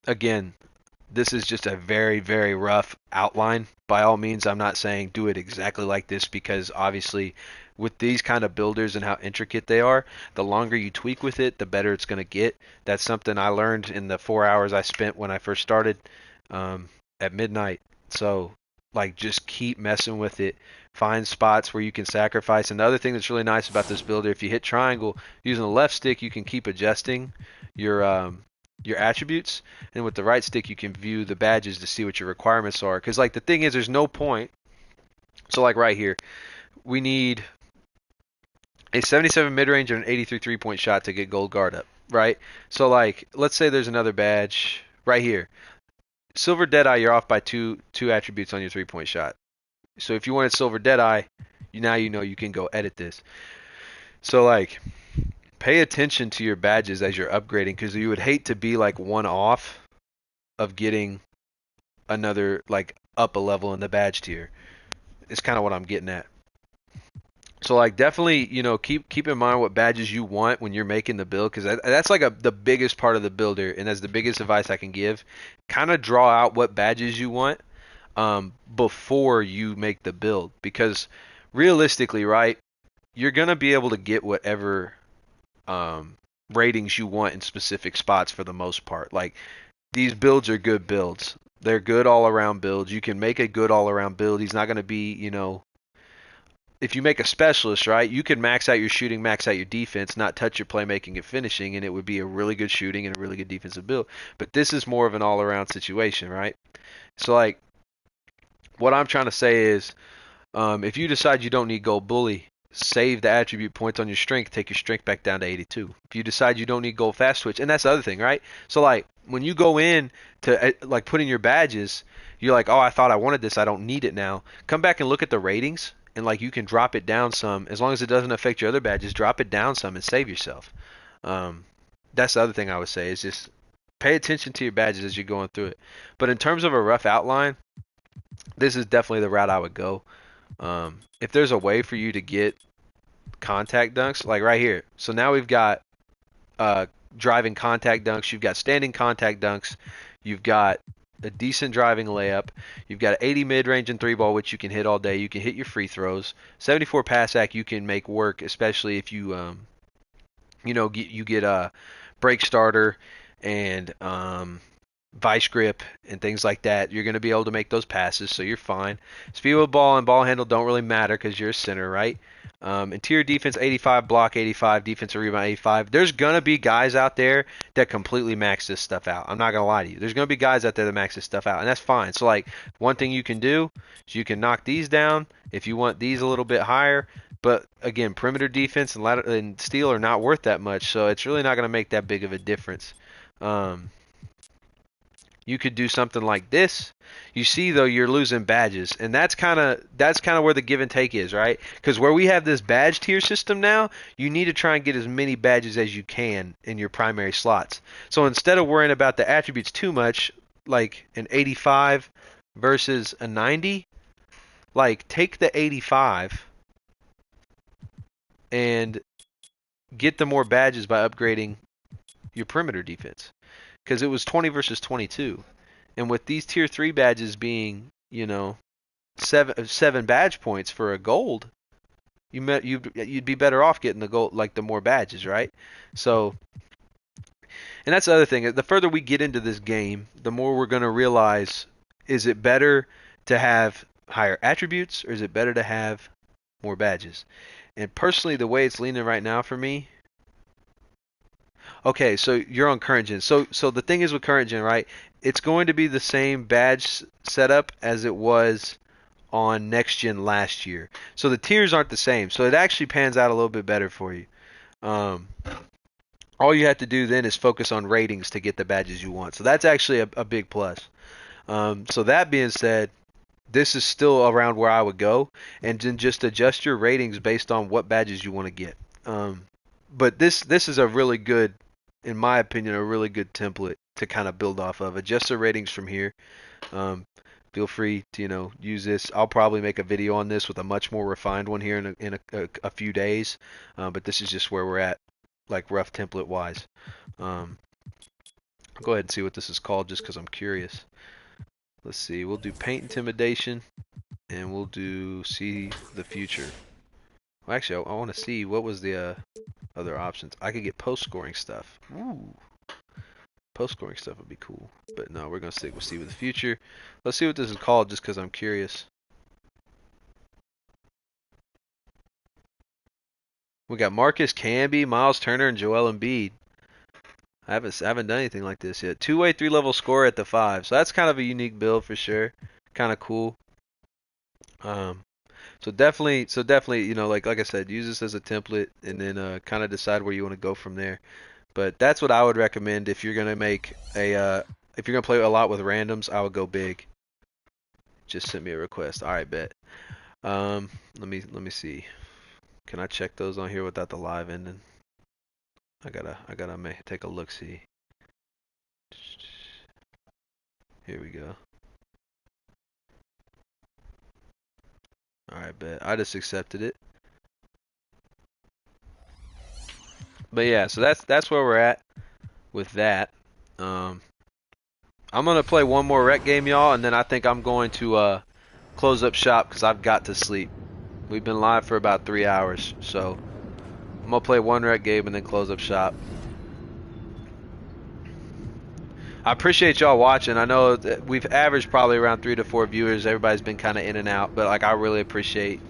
Again, this is just a very, very rough outline. By all means, I'm not saying do it exactly like this because obviously with these kind of builders and how intricate they are, the longer you tweak with it, the better it's going to get. That's something I learned in the 4 hours I spent when I first started at midnight. So, like, just keep messing with it. Find spots where you can sacrifice. And the other thing that's really nice about this builder, if you hit triangle, using the left stick, you can keep adjusting your attributes, and with the right stick you can view the badges to see what your requirements are. Because like the thing is, there's no point. So like right here, we need a 77 mid-range and an 83 3-point shot to get gold guard up, right? So like, let's say there's another badge right here. Silver Deadeye, you're off by two attributes on your 3-point shot. So if you wanted Silver Deadeye, now you know you can go edit this. So like, pay attention to your badges as you're upgrading because you would hate to be like one off of getting another like up a level in the badge tier. It's kind of what I'm getting at. So like definitely, keep in mind what badges you want when you're making the build because that's like the biggest part of the builder, and that's the biggest advice I can give. Kind of draw out what badges you want before you make the build because realistically, right, you're gonna be able to get whatever ratings you want in specific spots for the most part. Like these builds are good builds. They're good all around builds. You can make a good all around build. He's not going to be, if you make a specialist, right, you can max out your shooting, max out your defense, not touch your playmaking and finishing, and it would be a really good shooting and a really good defensive build. But this is more of an all around situation, right? So like what I'm trying to say is if you decide you don't need gold bully, save the attribute points on your strength, take your strength back down to 82. If you decide you don't need gold fast switch, and that's the other thing, right? So like when you go in to like put in your badges, you're like, oh, I thought I wanted this, I don't need it now. Come back and look at the ratings, and like you can drop it down some as long as it doesn't affect your other badges. Drop it down some and save yourself. That's the other thing I would say is just pay attention to your badges as you're going through it. But in terms of a rough outline, this is definitely the route I would go. If there's a way for you to get contact dunks, like right here. So now we've got driving contact dunks. You've got standing contact dunks. You've got a decent driving layup. You've got 80 mid-range and 3-ball, which you can hit all day. You can hit your free throws. 74 pass act you can make work, especially if you get a break starter and vice grip and things like that. You're going to be able to make those passes, so you're fine. Speed with ball and ball handle don't really matter because you're a center, right? Interior defense 85, block 85, defensive rebound 85. There's going to be guys out there that completely max this stuff out. I'm not going to lie to you. There's going to be guys out there that max this stuff out, and that's fine. So like one thing you can do is you can knock these down if you want these a little bit higher. But again, perimeter defense and steal are not worth that much, so it's really not going to make that big of a difference. You could do something like this. You see, though, you're losing badges, and that's kind of where the give and take is, right? Because where we have this badge tier system now, you need to try and get as many badges as you can in your primary slots. So instead of worrying about the attributes too much, like an 85 versus a 90, like take the 85 and get the more badges by upgrading your perimeter defense. Because it was 20 versus 22. And with these tier 3 badges being, 7 badge points for a gold, you'd be better off getting the gold, like the more badges, right? So, and that's the other thing. The further we get into this game, the more we're going to realize, is it better to have higher attributes or is it better to have more badges? And personally, the way it's leaning right now for me, okay, so you're on current gen. So the thing is with current gen, right? It's going to be the same badge setup as it was on next gen last year. So the tiers aren't the same. So it actually pans out a little bit better for you. All you have to do then is focus on ratings to get the badges you want. So that's actually a big plus. So that being said, this is still around where I would go, and then just adjust your ratings based on what badges you want to get. But this is a really good, in my opinion, a really good template to kind of build off of. Adjust the ratings from here. Feel free to use this. I'll probably make a video on this with a much more refined one here in a few days. But this is just where we're at, like rough template wise. I'll go ahead and see what this is called just because I'm curious. Let's see. We'll do paint intimidation, and we'll do see the future. Well, actually, I want to see what was the other options. I could get post-scoring stuff. Ooh. Post-scoring stuff would be cool. But no, we're going to stick with see with the future. Let's see what this is called just because I'm curious. We got Marcus Camby, Miles Turner, and Joel Embiid. I haven't done anything like this yet. Two-way, 3-level scorer at the 5. So that's kind of a unique build for sure. Kind of cool. So definitely, like I said, use this as a template and then kind of decide where you want to go from there. But that's what I would recommend if you're gonna make if you're gonna play a lot with randoms. I would go big. Just send me a request. All right, bet. Let me see. Can I check those on here without the live ending? I gotta take a look. See. Here we go. Alright, bet. I just accepted it. But yeah, so that's where we're at with that. I'm gonna play one more rec game, y'all, and then I think I'm going to close up shop because I've got to sleep. We've been live for about 3 hours, so I'm gonna play one rec game and then close up shop. I appreciate y'all watching. I know that we've averaged probably around 3 to 4 viewers. Everybody's been kind of in and out, but like I really appreciate,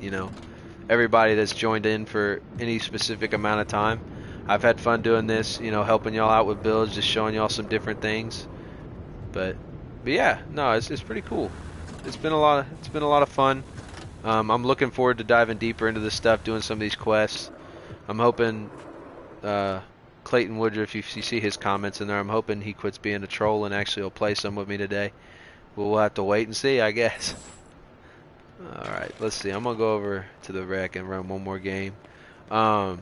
everybody that's joined in for any specific amount of time. I've had fun doing this, helping y'all out with builds, just showing y'all some different things. But yeah, no, it's pretty cool. It's been a lot of fun. I'm looking forward to diving deeper into this stuff, doing some of these quests. I'm hoping Clayton Woodruff, if you see his comments in there, I'm hoping he quits being a troll and actually will play some with me today. We'll have to wait and see, I guess. Alright, let's see. I'm going to go over to the rec and run one more game. Feel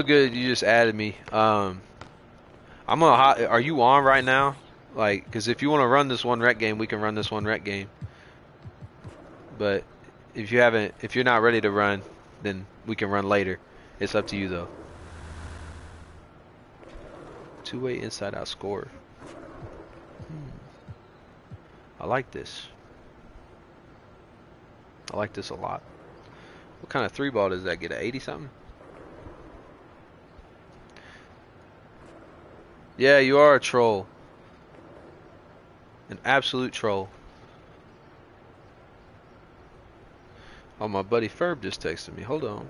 good you just added me. I'm gonna. Are you on right now? Like, because if you want to run this one rec game, we can run this one rec game. But if you're not ready to run, then we can run later. It's up to you though. Two-way inside-out score. I like this. I like this a lot. What kind of 3-ball does that get? At 80 something? Yeah, you are a troll. An absolute troll. Oh, my buddy Ferb just texted me. Hold on.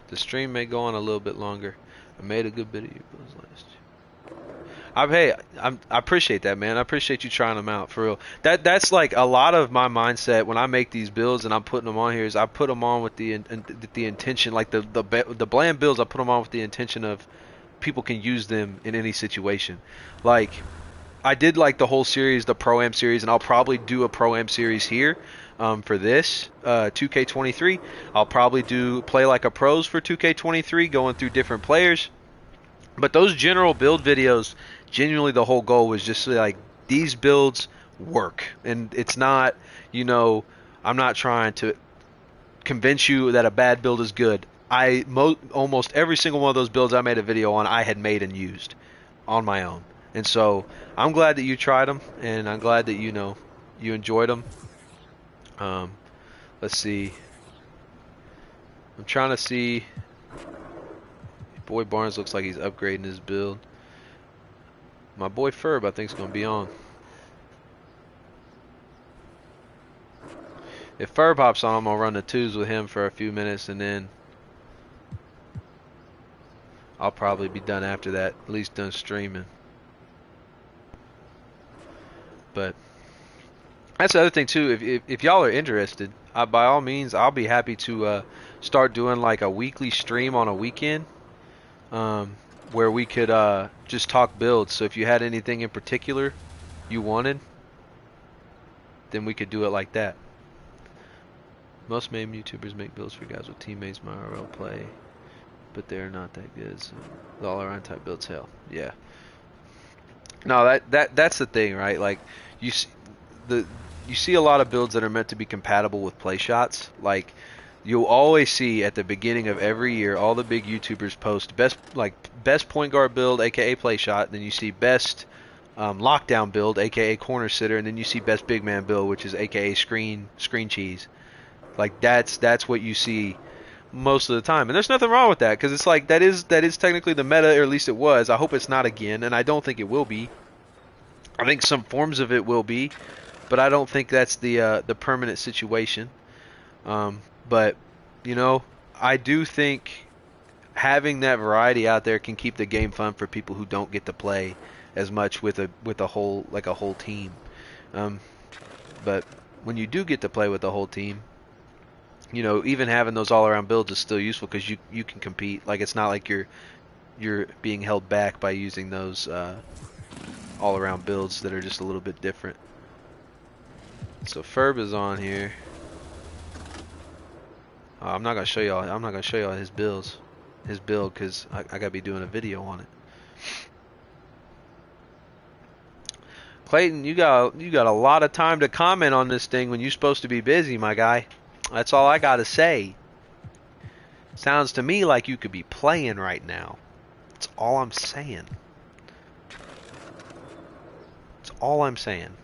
The stream may go on a little bit longer. I made a good bit of your builds last year. I appreciate that, man. I appreciate you trying them out, for real. That's like a lot of my mindset when I make these builds and I'm putting them on here is I put them on with the intention, like the bland builds, I put them on with the intention of people can use them in any situation. Like, I did like the whole series, the Pro-Am series, and I'll probably do a Pro-Am series here for this 2K23. I'll probably play like a pros for 2K23, going through different players. But those general build videos, genuinely the whole goal was just like, these builds work. And it's not, I'm not trying to convince you that a bad build is good. Almost every single one of those builds I made a video on, I had made and used on my own. And so I'm glad that you tried them, and I'm glad that you enjoyed them. Let's see. I'm trying to see. Boy Barnes looks like he's upgrading his build. My boy Ferb, I think, is going to be on. If Ferb hops on, I'm going to run the twos with him for a few minutes, and then I'll probably be done after that, at least done streaming. But that's the other thing too. If y'all are interested, by all means, I'll be happy to start doing like a weekly stream on a weekend, where we could just talk builds. So if you had anything in particular you wanted, then we could do it like that. Most MAME YouTubers make builds for guys with teammates my RL play, but they're not that good. So the all-around type builds, hell, yeah. No, that's the thing, right? Like, you see a lot of builds that are meant to be compatible with play shots. Like, you'll always see at the beginning of every year all the big YouTubers post best point guard build, aka play shot. Then you see best lockdown build, aka corner sitter, and then you see best big man build, which is aka screen cheese. Like, that's what you see most of the time, and there's nothing wrong with that, because it's like that is technically the meta, or at least it was. I hope it's not again, and I don't think it will be. I think some forms of it will be, but I don't think that's the permanent situation. But I do think having that variety out there can keep the game fun for people who don't get to play as much with a whole team. But when you do get to play with the whole team, even having those all-around builds is still useful, because you can compete. Like, it's not like you're being held back by using those all-around builds that are just a little bit different. So Ferb is on here. I'm not gonna show y'all his build, because I gotta be doing a video on it. Clayton, you got a lot of time to comment on this thing when you're supposed to be busy, my guy. That's all I gotta say. Sounds to me like you could be playing right now. That's all I'm saying. That's all I'm saying.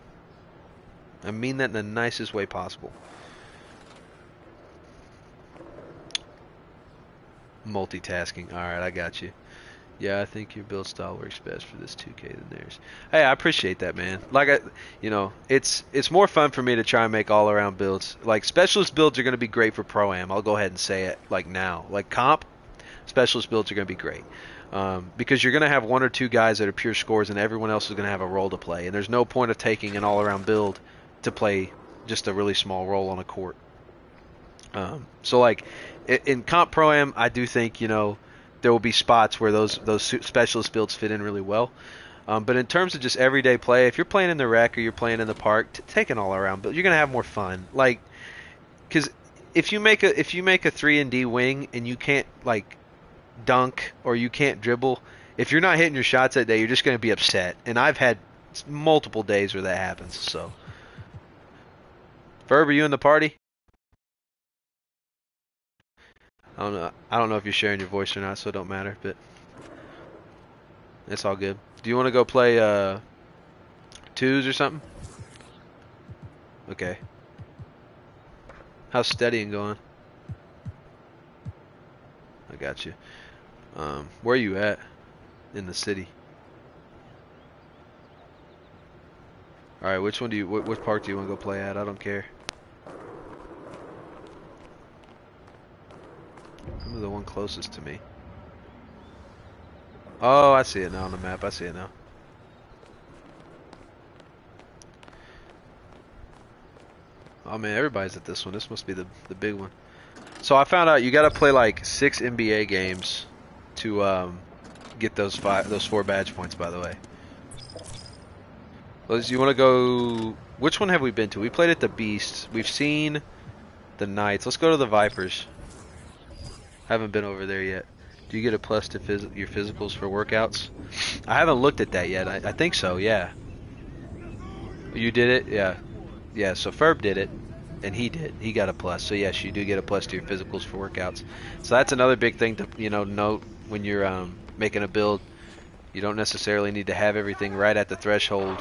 I mean that in the nicest way possible. Multitasking. Alright, I got you. Yeah, I think your build style works best for this 2K than theirs. Hey, I appreciate that, man. Like, it's more fun for me to try and make all-around builds. Like, specialist builds are going to be great for Pro-Am. I'll go ahead and say it, like, now. Like, comp, specialist builds are going to be great. Because you're going to have one or two guys that are pure scores, and everyone else is going to have a role to play. And there's no point of taking an all-around build to play just a really small role on a court. So like in comp pro-am, I do think, you know, there will be spots where those specialist builds fit in really well. But in terms of just everyday play, if you're playing in the rec or you're playing in the park, take an all around build. You're gonna have more fun. Like, because if you make a 3-and-D wing and you can't like dunk or you can't dribble, if you're not hitting your shots that day, you're just gonna be upset. And I've had multiple days where that happens. So, Ferb, are you in the party? I don't know if you're sharing your voice or not, so it don't matter, but it's all good. Do you want to go play twos or something? Okay. How's steadying going? I got you. Where are you at in the city? All right, which one do you? What park do you want to go play at? I don't care. I'm the one closest to me. Oh, I see it now on the map. I see it now. Oh man, everybody's at this one. This must be the big one. So I found out you got to play like 6 NBA games to get those 4 badge points. By the way, Liz, you want to go? Which one have we been to? We played at the Beast. We've seen the Knights. Let's go to the Vipers. Haven't been over there yet. Do you get a plus to your physicals for workouts? I haven't looked at that yet. I think so, yeah. You did it? Yeah. Yeah, so Ferb did it, and he did. He got a plus. So yes, you do get a plus to your physicals for workouts. So that's another big thing to, you know, note when you're making a build. You don't necessarily need to have everything right at the threshold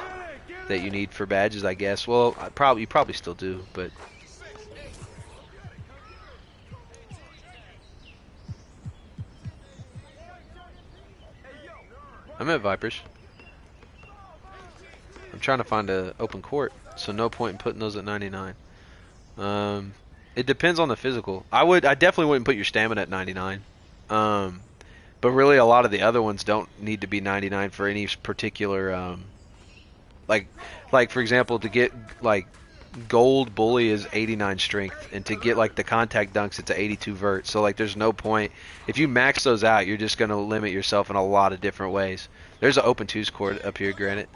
that you need for badges, I guess. Well, you probably still do, but... I'm at Vipers. I'm trying to find an open court, so no point in putting those at 99. It depends on the physical. I definitely wouldn't put your stamina at 99. But really, a lot of the other ones don't need to be 99 for any particular. Like for example, to get like gold bully is 89 strength, and to get like the contact dunks, it's an 82 vert. So like, there's no point if you max those out. You're just gonna limit yourself in a lot of different ways. There's an open twos court up here, granted.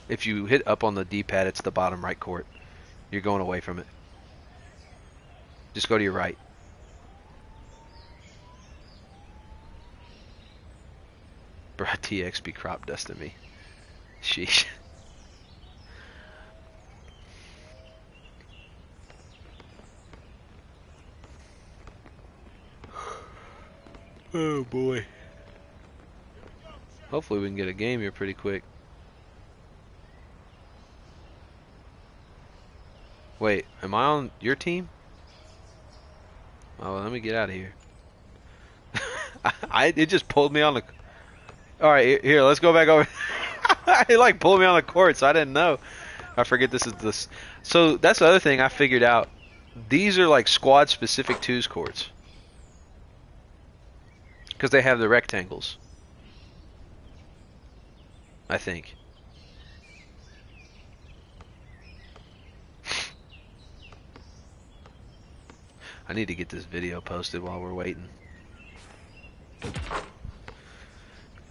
If you hit up on the D-pad, it's the bottom right court. You're going away from it. Just go to your right. Bro, TX be crop dusting me. Sheesh. Oh boy. Hopefully we can get a game here pretty quick. Wait, am I on your team? Oh, let me get out of here. It just pulled me on the... Alright, here, let's go back over. It like pulled me on the court, so I didn't know. I forget this is this. So that's the other thing I figured out. These are like squad specific twos courts. Because they have the rectangles. I think. I need to get this video posted while we're waiting.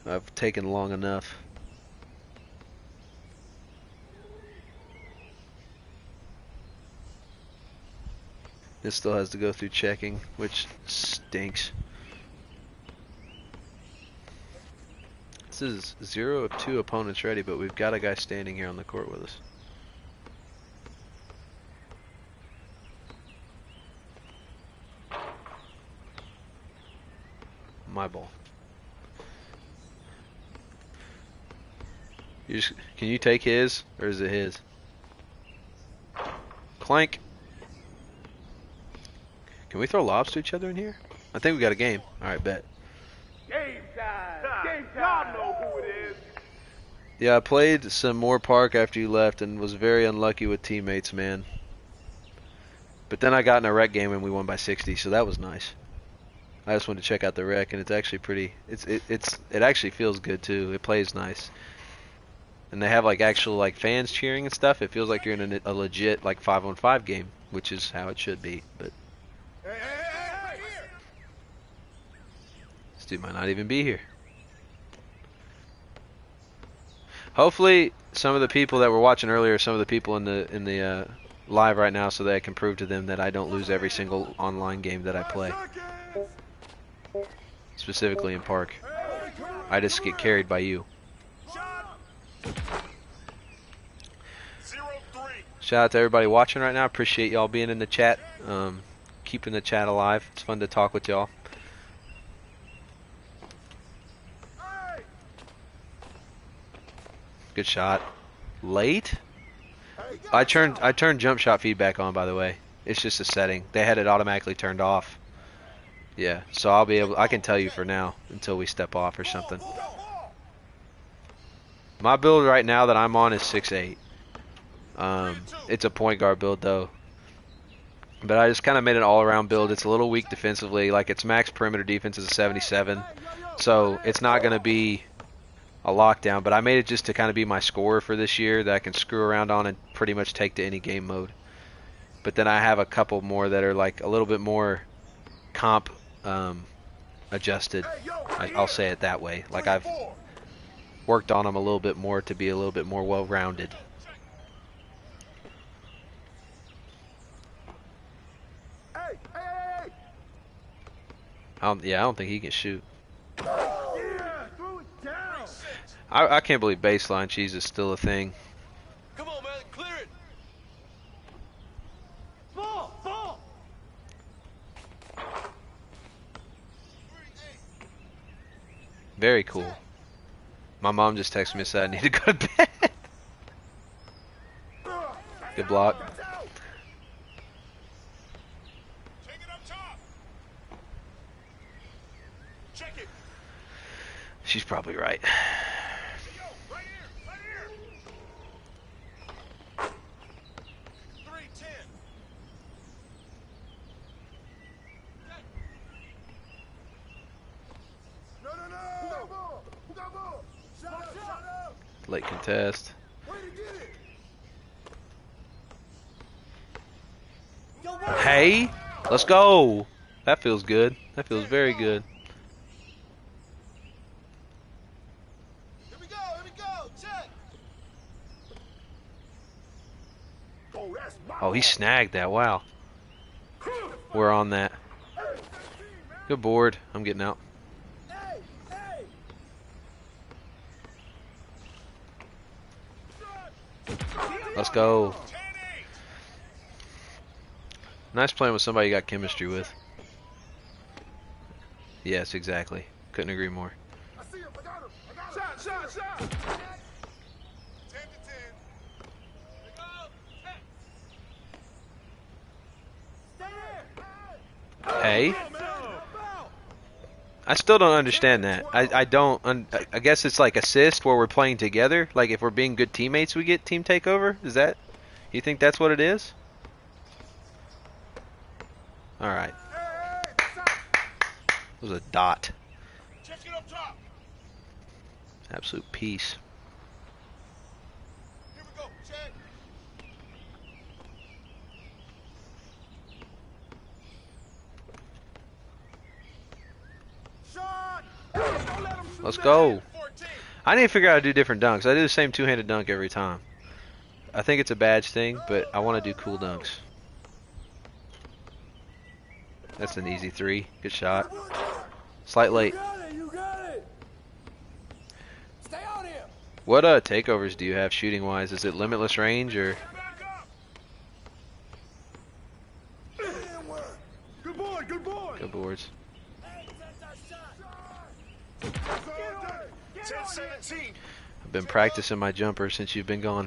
I've taken long enough. This still has to go through checking, which stinks. This is 0 of 2 opponents ready, but we've got a guy standing here on the court with us. My ball. Can you take his, or is it his? Clank. Can we throw lobs to each other in here? I think we got a game. Alright, bet. Game time! Game time! Y'all know who it is. Yeah, I played some more park after you left and was very unlucky with teammates, man. But then I got in a rec game and we won by 60, so that was nice. I just wanted to check out the rec, and it's actually pretty. It actually feels good too. It plays nice. and they have like actual like fans cheering and stuff, it feels like you're in a legit like 5-on-5 game, which is how it should be. But this dude might not even be here. Hopefully, some of the people that were watching earlier, some of the people in the live right now, so that I can prove to them that I don't lose every single online game that I play. Specifically in Park, I just get carried by you. Shout out to everybody watching right now. Appreciate y'all being in the chat, keeping the chat alive. It's fun to talk with y'all. Good shot. Late? I turned jump shot feedback on, by the way. It's just a setting. They had it automatically turned off. Yeah, so I can tell you for now until we step off or something. My build right now that I'm on is 6'8". It's a point guard build though. But I just kind of made an all-around build. It's a little weak defensively. Like, its max perimeter defense is a 77. So it's not going to be a lockdown, but I made it just to kind of be my scorer for this year that I can screw around on and pretty much take to any game mode. But then I have a couple more that are like a little bit more comp adjusted. I'll say it that way. Like, I've worked on them a little bit more to be a little bit more well-rounded. I don't think he can shoot. I can't believe baseline cheese is still a thing. Come on, man, clear it. Ball. Very cool. My mom just texted me and said I need to go to bed. Good block. She's probably right. Late contest. Hey, let's go. That feels good. That feels very good. Here we go. Check. Oh, he snagged that. Wow. We're on that. Good board. I'm getting out. Let's go. Nice playing with somebody you got chemistry with. Yes, exactly. Couldn't agree more. Shot. Hey. I still don't understand that. I don't. I guess it's like assist where we're playing together. Like, if we're being good teammates, we get team takeover. Is that? You think that's what it is? All right. It was a dot. Absolute piece. Here we go. Check. Let's go. I need to figure out how to do different dunks. I do the same two-handed dunk every time. I think it's a badge thing, but I want to do cool dunks. That's an easy three. Good shot. Slight late. What takeovers do you have shooting wise? Is it limitless range or? Good boards. 10-17. I've been practicing my jumper since you've been gone.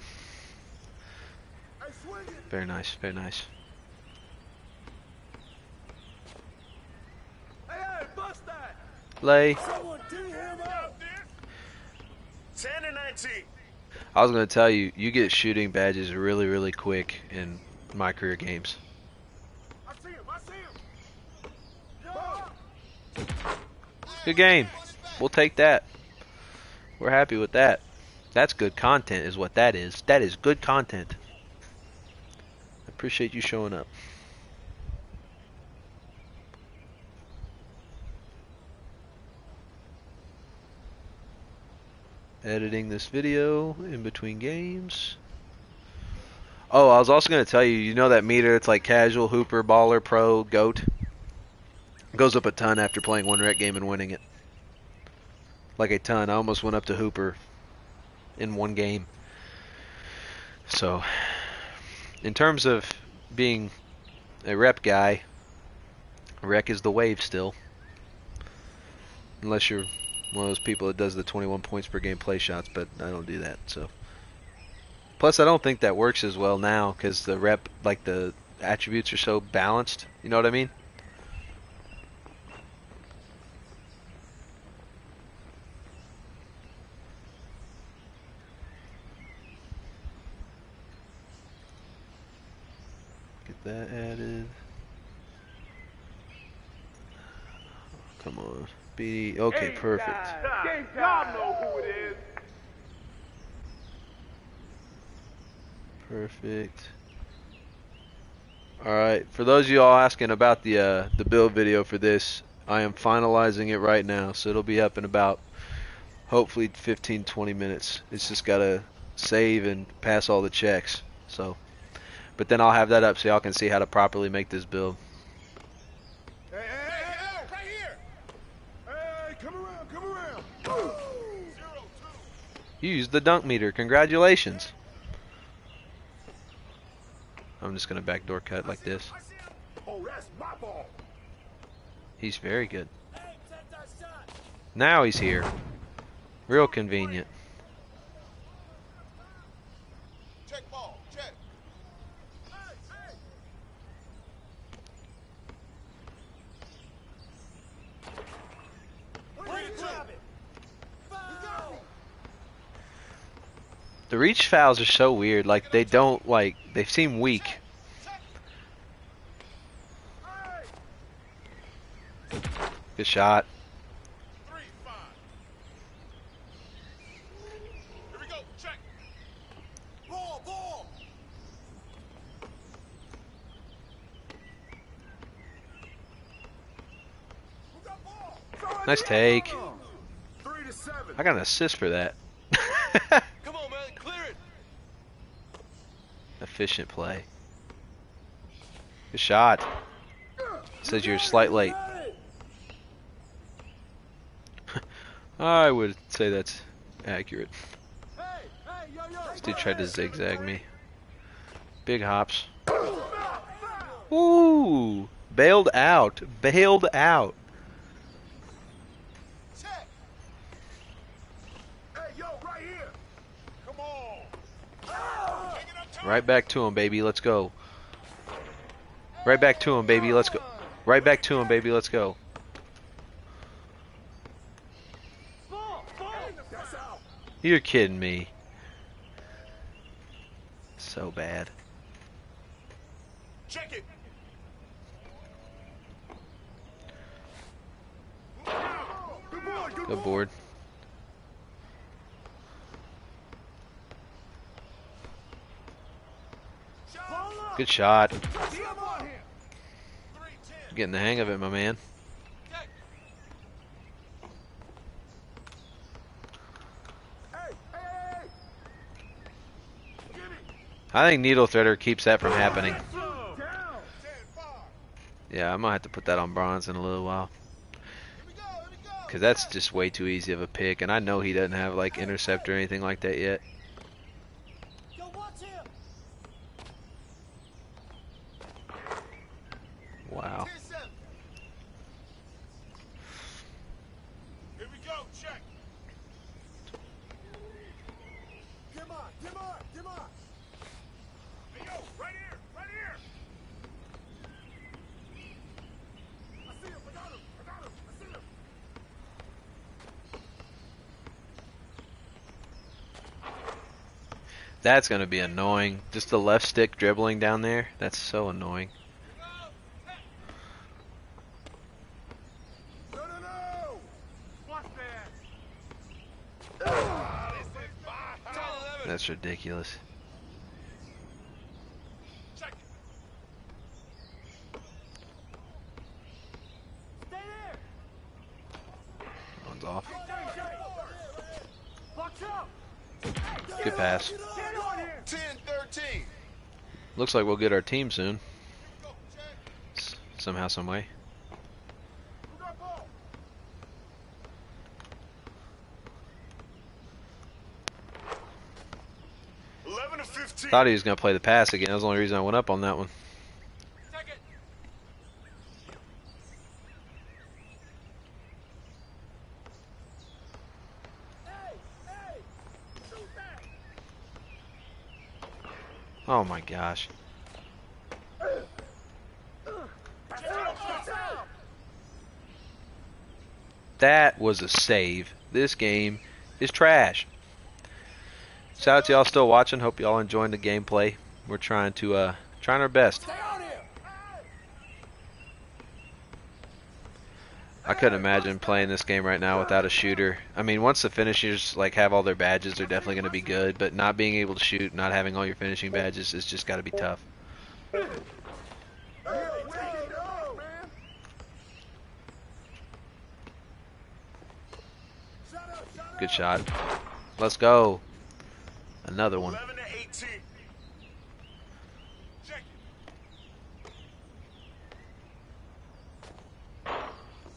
Very nice, very nice. Lay. 10-19. I was going to tell you, you get shooting badges really, really quick in my career games. I see him. Good game. We'll take that. We're happy with that. That's good content is what that is. That is good content. I appreciate you showing up. Editing this video in between games. Oh, I was also going to tell you, you know that meter, it's like casual, hooper, baller, pro, goat? It goes up a ton after playing one rec game and winning it. Like a ton. I almost went up to hooper in one game. So, in terms of being a rep guy, rec is the wave still. Unless you're one of those people that does the 21 points per game play shots, but I don't do that, so. Plus, I don't think that works as well now because the rep, like the attributes are so balanced. You know what I mean? Get that added. Come on. BD. Okay, perfect. Y'all know who it is. Perfect. Alright, for those of you all asking about the build video for this, I am finalizing it right now, so it'll be up in about hopefully 15-20 minutes. It's just gotta save and pass all the checks. So, but then I'll have that up so y'all can see how to properly make this build. Hey, right here. Hey, come around. You used the dunk meter. Congratulations. I'm just gonna backdoor cut like this. Oh, that's my ball. He's very good. Now he's here. Real convenient. Check ball, check. The reach fouls are so weird. Like they don't like. They seem weak. Good shot. Here we go, check. Ball. Nice take. 3-7. I got an assist for that. Come on, man, clear it. Efficient play. Good shot. Says you're a slight late. I would say that's accurate. This dude tried to zigzag me. Big hops. Ooh! Bailed out. Bailed out. Right back to him, baby. Let's go. Right back to him, baby. Let's go. Right back to him, baby. Let's go. You're kidding me. So bad. Check it. Good board. Good shot. Getting the hang of it, my man. I think Needle Threader keeps that from happening. Yeah, I might have to put that on bronze in a little while. Because that's just way too easy of a pick. And I know he doesn't have like intercept or anything like that yet. Wow. Here we go, check. Come on. Hey, yo, right here. I see him, I got him. I see him. That's going to be annoying. Just the left stick dribbling down there. That's so annoying. That's ridiculous. One's off. Good pass. 10-13. Looks like we'll get our team soon. Somehow, some way. Thought he was going to play the pass again. That was the only reason I went up on that one. Oh my gosh. That was a save. This game is trash. Shout out to y'all still watching. Hope y'all enjoying the gameplay. We're trying our best. I couldn't imagine playing this game right now without a shooter. I mean, once the finishers like have all their badges, they're definitely going to be good. But not being able to shoot, not having all your finishing badges, is just got to be tough. Good shot. Let's go. Another one.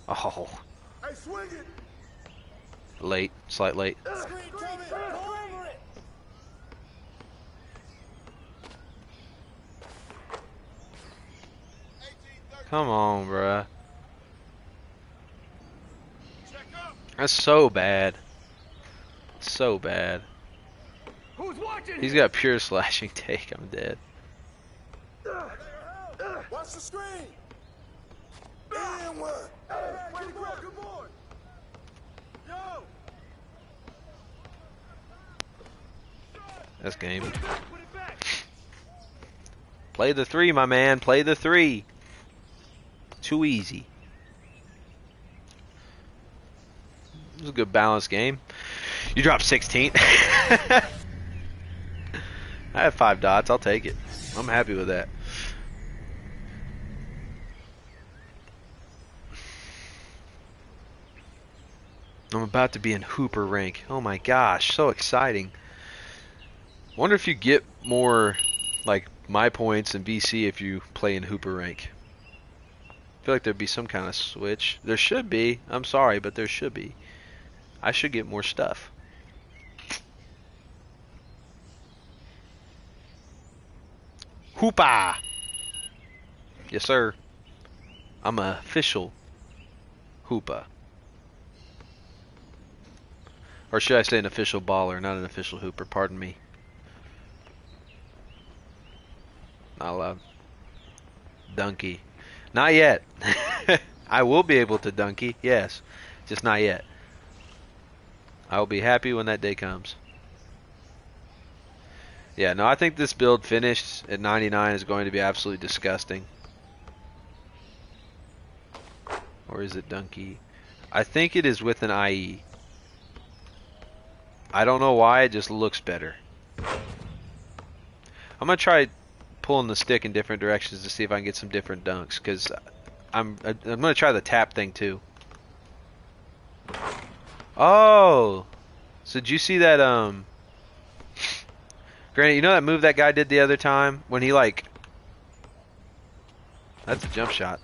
Oh. Late. Slight late. Come on, bruh. That's so bad. So bad. He's got pure slashing take. I'm dead. Watch the screen. And one. Good boy. Yo. That's game. Play the three, my man. Play the three. Too easy. It was a good balanced game. You dropped 16. I have 5 dots. I'll take it. I'm happy with that. I'm about to be in Hooper rank. Oh my gosh, so exciting. Wonder if you get more like my points in VC if you play in Hooper rank. I feel like there'd be some kind of switch. There should be. I'm sorry, but there should be. I should get more stuff. Hoopa! Yes, sir. I'm an official Hoopa. Or should I say an official baller, not an official hooper, pardon me. Not allowed. Dunky. Not yet. I will be able to dunky, yes. Just not yet. I will be happy when that day comes. Yeah, no, I think this build finished at 99 is going to be absolutely disgusting. Or is it dunky? I think it is with an IE. I don't know why, it just looks better. I'm going to try pulling the stick in different directions to see if I can get some different dunks, because I'm going to try the tap thing too. Oh! So did you see that, Granted, you know that move that guy did the other time? When he like... That's a jump shot.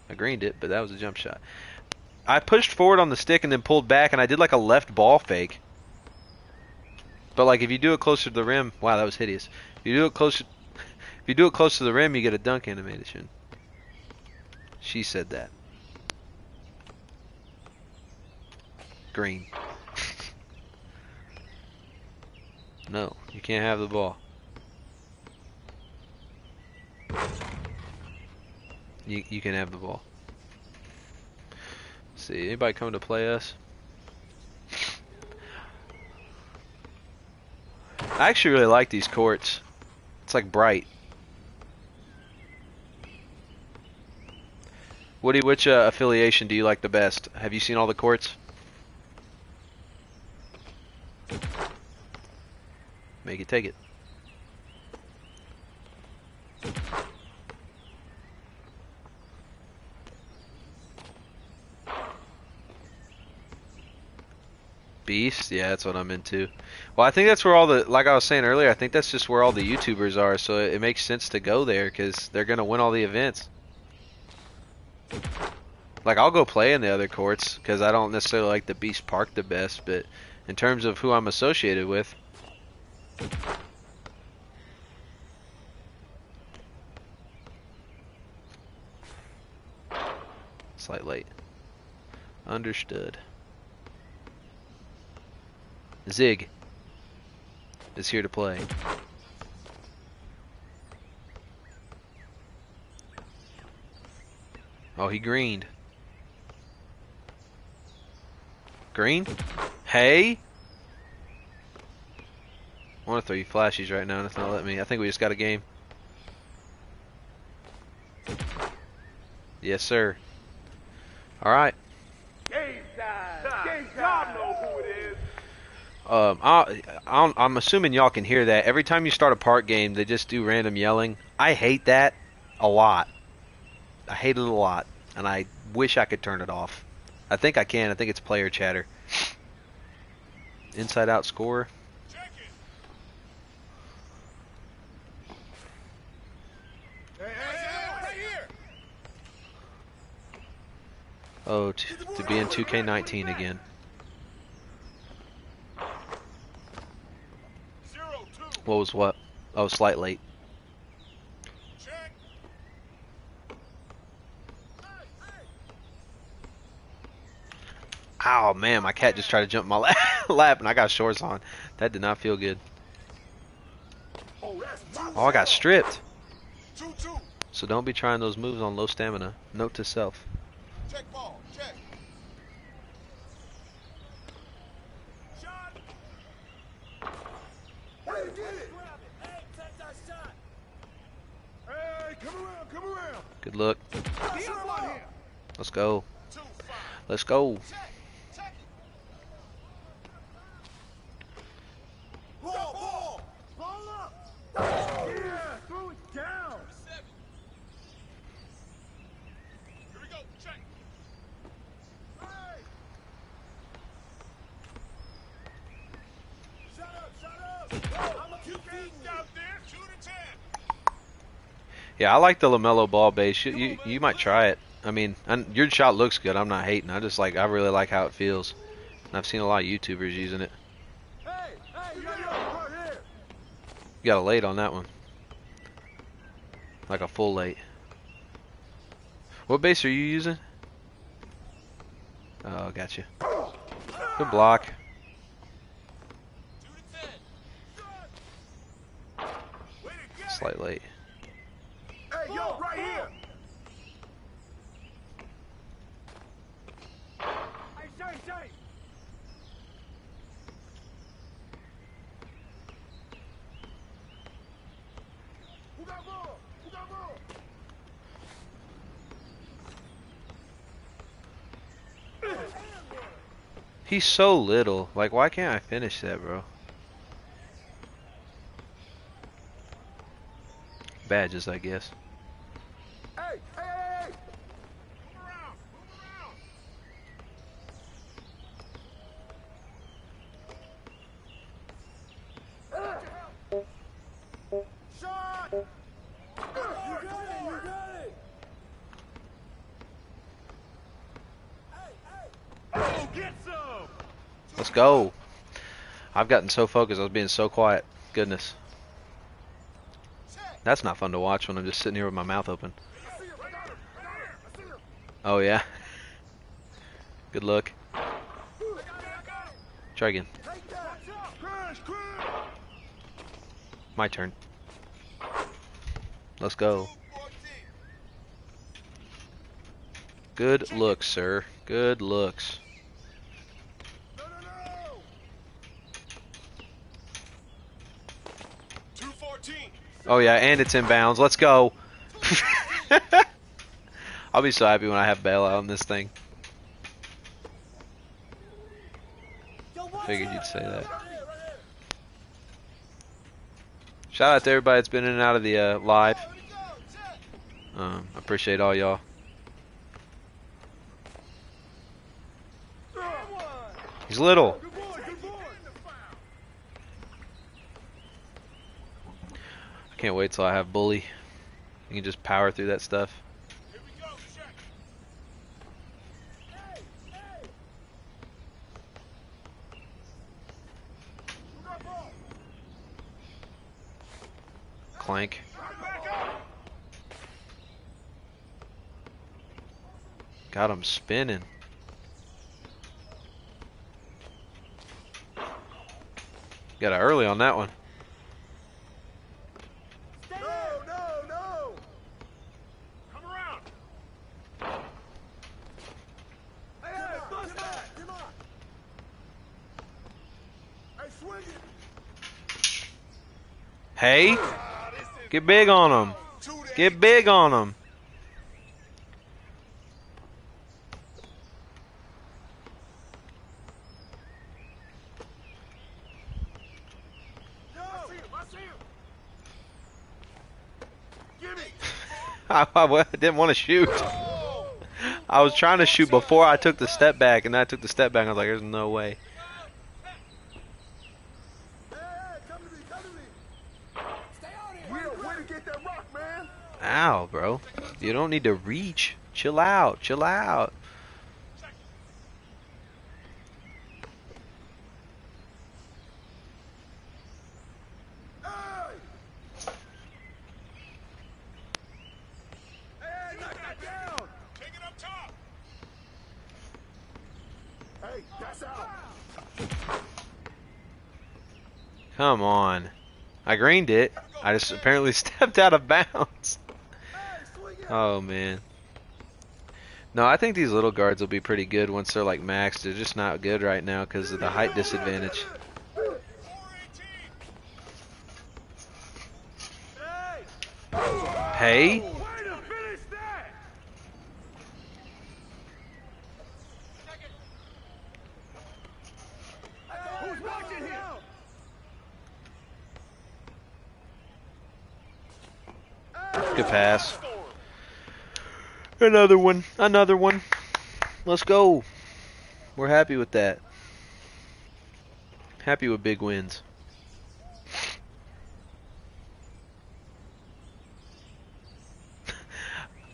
I greened it, but that was a jump shot. I pushed forward on the stick and then pulled back, and I did like a left ball fake. But like if you do it closer to the rim, wow, that was hideous. If you do it closer, if you do it close to the rim, you get a dunk animation. She said that. Green. No, you can't have the ball. You can have the ball. Let's see, anybody coming to play us? I actually really like these courts. It's like bright. Woody, which affiliation do you like the best? Have you seen all the courts? Make it take it. Beast? Yeah, that's what I'm into. Well, I think that's where all the, like I was saying earlier, I think that's just where all the YouTubers are, so it makes sense to go there because they're going to win all the events. Like, I'll go play in the other courts because I don't necessarily like the Beast Park the best, but in terms of who I'm associated with. Slight late. Understood. Zig is here to play. Oh, he greened. Green? Hey? I want to throw you flashies right now and it's not letting me. I think we just got a game. Yes, sir. Alright. I'm assuming y'all can hear that. Every time you start a park game, they just do random yelling. I hate that a lot. I hate it a lot, and I wish I could turn it off. I think I can. I think it's player chatter. Inside out score. Oh, to be in 2K19 again. What was what? Oh, slight late. Oh man, my cat just tried to jump my lap and I got shorts on. That did not feel good. Oh, I got stripped. So don't be trying those moves on low stamina. Note to self. Check ball, check. Hey, get it. Hey, take that shot. Hey, come around, come around. Good look. Let's go. Let's go. Ball, ball up. Yeah, throw it down. Here we go, check. Hey. Shut up. I'm a few feet out there. 2 to 10. Yeah, I like the LaMelo ball base. You might try it. I mean, your shot looks good. I'm not hating. I really like how it feels. And I've seen a lot of YouTubers using it. You got a late on that one. Like a full late. What base are you using? Oh, gotcha. Good block. Slight late. Hey, yo, right here. Hey, Shay. Who got ball? Who got ball? He's so little. Like, why can't I finish that, bro? Badges, I guess. Hey, hey, hey, hey. Move around. Shot. You got it. Oh, get some. Let's go. I've gotten so focused. I was being so quiet. Goodness. That's not fun to watch when I'm just sitting here with my mouth open. Oh, yeah. Good look. Try again. My turn. Let's go. Good looks, sir. Good looks. Oh yeah, and it's inbounds. Let's go. I'll be so happy when I have bailout on this thing. Figured you'd say that. Shout out to everybody that's been in and out of the live. Appreciate all y'all. He's little. I can't wait till I have bully. You can just power through that stuff. Clank. Got him spinning. Got it early on that one. No. Come around. Hey, bust that. Come on. Hey, swing it. Hey, get big on him. Get big on him. I didn't want to shoot. I was trying to shoot before I took the step back, and then I took the step back, and I was like, there's no way. Ow, bro. You don't need to reach. Chill out. Chill out. Come on. I greened it. I just apparently stepped out of bounds. Oh, man. No, I think these little guards will be pretty good once they're like maxed. They're just not good right now because of the height disadvantage. Hey? Good pass. Another one. Another one. Let's go. We're happy with that. Happy with big wins.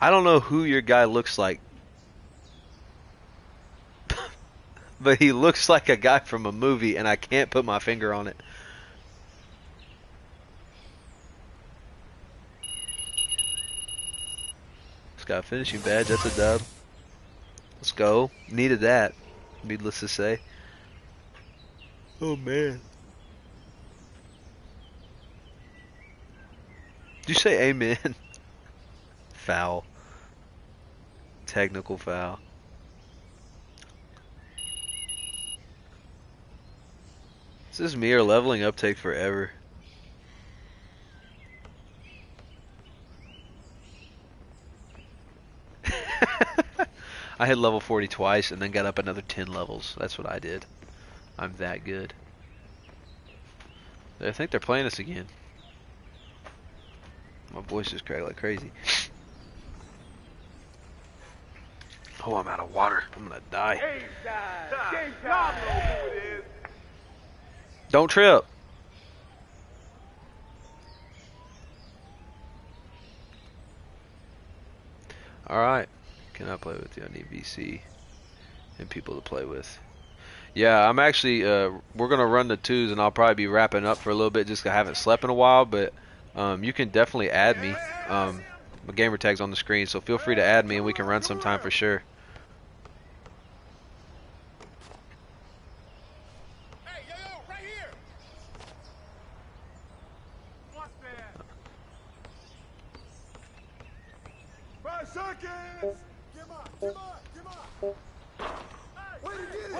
I don't know who your guy looks like. But he looks like a guy from a movie, and I can't put my finger on it. Got a finishing badge, that's a dub. Let's go. Needed that, needless to say. Oh man. Did you say amen? Foul. Technical foul. This is me or leveling up take forever. I hit level 40 twice and then got up another 10 levels. That's what I did. I'm that good. I think they're playing us again. My voice is cracked like crazy. Oh, I'm out of water. I'm gonna die. Don't trip. Alright. Can I play with you? I need VC and people to play with. Yeah, I'm actually, we're going to run the twos and I'll probably be wrapping up for a little bit just because I haven't slept in a while, but you can definitely add me. My gamer tag's on the screen, so feel free to add me and we can run sometime for sure.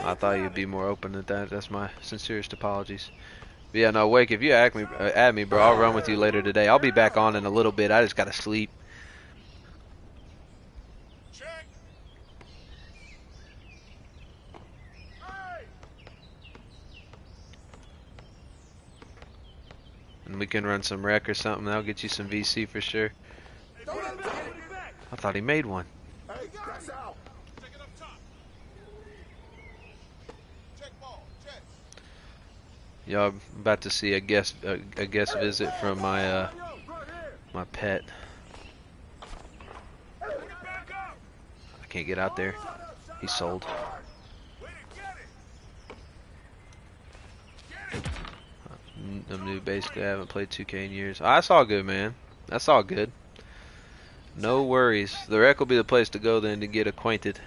I thought you'd be more open than that. That's my sincerest apologies. But yeah, no, Wake, if you add me, bro, I'll run with you later today. I'll be back on in a little bit. I just gotta sleep. and we can run some rec or something. That'll get you some VC for sure. I thought he made one. Y'all about to see a guest visit from my my pet. I can't get out there. He's sold. I'm new basically. I haven't played 2K in years. That's all good, man. That's all good. No worries. The rec will be the place to go then to get acquainted.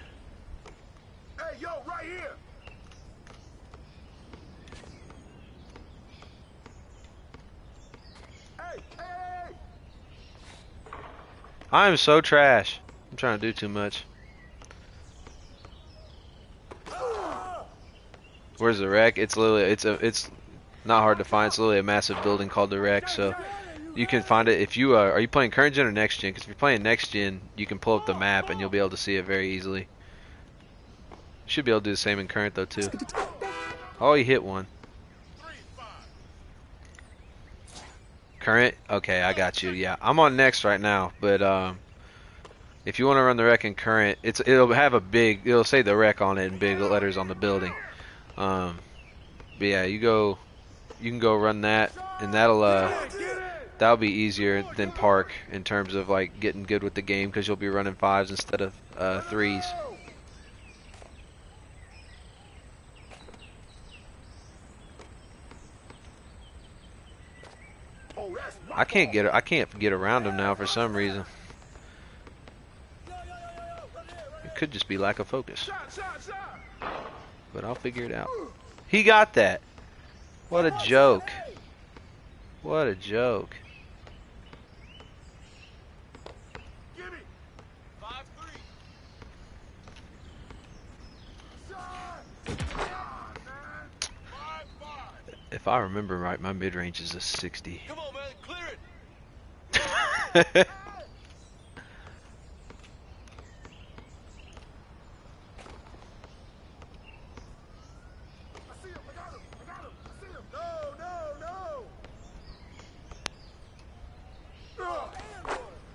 Hey, yo, right here. Hey. I am so trash. I'm trying to do too much. Where's the rec? It's literally it's not hard to find. It's literally a massive building called the rec. So you can find it if you are you playing current gen or next gen? Because if you're playing next gen, you can pull up the map and you'll be able to see it very easily. Should be able to do the same in current though too. Oh, he hit one. Current? Okay, I got you. Yeah, I'm on next right now, but if you want to run the rec in current, it'll have it'll say the rec on it in big letters on the building. But yeah, you can go run that, and that'll be easier than park in terms of like getting good with the game because you'll be running 5s instead of 3s. I can't get around him now for some reason. It could just be lack of focus. But I'll figure it out. He got that. What a joke. What a joke. If I remember right, my mid-range is a 60. Come on, man, clear it.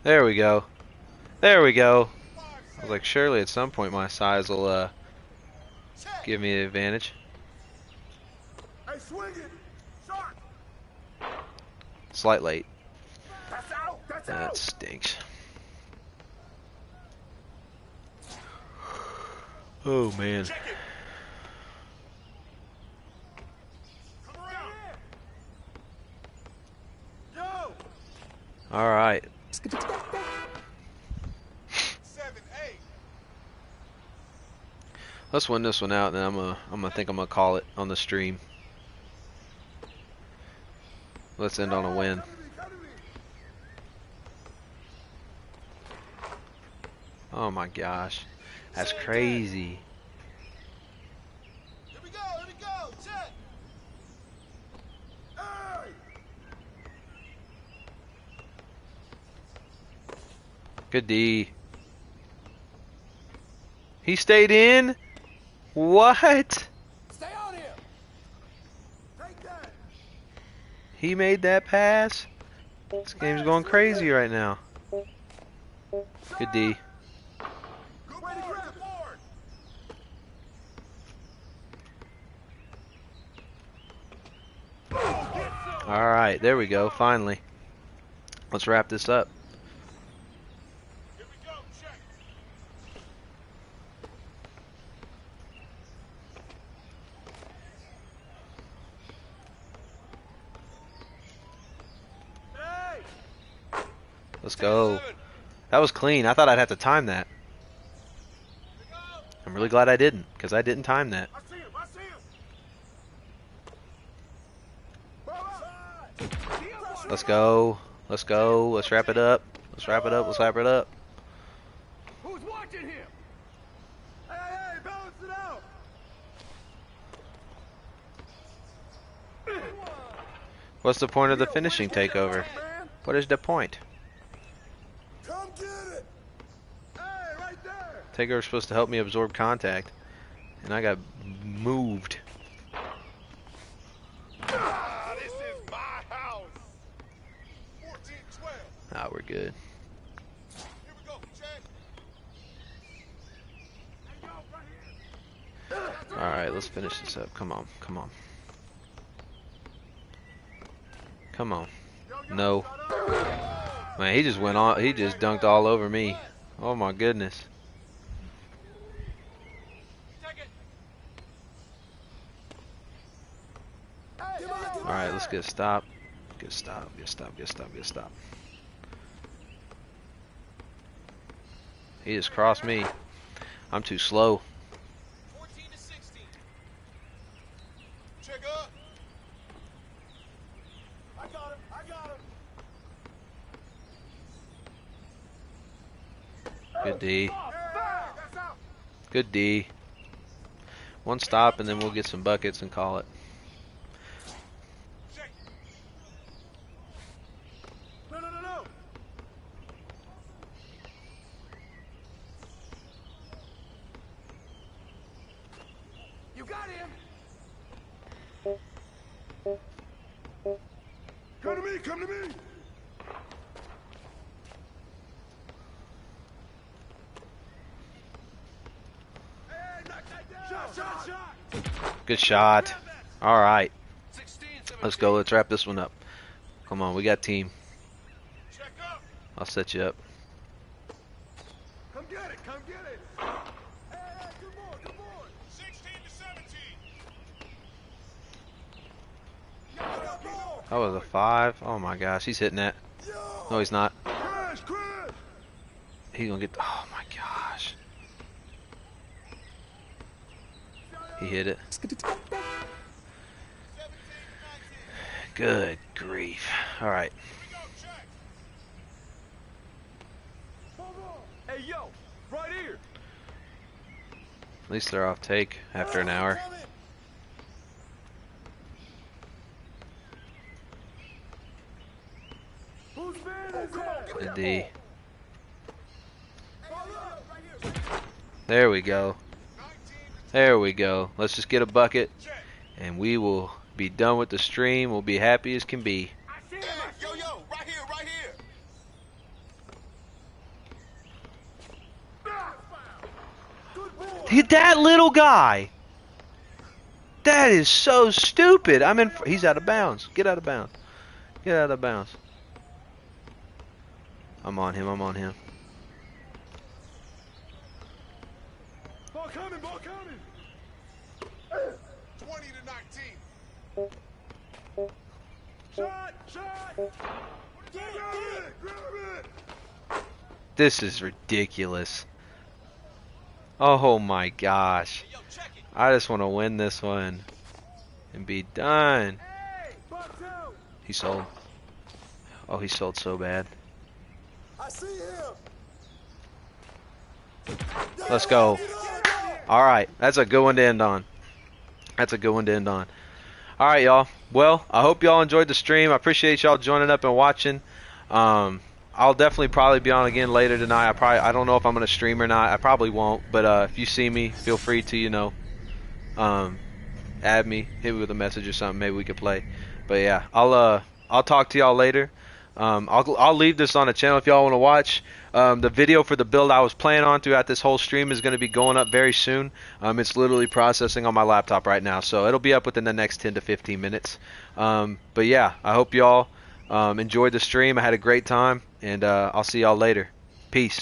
There we go. There we go. I was like, surely at some point my size will give me the advantage. Slight late. That stinks. Oh man. All right. Let's win this one out, and then I'm gonna call it on the stream. Let's end on a win. Oh my gosh, that's crazy. Here we go, check. Hey. Good D. He stayed in? What? Stay on here. Take that. He made that pass? This game's going crazy right now. Good D. Alright, there we go, finally. Let's wrap this up. Let's go. That was clean. I thought I'd have to time that. I'm really glad I didn't, because I didn't time that. Let's go. Let's go. Let's wrap it up. Let's wrap it up. Let's wrap it up. Who's watching here? Hey, balance it out. What's the point of the finishing takeover? What is the point? Come get it. Hey, right there. Takeover's supposed to help me absorb contact, and I got moved. This is my house. Ah, we're good. Alright, let's finish this up. Come on, come on. Come on. No. Man, he just went on. He just dunked all over me. Oh my goodness. Alright, let's get a stop. Get a stop, get a stop, get a stop, get a stop. He just crossed me. I'm too slow. 14-16. Check up. I got him. I got him. Good D. Good D. One stop and then we'll get some buckets and call it. No, no, no, no. You got him. Come to me, come to me. Good shot. All right. Let's go. Let's wrap this one up. Come on, we got team. I'll set you up. Come get it, come get it. Hey, good boy, good boy. 16-17. That was a 5. Oh my gosh, he's hitting that. No, he's not. He's gonna get. Oh my gosh. He hit it. Good grief. All right. Hey, yo, right here. At least they're off take after an hour. Good D. There we go. There we go. Let's just get a bucket and we will be done with the stream. We'll be happy as can be. Hey, yo, yo, right here, right here. Hit that little guy. That is so stupid. I'm in. He's out of bounds. Get out of bounds. Get out of bounds. I'm on him. I'm on him. Ball coming, ball coming. 20-19. Shot, shot. Grab it, grab it. This is ridiculous. Oh my gosh. I just want to win this one and be done. He sold. Oh, he sold so bad. I see him. Let's go. All right, that's a good one to end on. That's a good one to end on. All right, y'all. Well, I hope y'all enjoyed the stream. I appreciate y'all joining up and watching. I'll definitely probably be on again later tonight. I don't know if I'm gonna stream or not. I probably won't. But if you see me, feel free to add me, hit me with a message or something. Maybe we could play. But yeah, I'll talk to y'all later. I'll leave this on the channel if y'all want to watch. The video for the build I was playing on throughout this whole stream is going to be going up very soon. It's literally processing on my laptop right now, so it'll be up within the next 10 to 15 minutes. But yeah, I hope y'all enjoyed the stream. I had a great time, and I'll see y'all later. Peace.